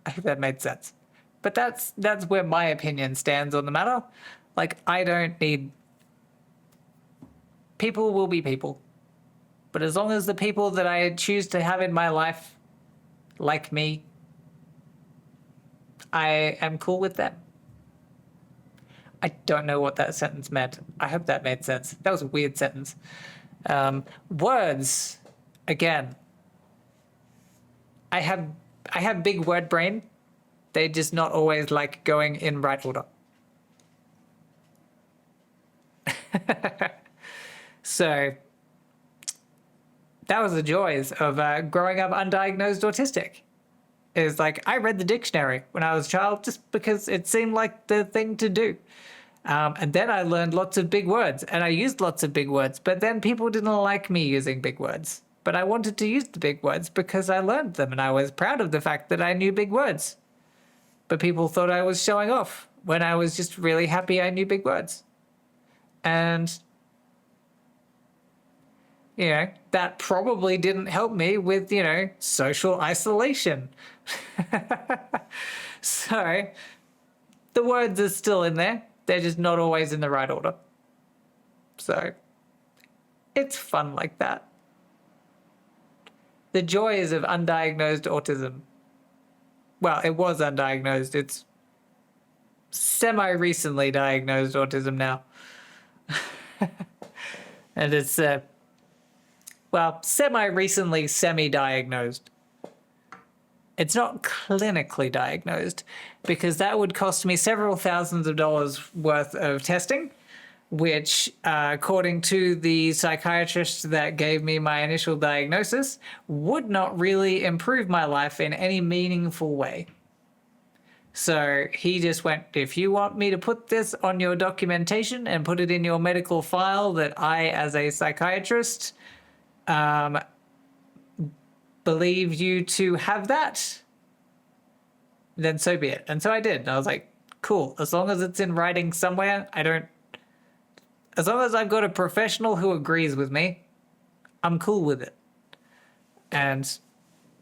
I hope that made sense. But that's where my opinion stands on the matter. Like, I don't need... People will be people. But as long as the people that I choose to have in my life like me, I am cool with them. I don't know what that sentence meant. I hope that made sense. That was a weird sentence. Words, again. I have big word brain. They just not always like going in right order. So that was the joys of growing up undiagnosed autistic. Is like, I read the dictionary when I was a child just because it seemed like the thing to do. And then I learned lots of big words and I used lots of big words, but then people didn't like me using big words. But I wanted to use the big words because I learned them and I was proud of the fact that I knew big words. But people thought I was showing off when I was just really happy I knew big words. And, you know, that probably didn't help me with, you know, social isolation. So, the words are still in there. They're just not always in the right order. So, it's fun like that. The joys of undiagnosed autism. Well, it was undiagnosed. It's semi-recently diagnosed autism now. And it's, well, semi-recently semi-diagnosed. It's not clinically diagnosed because that would cost me several thousands of dollars worth of testing, which, according to the psychiatrist that gave me my initial diagnosis, would not really improve my life in any meaningful way. So he just went, if you want me to put this on your documentation and put it in your medical file that I, as a psychiatrist, believe you to have that, then so be it. And so I did. And I was like, cool, as long as it's in writing somewhere, as long as I've got a professional who agrees with me, I'm cool with it. And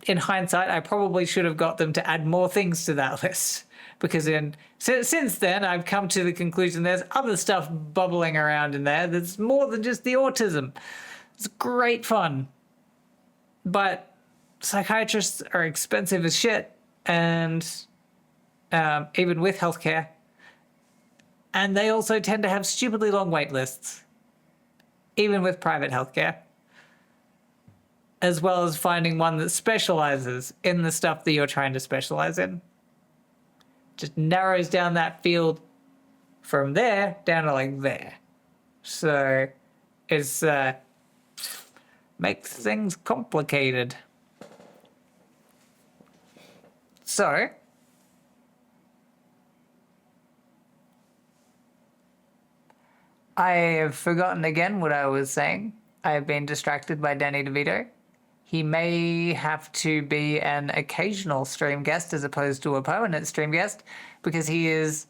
in hindsight, I probably should have got them to add more things to that list, because since then I've come to the conclusion there's other stuff bubbling around in there that's more than just the autism. It's great fun, but psychiatrists are expensive as shit, and even with healthcare, and they also tend to have stupidly long wait lists, even with private healthcare, as well as finding one that specializes in the stuff that you're trying to specialize in. Just narrows down that field from there down to like there. So it's makes things complicated. So I have forgotten again what I was saying. I have been distracted by Danny DeVito. He may have to be an occasional stream guest as opposed to a permanent stream guest, because he is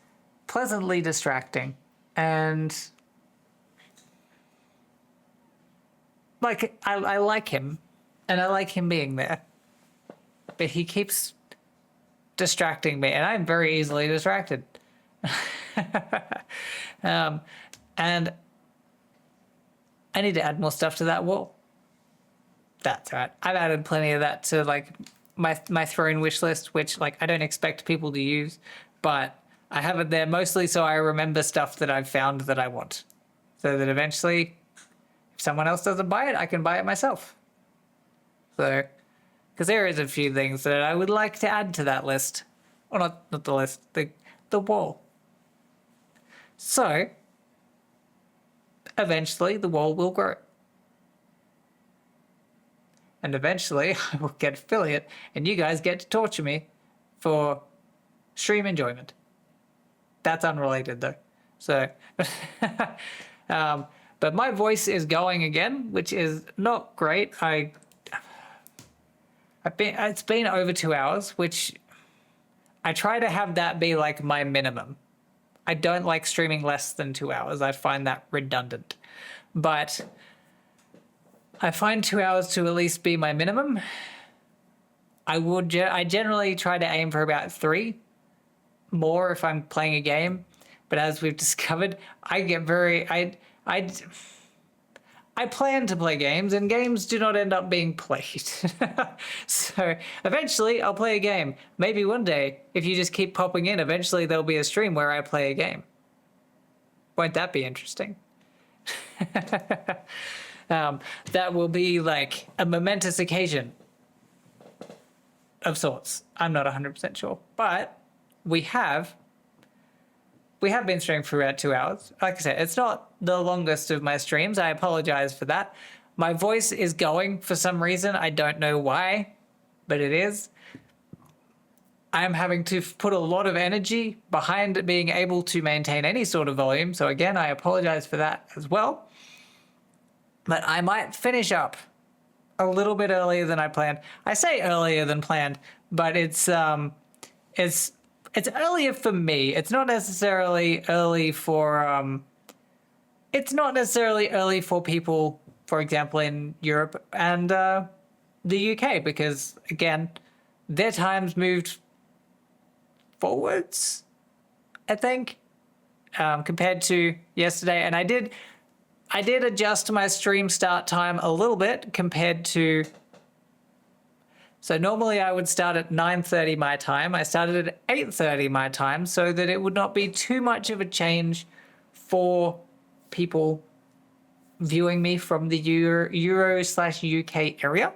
pleasantly distracting. And like, I like him, and I like him being there, but he keeps distracting me, and I'm very easily distracted. And I need to add more stuff to that wall. That's right. I've added plenty of that to like my throne wish list, which like I don't expect people to use, but I have it there mostly so I remember stuff that I've found that I want, so that eventually, if someone else doesn't buy it, I can buy it myself. So, because there is a few things that I would like to add to that list, or not the list, the wall. So, eventually the wall will grow. And eventually I will get affiliate and you guys get to torture me for stream enjoyment. That's unrelated though. So, but my voice is going again, which is not great. It's been over 2 hours, which I try to have that be like my minimum. I don't like streaming less than 2 hours. I find that redundant. But I find 2 hours to at least be my minimum. I generally try to aim for about 3 more if I'm playing a game. But as we've discovered, I get I plan to play games, and games do not end up being played. So eventually I'll play a game. Maybe one day, if you just keep popping in, eventually there'll be a stream where I play a game. Won't that be interesting? That will be like a momentous occasion of sorts. I'm not 100% sure, but we have been streaming for about 2 hours. Like I said, it's not the longest of my streams. I apologize for that. My voice is going for some reason. I don't know why, but it is. I'm having to put a lot of energy behind being able to maintain any sort of volume. So again, I apologize for that as well. But I might finish up a little bit earlier than I planned. I say earlier than planned, but it's earlier for me. It's not necessarily early for people, for example, in Europe and the UK, because again, their times moved forwards, I think, compared to yesterday. And I did adjust my stream start time a little bit compared to. So normally I would start at 9:30 my time. I started at 8:30 my time so that it would not be too much of a change for people viewing me from the Euro/UK area.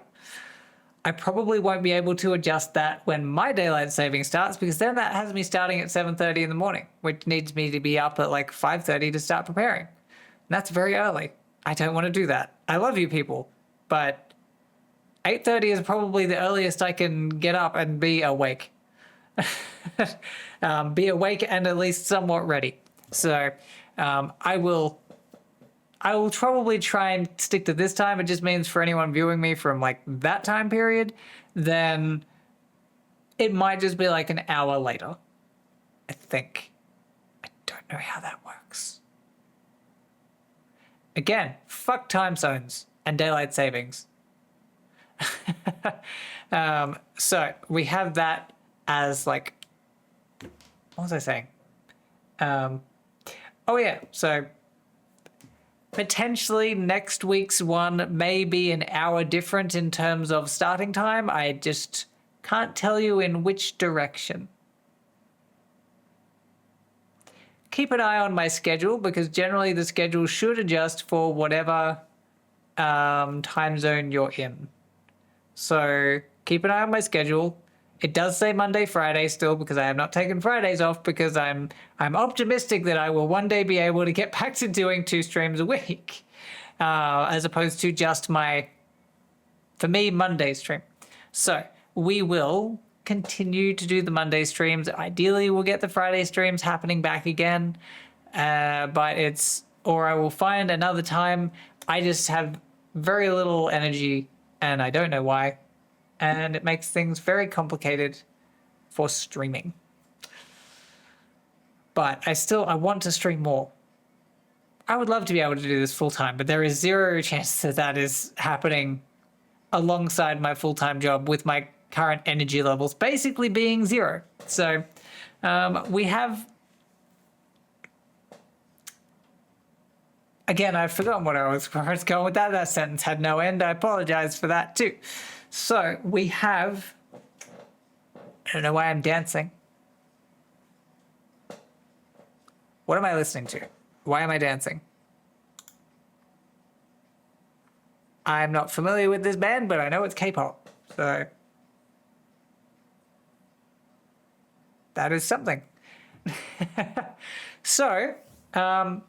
I probably won't be able to adjust that when my daylight saving starts, because then that has me starting at 7:30 in the morning, which needs me to be up at like 5:30 to start preparing. And that's very early. I don't want to do that. I love you people, but 8:30 is probably the earliest I can get up and be awake. Be awake and at least somewhat ready. So I will probably try and stick to this time. It just means for anyone viewing me from like that time period, then it might just be like an hour later, I think. I don't know how that works. Again, fuck time zones and daylight savings. So we have that as like, what was I saying? Oh yeah, so potentially next week's one may be an hour different in terms of starting time. I just can't tell you in which direction. Keep an eye on my schedule, because generally the schedule should adjust for whatever time zone you're in. So keep an eye on my schedule. It does say Monday, Friday still, because I have not taken Fridays off, because I'm optimistic that I will one day be able to get back to doing 2 streams a week, as opposed to just my, for me, Monday stream. So we will continue to do the Monday streams. Ideally, we'll get the Friday streams happening back again, but or I will find another time. I just have very little energy, and I don't know why. And it makes things very complicated for streaming. But I want to stream more. I would love to be able to do this full time, but there is 0 chance that that is happening alongside my full-time job with my current energy levels basically being 0. So we have... Again, I've forgotten where I was going with that. That sentence had no end. I apologize for that too. So we have, I don't know why I'm dancing. What am I listening to? Why am I dancing? I'm not familiar with this band, but I know it's K-pop. So that is something. So I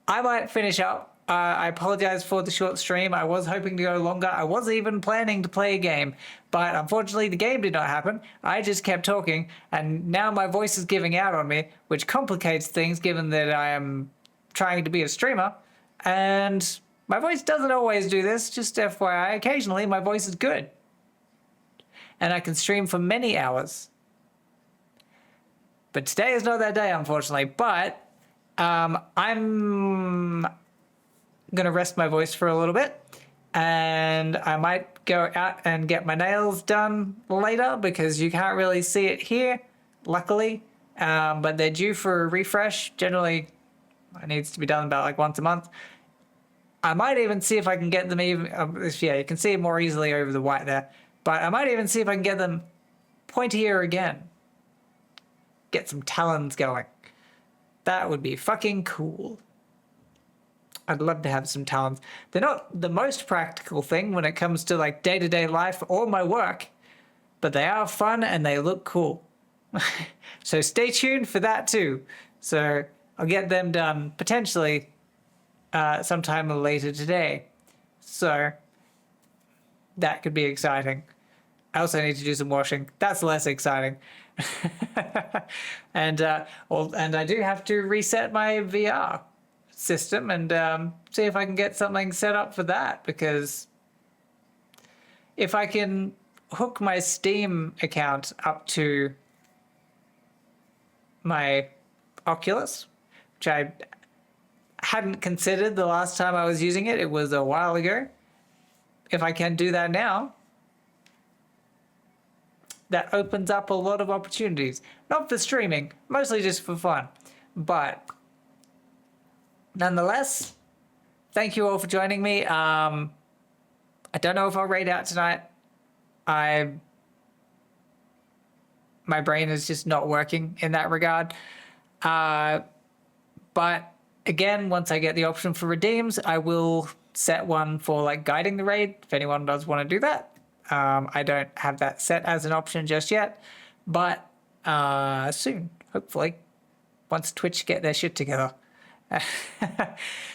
might finish up. I apologize for the short stream. I was hoping to go longer. I was even planning to play a game, but unfortunately the game did not happen. I just kept talking, and now my voice is giving out on me, which complicates things given that I am trying to be a streamer. And my voice doesn't always do this, just FYI. Occasionally my voice is good. And I can stream for many hours. But today is not that day, unfortunately. But I'm gonna rest my voice for a little bit, and I might go out and get my nails done later, because you can't really see it here, luckily, but they're due for a refresh. Generally it needs to be done about like once a month. I might even see if I can get them even, yeah, you can see it more easily over the white there, but I might even see if I can get them pointier again, get some talons going. That would be fucking cool. I'd love to have some talons. They're not the most practical thing when it comes to like day-to-day life or my work, but they are fun and they look cool. So stay tuned for that too. So I'll get them done potentially sometime later today. So that could be exciting. I also need to do some washing. That's less exciting. And I do have to reset my VR system and see if I can get something set up for that, because if I can hook my Steam account up to my Oculus, which I hadn't considered the last time I was using it, it was a while ago. If I can do that now, that opens up a lot of opportunities. Not for streaming, mostly just for fun. But nonetheless, thank you all for joining me. I don't know if I'll raid out tonight. My brain is just not working in that regard. But again, once I get the option for redeems, I will set one for like guiding the raid if anyone does want to do that. I don't have that set as an option just yet, but soon, hopefully, once Twitch get their shit together.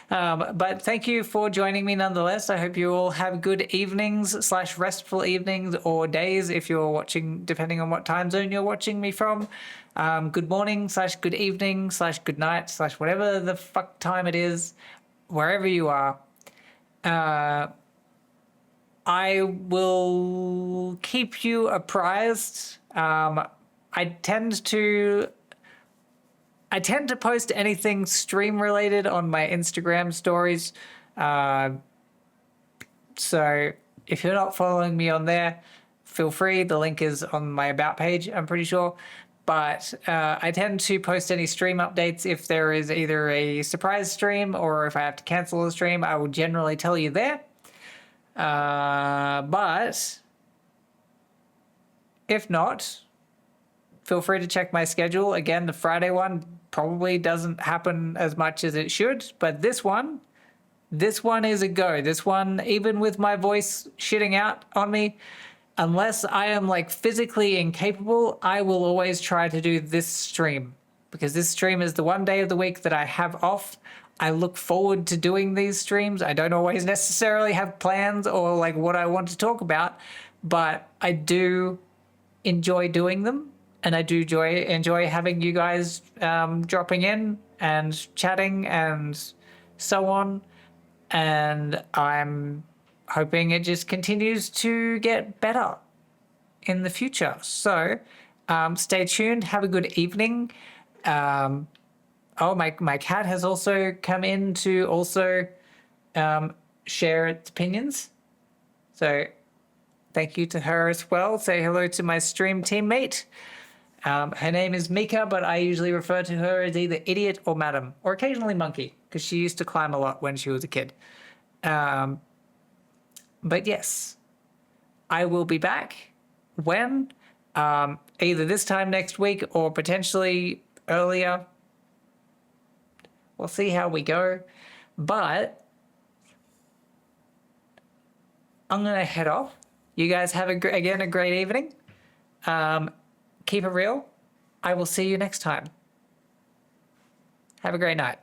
But thank you for joining me nonetheless. I hope you all have good evenings / restful evenings or days if you're watching, depending on what time zone you're watching me from. Good morning / good evening / good night / whatever the fuck time it is, wherever you are. I will keep you apprised. I tend to post anything stream related on my Instagram stories. So if you're not following me on there, feel free. The link is on my about page, I'm pretty sure. But I tend to post any stream updates if there is either a surprise stream or if I have to cancel a stream. I will generally tell you there. But if not, feel free to check my schedule. Again, the Friday one probably doesn't happen as much as it should, but this one is a go. This one, even with my voice shitting out on me, unless I am like physically incapable, I will always try to do this stream, because this stream is the one day of the week that I have off. I look forward to doing these streams. I don't always necessarily have plans or like what I want to talk about, but I do enjoy doing them, and I do enjoy having you guys dropping in and chatting and so on. And I'm hoping it just continues to get better in the future. So stay tuned. Have a good evening. Oh, my cat has also come in to also share its opinions. So thank you to her as well. Say hello to my stream teammate. Her name is Mika, but I usually refer to her as either idiot or madam, or occasionally monkey, because she used to climb a lot when she was a kid. But yes, I will be back when, either this time next week or potentially earlier. We'll see how we go, but I'm going to head off. You guys have a great evening. Keep it real. I will see you next time. Have a great night.